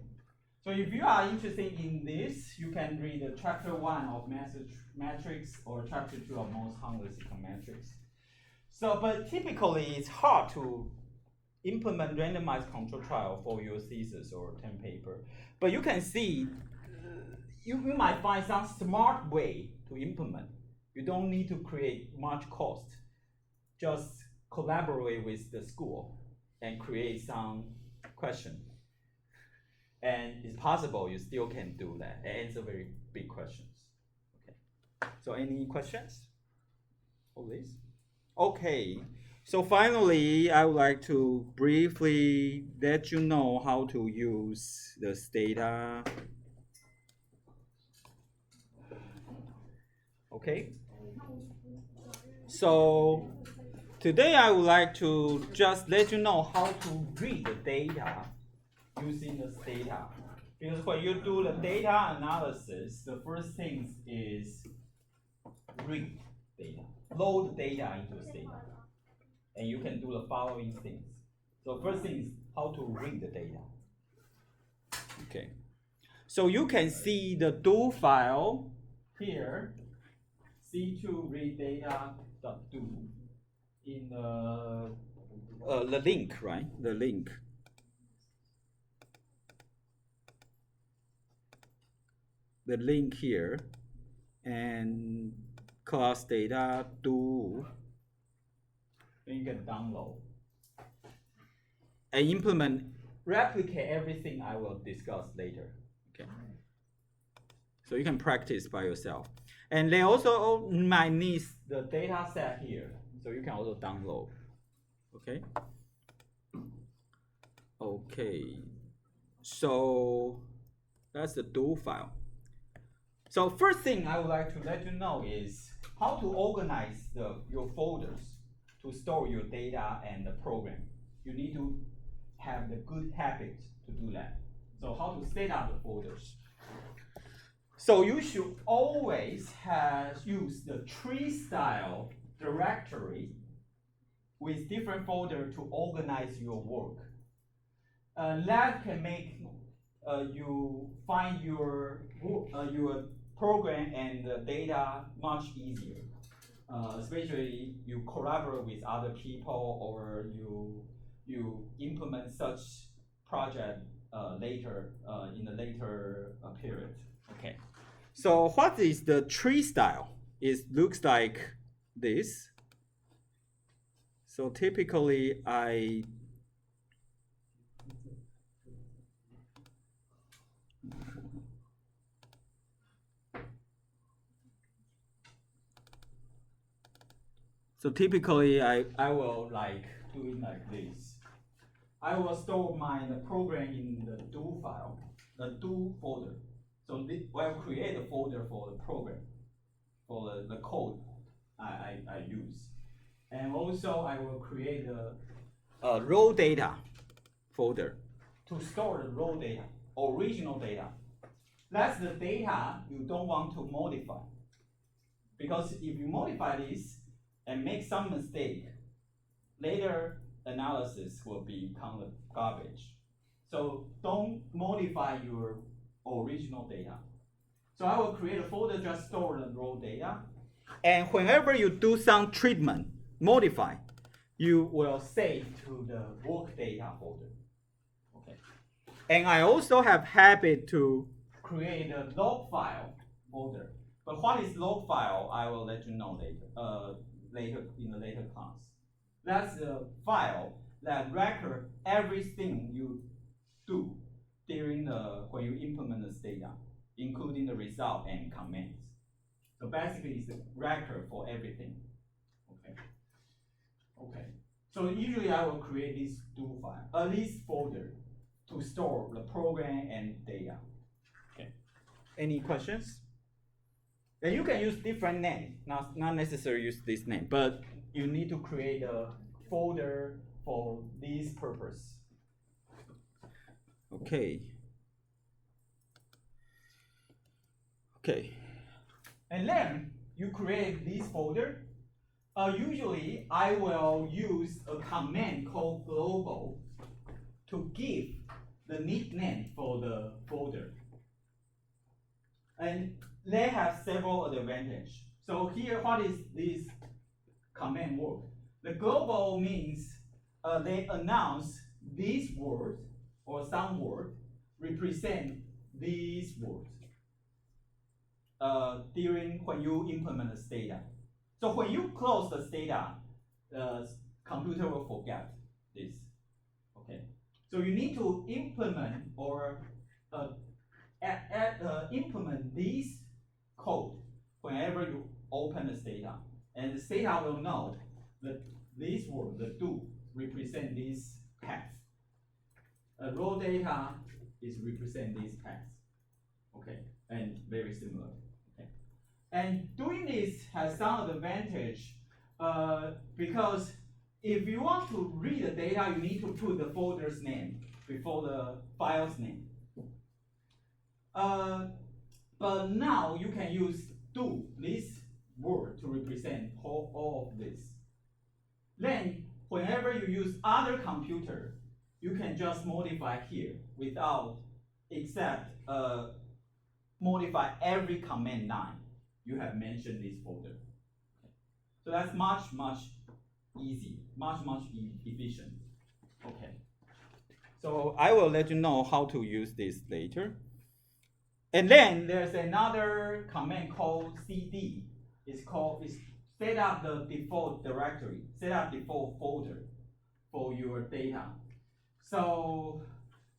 So if you are interested in this, you can read chapter 1 of matrix or chapter 2 of most harmless matrix. So, but typically it's hard to implement randomized control trial for your thesis or term paper. But you can see, you might find some smart way to implement. You don't need to create much cost. Just collaborate with the school and create some question. And it's possible you still can do that and answer very big questions. Okay. So any questions for this? Okay. So finally, I would like to briefly let you know how to use this data. Okay. So today I would like to just let you know how to read the data using this data. Because when you do the data analysis, the first thing is read data, load data into this data. And you can do the following things. So first thing is how to read the data. Okay. So you can see the do file here, c2 read data.do in the link, right? The link. The link here, and class data do, then you can download and implement, replicate everything I will discuss later. Okay. So you can practice by yourself. And they also might need the data set here, so you can also download. Okay. Okay. So that's the do file. So first thing I would like to let you know is how to organize your folders to store your data and the program. You need to have the good habit to do that. So how to set up the folders. So you should always use the tree style directory with different folder to organize your work. That can make you find your program and the data much easier. Especially you collaborate with other people or you implement such project later in a later period. Okay. So what is the tree style? It looks like this. So typically I will like do it like this. I will store my program in the do file, the do folder. So I will create a folder for the program, for the code I use. And also I will create a raw data folder to store the raw data, original data. That's the data you don't want to modify. Because if you modify this and make some mistake, later analysis will become garbage. So don't modify your original data. So I will create a folder just store the raw data. And whenever you do some treatment, modify, you will save to the work data folder. Okay. And I also have habit to create a log file folder. But what is log file, I will let you know later in the later class. That's the file that record everything you do during when you implement this data, including the result and comments. So basically, it's a record for everything. Okay. Okay. So usually I will create this do file, this folder, to store the program and data. Okay. Any questions? And you can use different name, not necessarily use this name, but you need to create a folder for this purpose. Okay. Okay. And then you create this folder. Usually I will use a command called global to give the nickname for the folder. And they have several advantages. So here, what is this command word? The global means they announce this word or some word represent these words during when you implement this data. So when you close this data, the computer will forget this. Okay. So you need to implement or implement this code whenever you open this data, and the data will know that this word, the do, represent this path. Raw data is represent this path. Okay, and very similar. Okay, And doing this has some advantage because if you want to read the data, you need to put the folder's name before the file's name. But now you can use do, this word, to represent all of this. Then, whenever you use other computer, you can just modify here without, except modify every command line you have mentioned this folder. So that's much easy, much efficient. Okay. So I will let you know how to use this later. And then there's another command called cd. It's set up the default directory, set up default folder for your data. So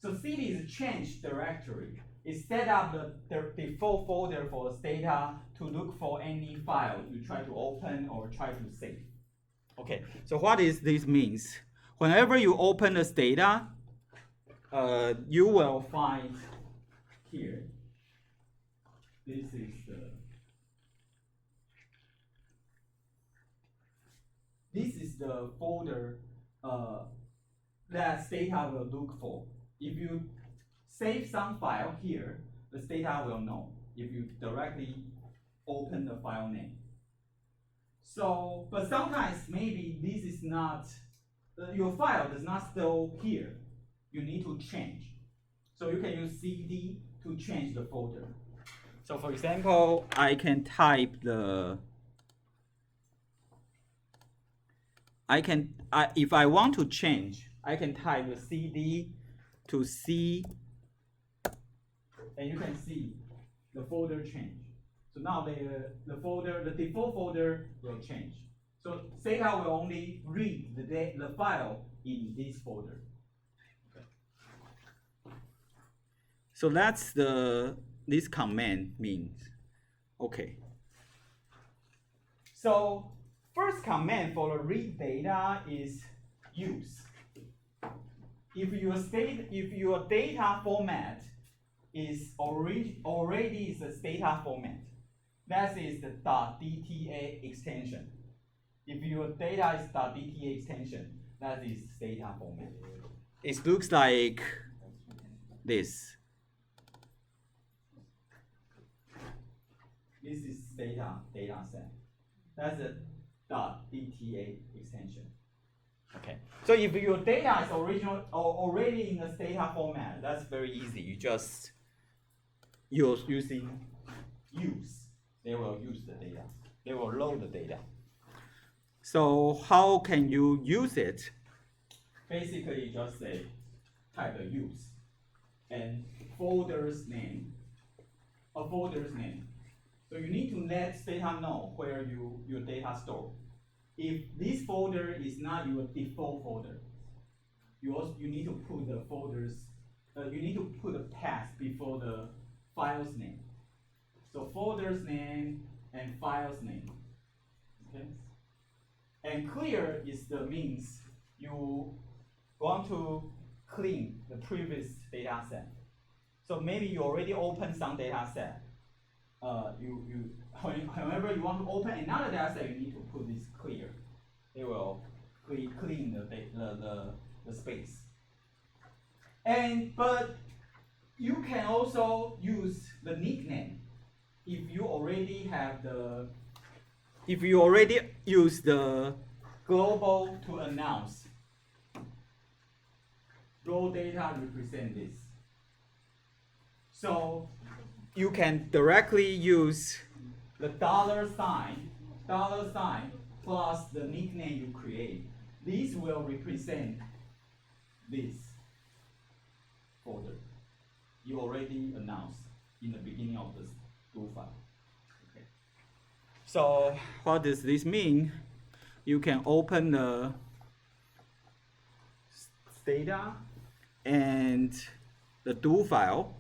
cd is change directory. It set up the default folder for this data to look for any file you try to open or try to save. Okay, so what is this means? Whenever you open this data, you will find here. This is the folder that data will look for. If you save some file here, the data will know if you directly open the file name. So, but sometimes maybe this is not, your file does not store here. You need to change. So you can use cd to change the folder. So for example, I can type if I want to change, I can type the cd to C, and you can see the folder change. So now the default folder will change. So data will only read the file in this folder. Okay. So that's this command means. Okay. So first command for the read data is use. If your data format is already is a data format, that is the .dta extension. If your data is .dta extension, that is data format. It looks like this. This is data set. That's a .dta extension. Okay. So if your data is already in the data format, that's very easy. You just using use. They will use the data. They will load the data. So how can you use it? Basically, just say type the use and folder's name. A folder's name. So you need to let data know where your data stored. If this folder is not your default folder, you need to put the folders. You need to put a path before the file's name. So folder's name and file's name. Okay. And clear is the means you want to clean the previous data set. So maybe you already opened some data set. Whenever you want to open another data set, you need to put this clear. It will clean the space. But you can also use the nickname if you already use the global to announce. Raw data represent this. So you can directly use the $sign plus the nickname you create. This will represent this folder you already announced in the beginning of this do file. Okay. So what does this mean? You can open the data and the do file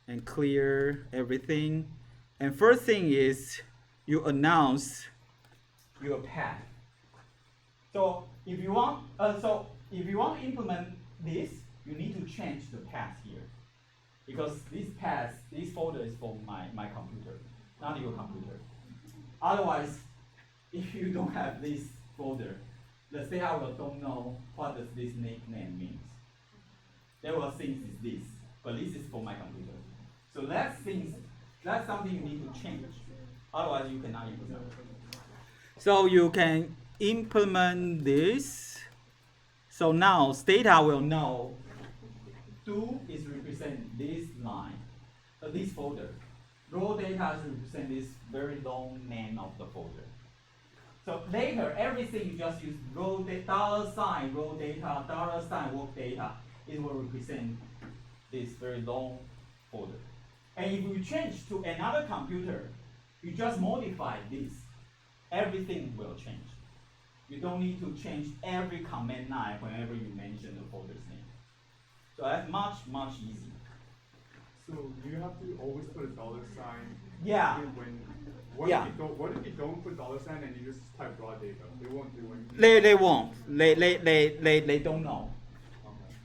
and clear everything. And first thing is you announce your path. So if you want to implement this, you need to change the path here. Because this folder is for my computer, not your computer. Otherwise, if you don't have this folder, the data will don't know what does this nickname means. They will think it's this, but this is for my computer. So that's something you need to change. Otherwise, you cannot implement. So you can implement this. So now data will know do is represent this line, this folder. Raw data represent this very long name of the folder. So later, everything you just use raw $sign raw data, $sign work data, it will represent this very long folder. And if you change to another computer, you just modify this, everything will change. You don't need to change every command line whenever you mention the folder's name. So that's much, much easier. So do you have to always put a $sign? Yeah. What Yeah. if you don't put $sign and you just type raw data? They won't do anything. They won't. They don't know. Okay.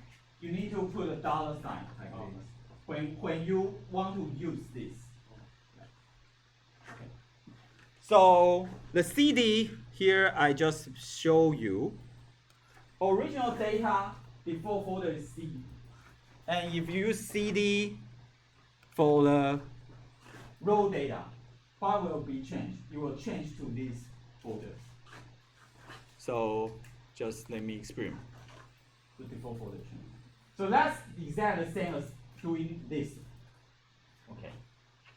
You need to put a $sign like this when you want to use this. Okay. So the CD here I just show you. Original data before folder is C. And if you use CD for the raw data, what will be changed? It will change to these folders. So just let me experiment. The default folder change. So that's exactly the same as doing this. Okay.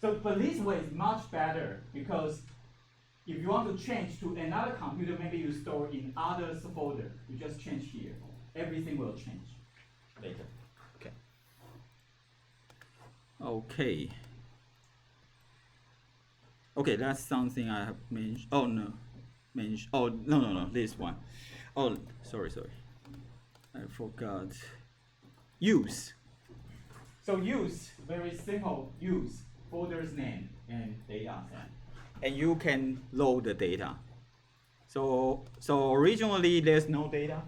So but this way is much better because if you want to change to another computer, maybe you store in others folder, you just change here. Everything will change later. Okay. Okay. Okay, that's something I have mentioned. Oh no, mentioned. Oh no, this one. Oh, sorry, I forgot. Use. So use, very simple. Use folder's name and data set, and you can load the data. So originally there's no data,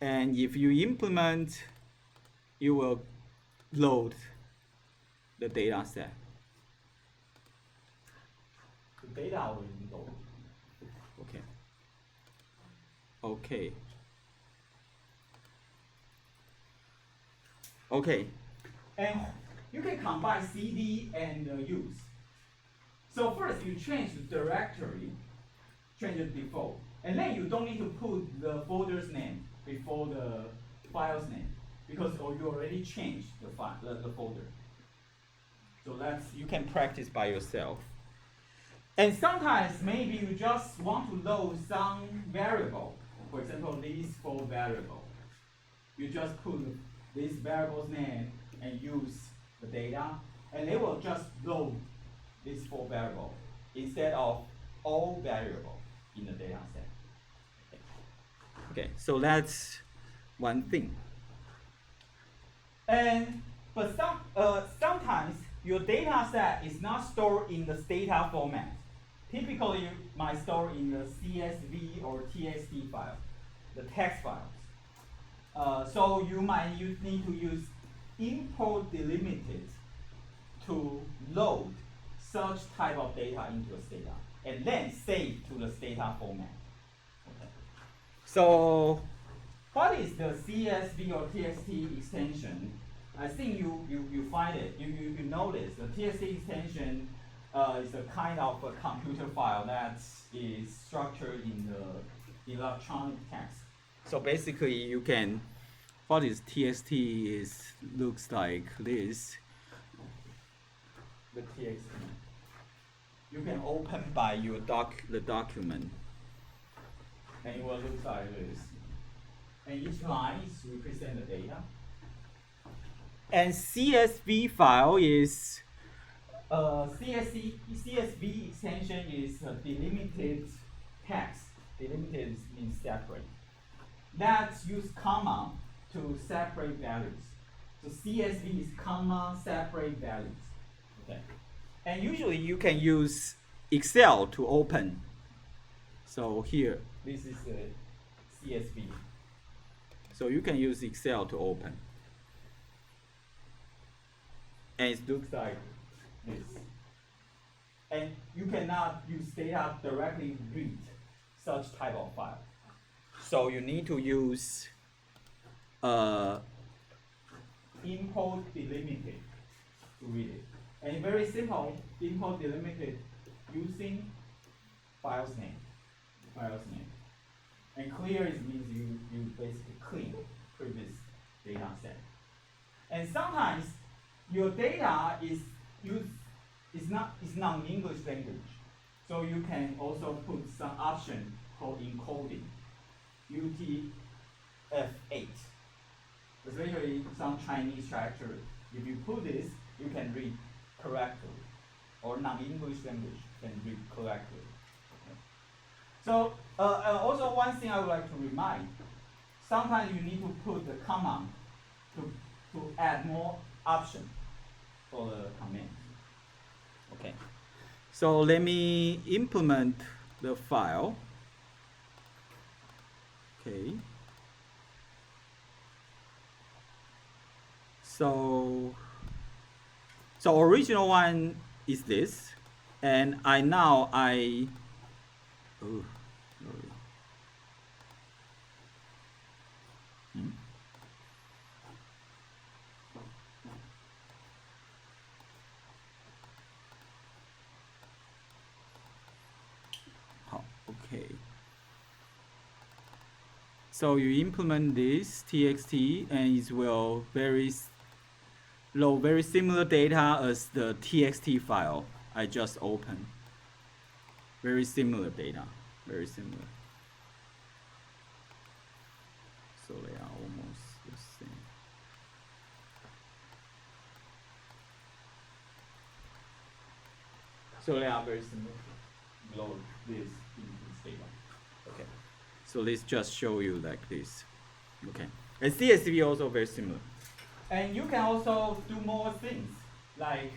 and if you implement, you will load the data set. The data already loaded. Okay. Okay. Okay. And you can combine CD and use. So first you change the directory, change the default, and then you don't need to put the folder's name before the file's name because you already changed the file, the folder. So you can practice by yourself. And sometimes maybe you just want to load some variable. For example, these 4 variables. You just put this variable's name and use the data, and they will just load these 4 variables instead of all variables in the data set. Okay, so that's one thing. But sometimes your data set is not stored in the data format. Typically, you might store in the CSV or TXT file, the text files. So you might need to use import delimited to load such type of data into a data and then save to the data format. Okay. So what is the CSV or TXT extension? I think you find it, you notice the TXT extension is a kind of a computer file that is structured in the electronic text. So basically you can, what is TXT is looks like this. The TXT. You can open by your the document and it will look like this. And each line is represent the data. And CSV file is CSV extension is a delimited text. Delimited means separate. That's use comma to separate values. So CSV is comma separate values. Okay. And usually you can use Excel to open. So here, this is a CSV. So you can use Excel to open. And it looks like this. and you cannot use data directly read such type of file. So you need to use import delimited to read it. And very simple, import delimited using file's name. And clear means you basically clean previous data set. And sometimes your data is non-English language. So you can also put some option called encoding, UTF-8. Especially some Chinese character. If you put this, you can read correctly. Or non-English language can read correctly. Okay. So also one thing I would like to remind, sometimes you need to put the command to add more option for the command. Okay. So let me implement the file. Okay. So original one is this, and now I oh, sorry. Okay. So you implement this txt, and it will load very similar data as the txt file I just opened. Very similar data, very similar. So they are almost the same. So they are very similar. Load this into this data. Okay. So let's just show you like this. Okay. And CSV also very similar. And you can also do more things, like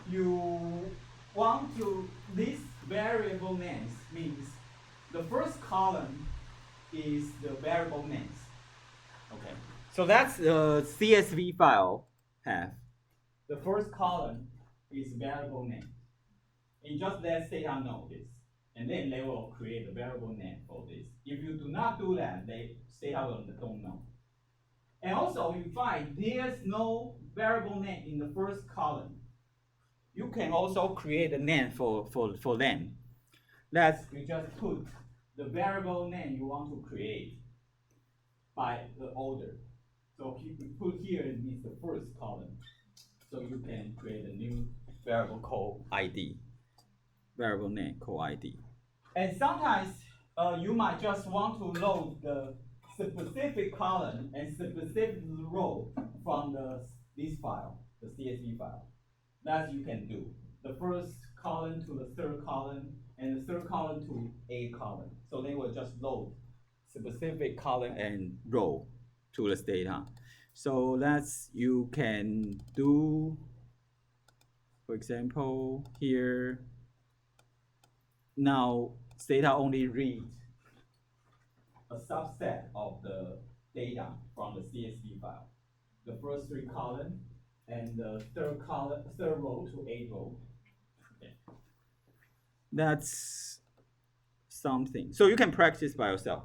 you want to, this variable names means the first column is the variable names. Okay. So that's the CSV file have. The first column is variable name. And just let data know this. And then they will create a variable name for this. If you do not do that, data will don't know. And also, you find there's no variable name in the first column. You can also create a name for them. That's, you just put the variable name you want to create by the order. So if you put here, it means the first column. So you can create a new variable called ID. Variable name called ID. And sometimes you might just want to load the specific column and specific row from this file, the CSV file. That you can do. The first column to the third column, and the third column to a column. So they will just load specific column and row to this data. So that's, you can do, for example, here, now data only read a subset of the data from the CSV file. The first three columns and the third row to a row. Okay. That's something. So you can practice by yourself.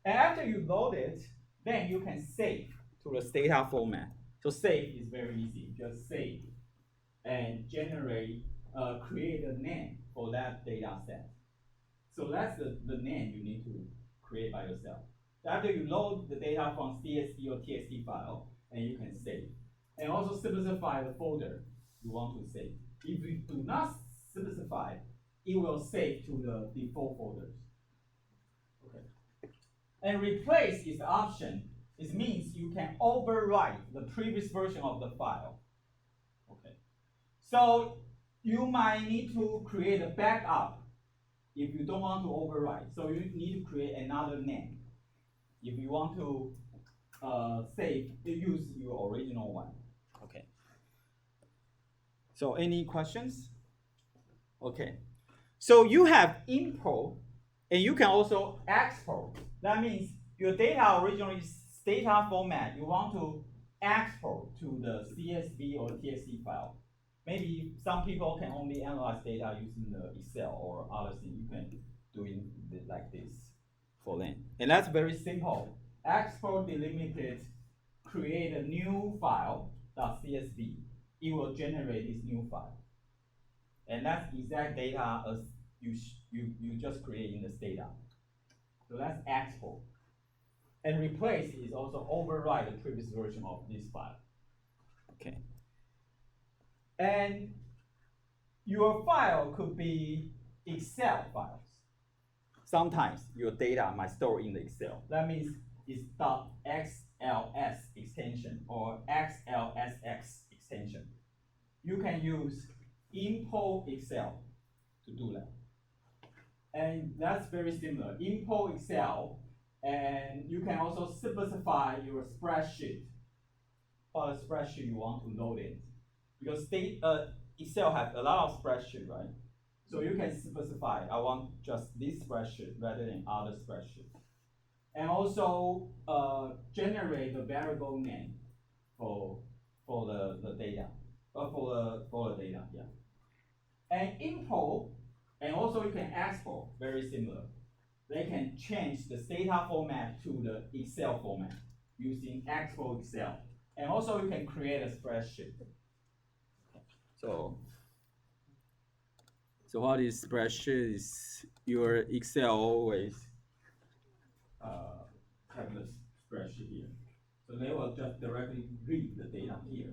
And after you load it, then you can save to the data format. So save is very easy. Just save and generate, create a name for that data set. So that's the name you need to create by yourself. After you load the data from CSV or TXT file, and you can save. And also specify the folder you want to save. If you do not specify, it will save to the default folders. Okay. And replace is the option. It means you can overwrite the previous version of the file. Okay. So you might need to create a backup if you don't want to overwrite. So you need to create another name. If you want to use your original one. Okay. So any questions? Okay. So you have import, and you can also export. That means your data originally is data format. You want to export to the CSV or TXT file. Maybe some some people can only analyze data using the Excel or other thing. You can do it like this for them. And that's very simple. Export delimited, create a new file, .csv. It will generate this new file. And that's exact data as you just create in this data. So that's export. And replace is also override the previous version of this file. Okay. And your file could be Excel files. Sometimes your data might store in the Excel. That means it's .xls extension or XLSX extension. You can use import Excel to do that. And that's very similar. Import Excel, and you can also specify your spreadsheet. What spreadsheet you want to load in. Because Excel has a lot of spreadsheet, right? So you can specify, I want just this spreadsheet rather than other spreadsheet. And also generate the variable name for the data, for the data, yeah. And import, and also you can export, very similar. They can change the data format to the Excel format using export Excel. And also you can create a spreadsheet. So what is spreadsheet is your Excel always have this spreadsheet here. So they will just directly read the data here.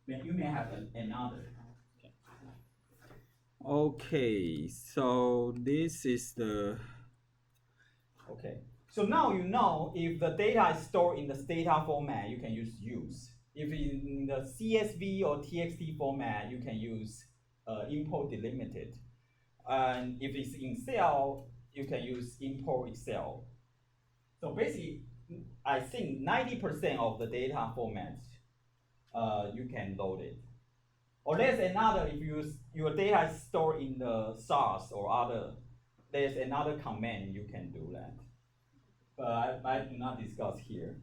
Then you may have another. Okay, so this is the, okay. So now you know if the data is stored in the data format, you can use. If in the CSV or TXT format, you can use import delimited. And if it's in Excel, you can use import Excel. So basically, I think 90% of the data formats, you can load it. Or there's another, if your data is stored in the SAS or other, there's another command you can do that. But I do not discuss here.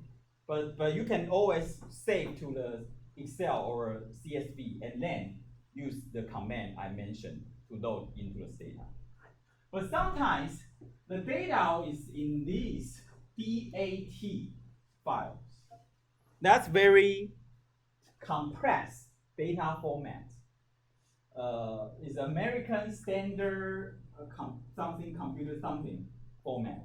But you can always save to the Excel or CSV and then use the command I mentioned to load into the data. But sometimes the data is in these DAT files. That's very compressed data format. It's American Standard computer something format.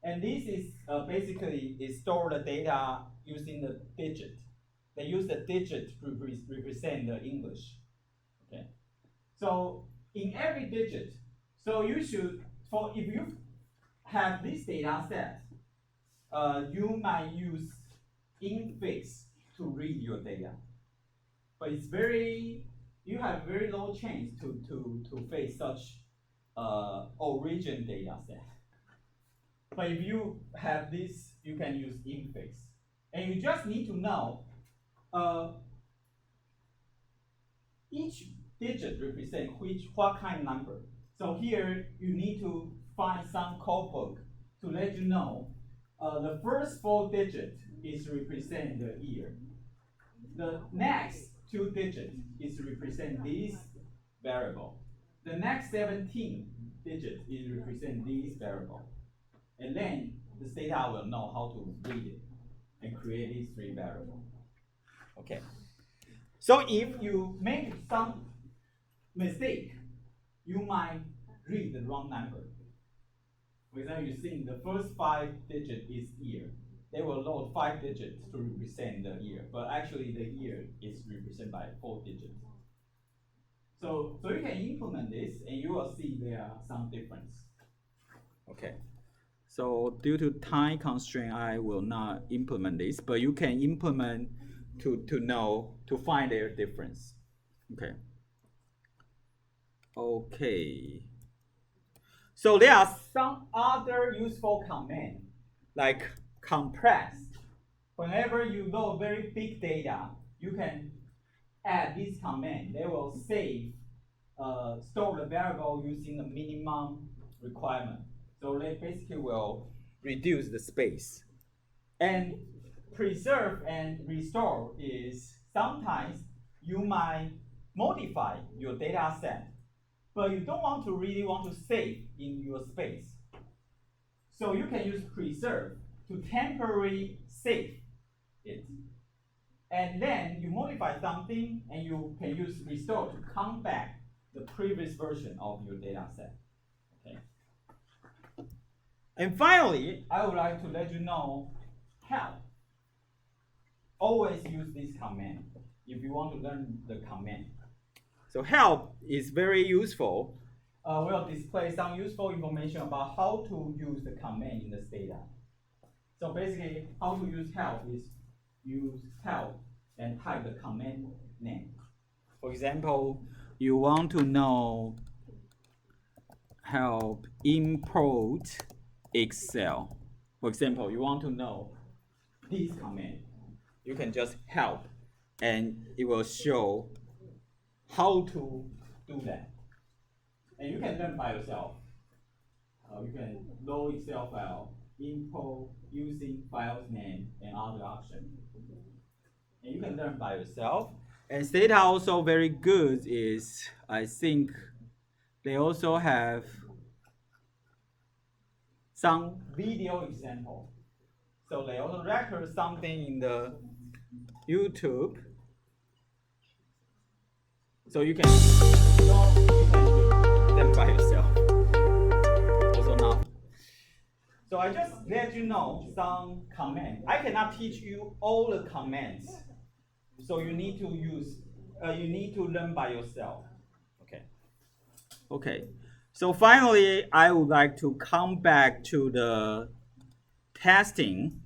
And this is basically is store the data using the digit. They use the digit to represent the English. Okay. So in every digit, so you should, if you have this data set, you might use infix to read your data. But it's you have very low chance to face such origin data set. But if you have this, you can use infix. And you just need to know each digit represents what kind of number. So here you need to find some code book to let you know the first 4 digits is represent the year. The next 2 digits is represent this variable. The next 17 digits is represent this variable. And then the data will know how to read it and create these 3 variables. Okay. So if you make some mistake, you might read the wrong number. For example, you think the first 5 digits is year. They will load 5 digits to represent the year, but actually the year is represented by 4 digits. So you can implement this, and you will see there are some difference. Okay. So due to time constraint, I will not implement this, but you can implement to find their difference. Okay. Okay. So there are some other useful commands, like compress. Whenever you load very big data, you can add this command. They will store the variable using the minimum requirement. So they basically will reduce the space. And preserve and restore is sometimes you might modify your data set, but you don't really want to save in your space. So you can use preserve to temporarily save it. And then you modify something and you can use restore to come back the previous version of your data set. Okay. And finally, I would like to let you know help. Always use this command if you want to learn the command. So help is very useful. We'll display some useful information about how to use the command in this data. So basically, how to use help is use help and type the command name. For example, you want to know help import Excel. For example, you want to know this command. You can just help and it will show how to do that. And you can learn by yourself. You can load Excel file, import using file's name and other options. And you can learn by yourself. And Stata also very good is, I think, they also have some video example. So they also record something in the YouTube. So you can do them by yourself. Also now. So I just let you know some commands. I cannot teach you all the commands. So you need to learn by yourself. Okay. Okay. So finally, I would like to come back to the testing.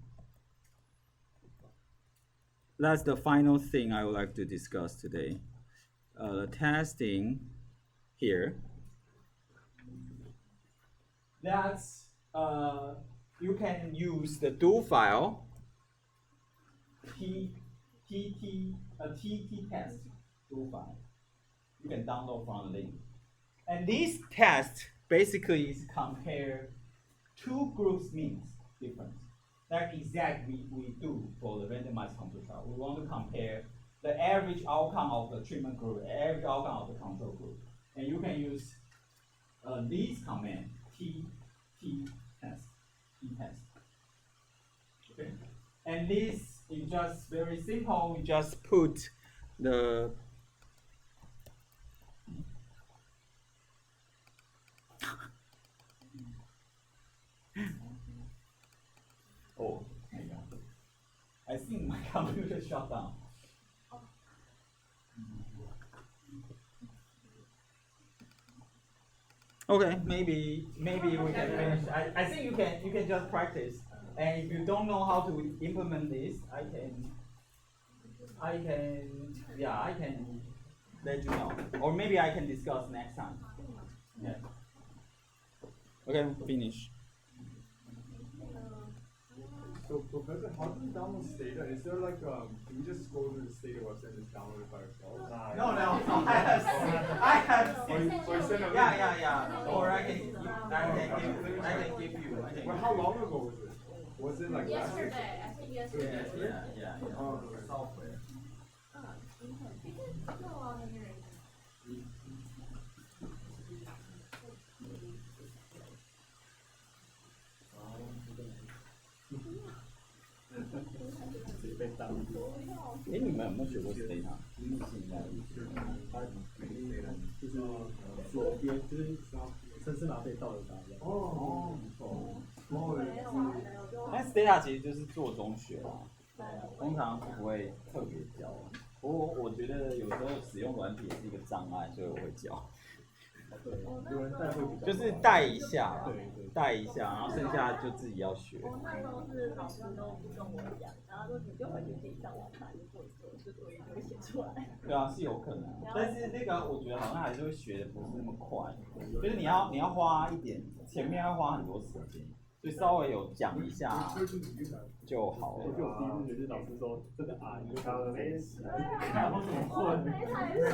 That's the final thing I would like to discuss today. The testing here. That's you can use the do file TT test do file. You can download from the link. And this test basically is compare two groups means difference. That's exactly we do for the randomized control trial. We want to compare the average outcome of the treatment group, average outcome of the control group. And you can use this command, test. Okay? And this is just very simple. We just put the oh my God. I think my computer shut down. Okay, maybe we can finish. I think you can just practice. And if you don't know how to implement this, I can let you know. Or maybe I can discuss next time. Yeah. Okay, finish. So Professor, how do you download Stata? Is there like can you just go to the Stata website and just download it by yourself? No. I have yeah. Or I can give you. But how long ago was it? Was it like yesterday? I think yesterday. Yeah. Software.你们有没有学过 Stata？ 就是左边就是城市码被盗的答案。哦，不错。但 Stata 其实就是做中学啦，通常不会特别教。不过我觉得有时候使用软体也是一个障碍，所以我会教。对，有人带会比较。就是带一下，对，带一下，然后剩下就自己要学。我那时候是老师都不跟我讲，然后说你就回去自己上网看，就做一做，就作业就会写出来。对啊，是有可能，但是那个我觉得好像还是会学的不是那么快，就是你要花一点，前面要花很多时间，所以稍微有讲一下就好了。就我第一次学是老师说这个啊，你就看到没事，看我怎么混。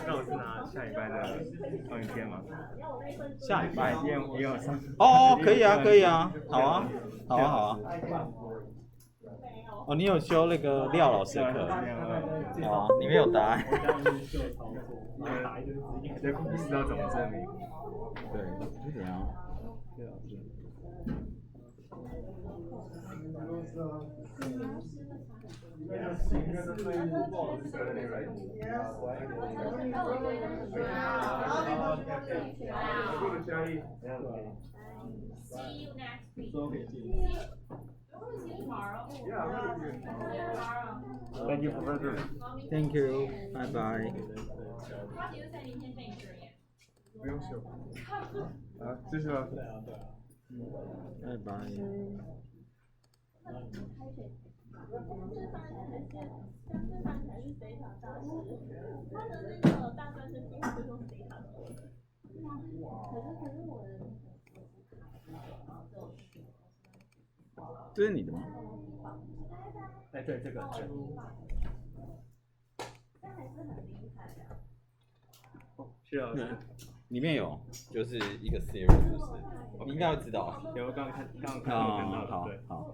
那我是拿下礼拜的放影片吗？下礼拜也有上。哦，可以啊，好啊。哦，你有修那个廖老师的课？啊，你没有答案。我刚刚是秀操作，然后打一堆指令，还在不知道怎么证明。对，是怎样？对老师。See you next week. 之后可以见。 See you tomorrow. Thank you, Professor. Thank you，拜拜。他其实在明天这一支耶。不用修。啊，继续吧。拜拜。这是你的吗？哎，对，这个。哦，是啊。里面有，就是一个 series，就是你应该会知道。有，我刚看到了。好对，好，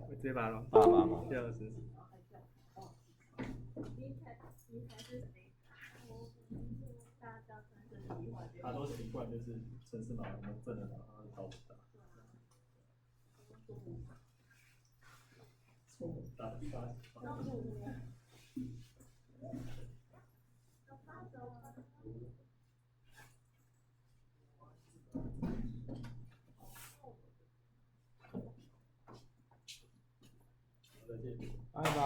我直接把它了。好。谢老师。他都习惯就是城市码什么正的码，然后找不到。打。拜拜。拜拜。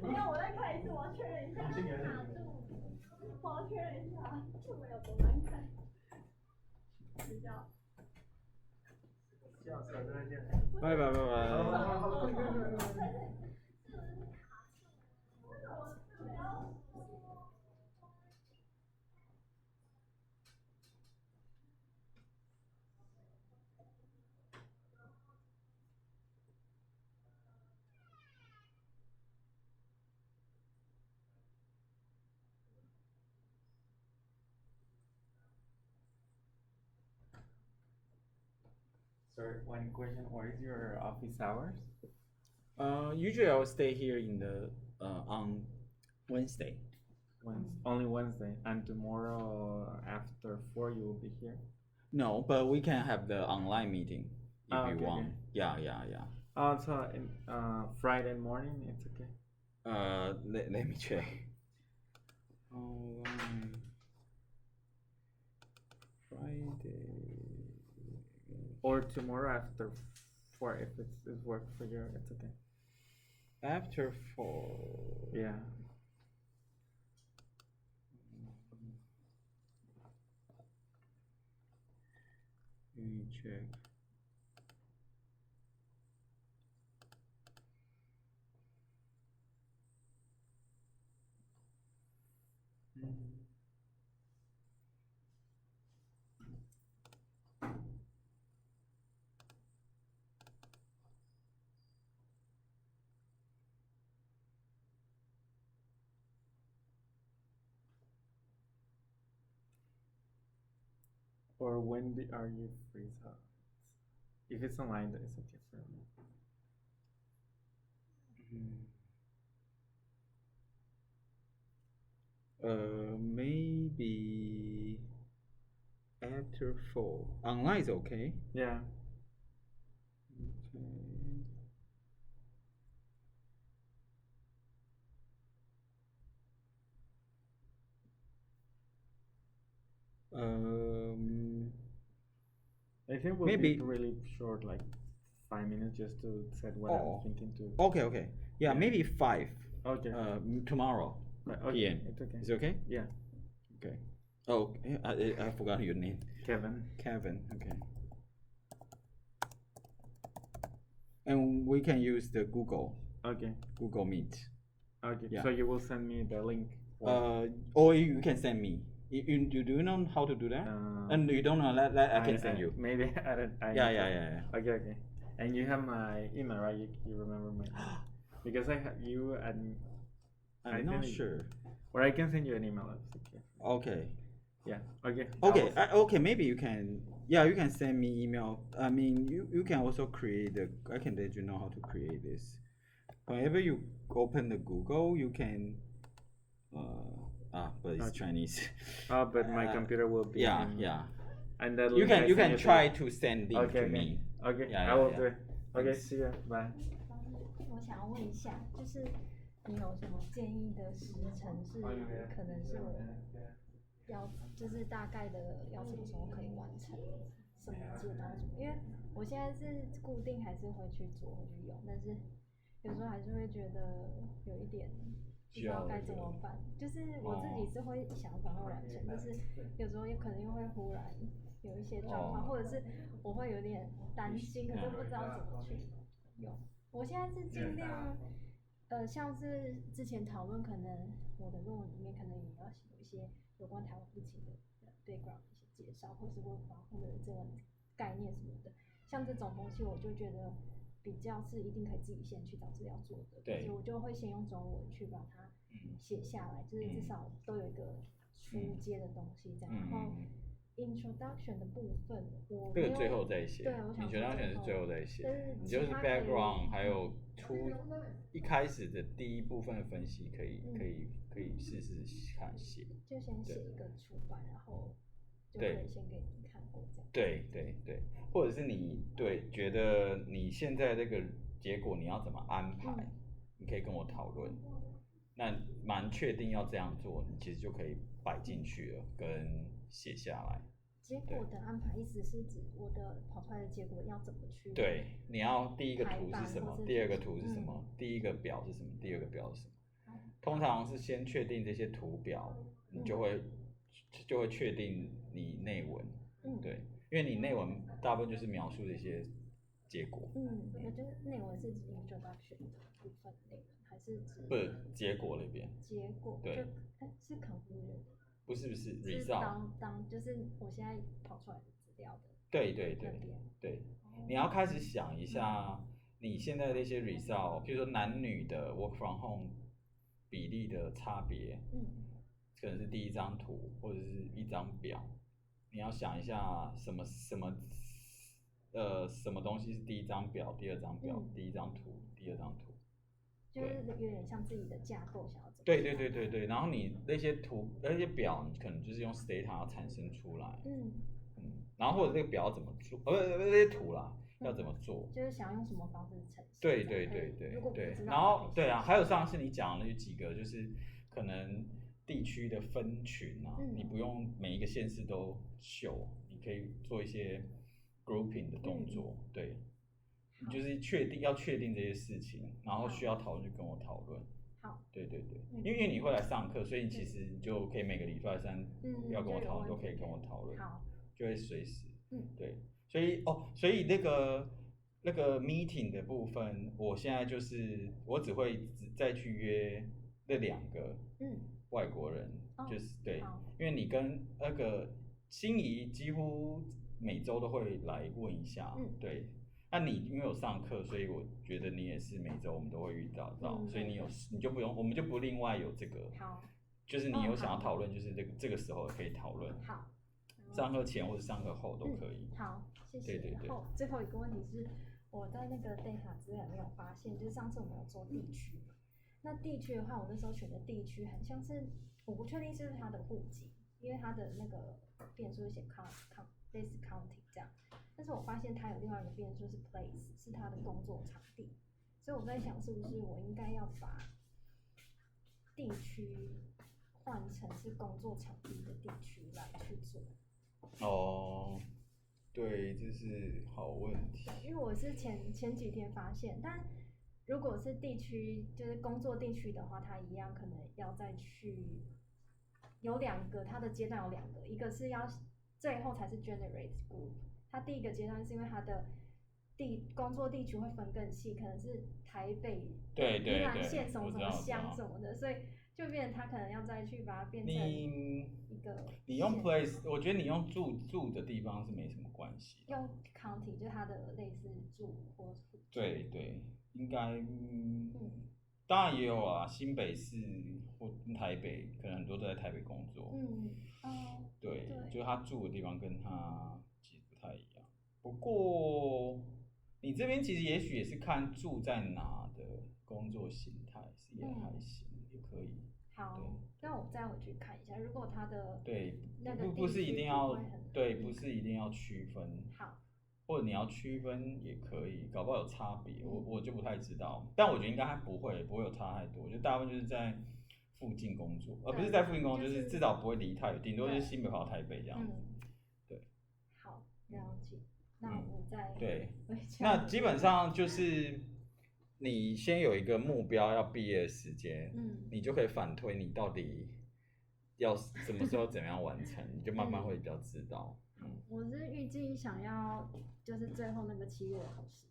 等一下，我再看一次，我要确认一下。我要确认一下，就没有多难看。比较。下次再见。拜拜。Sorry, one question. What is your office hours? Usually I will stay here in the on Wednesday. Only Wednesday, and tomorrow after 4 you will be here? No, but we can have the online meeting if you okay, want. okay. Yeah. So Friday morning, it's okay. Let me check. Online Friday. Or tomorrow after 4 if it's work for you, it's okay. After 4. Yeah. Let me check. Or when are you free? So if it's online, it's okay for me. Maybe after 4. Online is okay. Yeah. I think we'll maybe be really short, like 5 minutes, just to set what I'm thinking to. Okay. Yeah, maybe 5. Okay. Tomorrow. Okay. PM. It's okay. Is it okay? Yeah. Okay. Oh, I forgot your name. Kevin. Okay. And we can use the Google. Okay. Google Meet. Okay. Yeah. So you will send me the link. Or you can send me. You do you know how to do that? And you don't know that I can send you. Maybe I don't. Yeah. Okay. And you have my email, right? You remember my because I have you and I'm not sure. Or I can send you an email. Okay. Yeah. Okay. Okay. Okay. Maybe you can. Yeah, you can send me email. I mean, you can also create the. I can let you know how to create this. Whenever you open the Google, you can. But it's Chinese. But my computer will be. Yeah. And that you can try to send link to me. Okay. Yeah, I will yeah. do it. Okay. See you. Bye. 我想要问一下，就是你有什么建议的时程是可能是我要就是大概的要什么时候可以完成，什么阶段什么？因为我现在是固定还是会去做会去用，但是有时候还是会觉得有一点不知道该怎么办。就是我自己是会想赶快完成，但是有时候也可能又会忽然有一些状况，或者是我会有点担心，可是不知道怎么去用。我现在是尽量，像是之前讨论，可能我的论文里面可能也要写一些有关台湾疫情的 background 一些介绍，或是问防控的这个概念什么的。像这种东西，我就觉得比较是一定可以自己先去找资料做的，所以我就会先用中文去把它写下来，就是至少都有一个初阶的东西这样，然后。Introduction 的部分，我这个最后再写。对，我想 Introduction 是最后再写。你就是 background 还有一开始的第一部分的分析，可以试试看写。就先写一个出版，然后就可以先给你看过这样。对，或者是你觉得你现在这个结果你要怎么安排，你可以跟我讨论。那蛮确定要这样做，你其实就可以摆进去了，跟写下来。结果的安排意思是指我的跑出来的结果要怎么去？对，你要第一个图是什么？第二个图是什么？第一个表是什么？第二个表是什么？通常是先确定这些图表，你就会确定你内文。对，因为你内文大部分就是描述这些结果。我觉得内文是指 introduction 的部分内文，还是指？不是结果那边。结果对，是 conclusion。不是 result， 就是我现在跑出来的资料的。对，你要开始想一下你现在的一些 result， 比如说男女的 work from home 比例的差别，可能是第一张图或者是一张表，你要想一下什么东西是第一张表、第二张表、第一张图、第二张图。就是有点像自己的架构想要怎么？对，然后你那些表，你可能就是用 data 产生出来，然后或者这个表怎么做，那些图啦，要怎么做？就是想用什么方式呈现？对，然后对啊，还有上次你讲的有几个，就是可能地区的分群啊，你不用每一个县市都秀，你可以做一些 grouping 的动作，对。你就是要确定这些事情，然后需要讨论就跟我讨论。好。对，因为你会来上课，所以其实你就可以每个礼拜三要跟我讨论，都可以跟我讨论。好。就会随时。对。所以那个 meeting 的部分，我现在就是我只会再去约那2个外国人，就是对，因为你跟那个心仪几乎每周都会来问一下，对。那你因为有上课，所以我觉得你也是每周我们都会遇到，所以你就不用，我们就不另外有这个，就是你有想要讨论，就是这个时候可以讨论，上课前或者上课后都可以。好，谢谢。对。然后最后一个问题是，我在那个 data 资料里面有发现，就是上次我们有做地区，那地区的话，我那时候选的地区很像是，我不确定是不是他的户籍，因为他的那个变数写 类似 county 这样。但是我发现它有另外一个变数是 place， 是它的工作场地，所以我在想是不是我应该要把地区换成是工作场地的地区来去做。对，这是好问题。因为我是前几天发现，但如果是地区就是工作地区的话，它一样可能要再去有2个，它的阶段有2个，一个是要最后才是 generate group。它第一个阶段是因为它的工作地区会分更细，可能是台北、宜兰县什么乡什么的，所以就变成它可能要再去把它变成一个。你用 place， 我觉得你用住的地方是没什么关系。用 county 就是它的类似住或。对，应该当然也有啊，新北市或台北，可能很多都在台北工作。对，就他住的地方跟他其实不太一样。不过你这边其实也许也是看住在哪的工作形态，是也还行，也可以。好，那我再回去看一下，如果他的对，那个不是一定要对，不嗯是一定要区分。好。或者你要区分也可以，搞不好有差别，我就不太知道，但我觉得应该还不会有差太多，就大部分就是在附近工作，而不是在附近工作，就是至少不会离太远，顶多就是新北跑到台北这样子。对，好，了解。那我再对，那基本上就是你先有一个目标要毕业的时间，你就可以反推你到底要什么时候怎么样完成，你就慢慢会比较知道。我是预计想要就是最后那个7月的考试。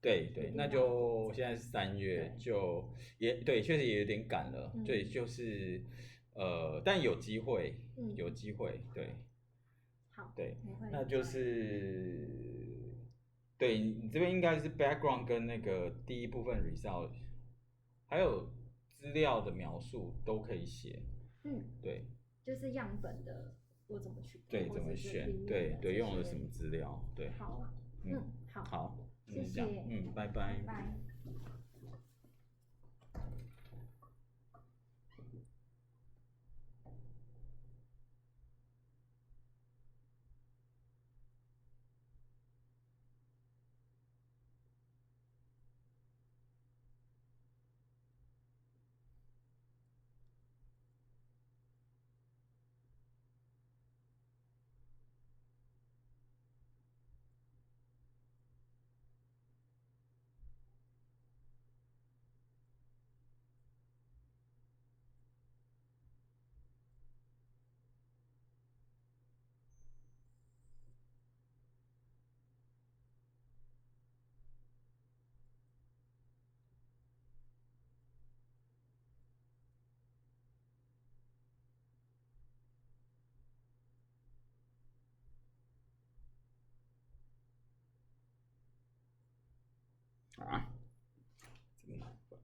对，那就现在是3月，就也对，确实也有点赶了。对，就是但有机会，有机会，对。好，对，那就是对你这边应该是 background 跟那个第一部分 result， 还有资料的描述都可以写。对，就是样本的我怎么去对，怎么选，对，用了什么资料，对。好，好，谢谢，拜拜。啊，这么麻烦。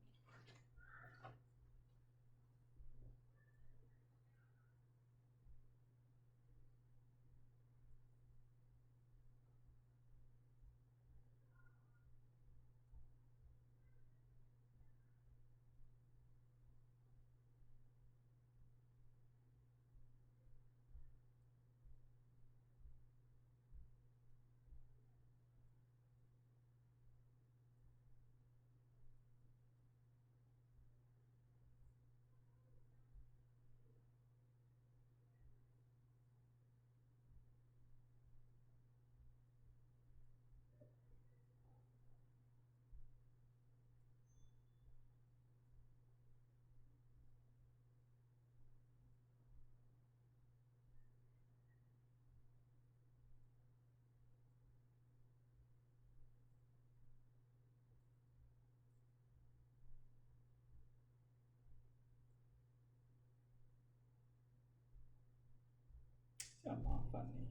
这样麻烦呢。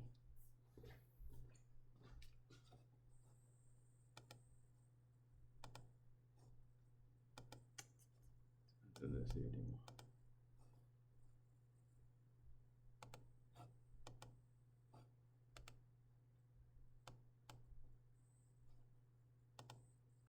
真的是有点麻烦。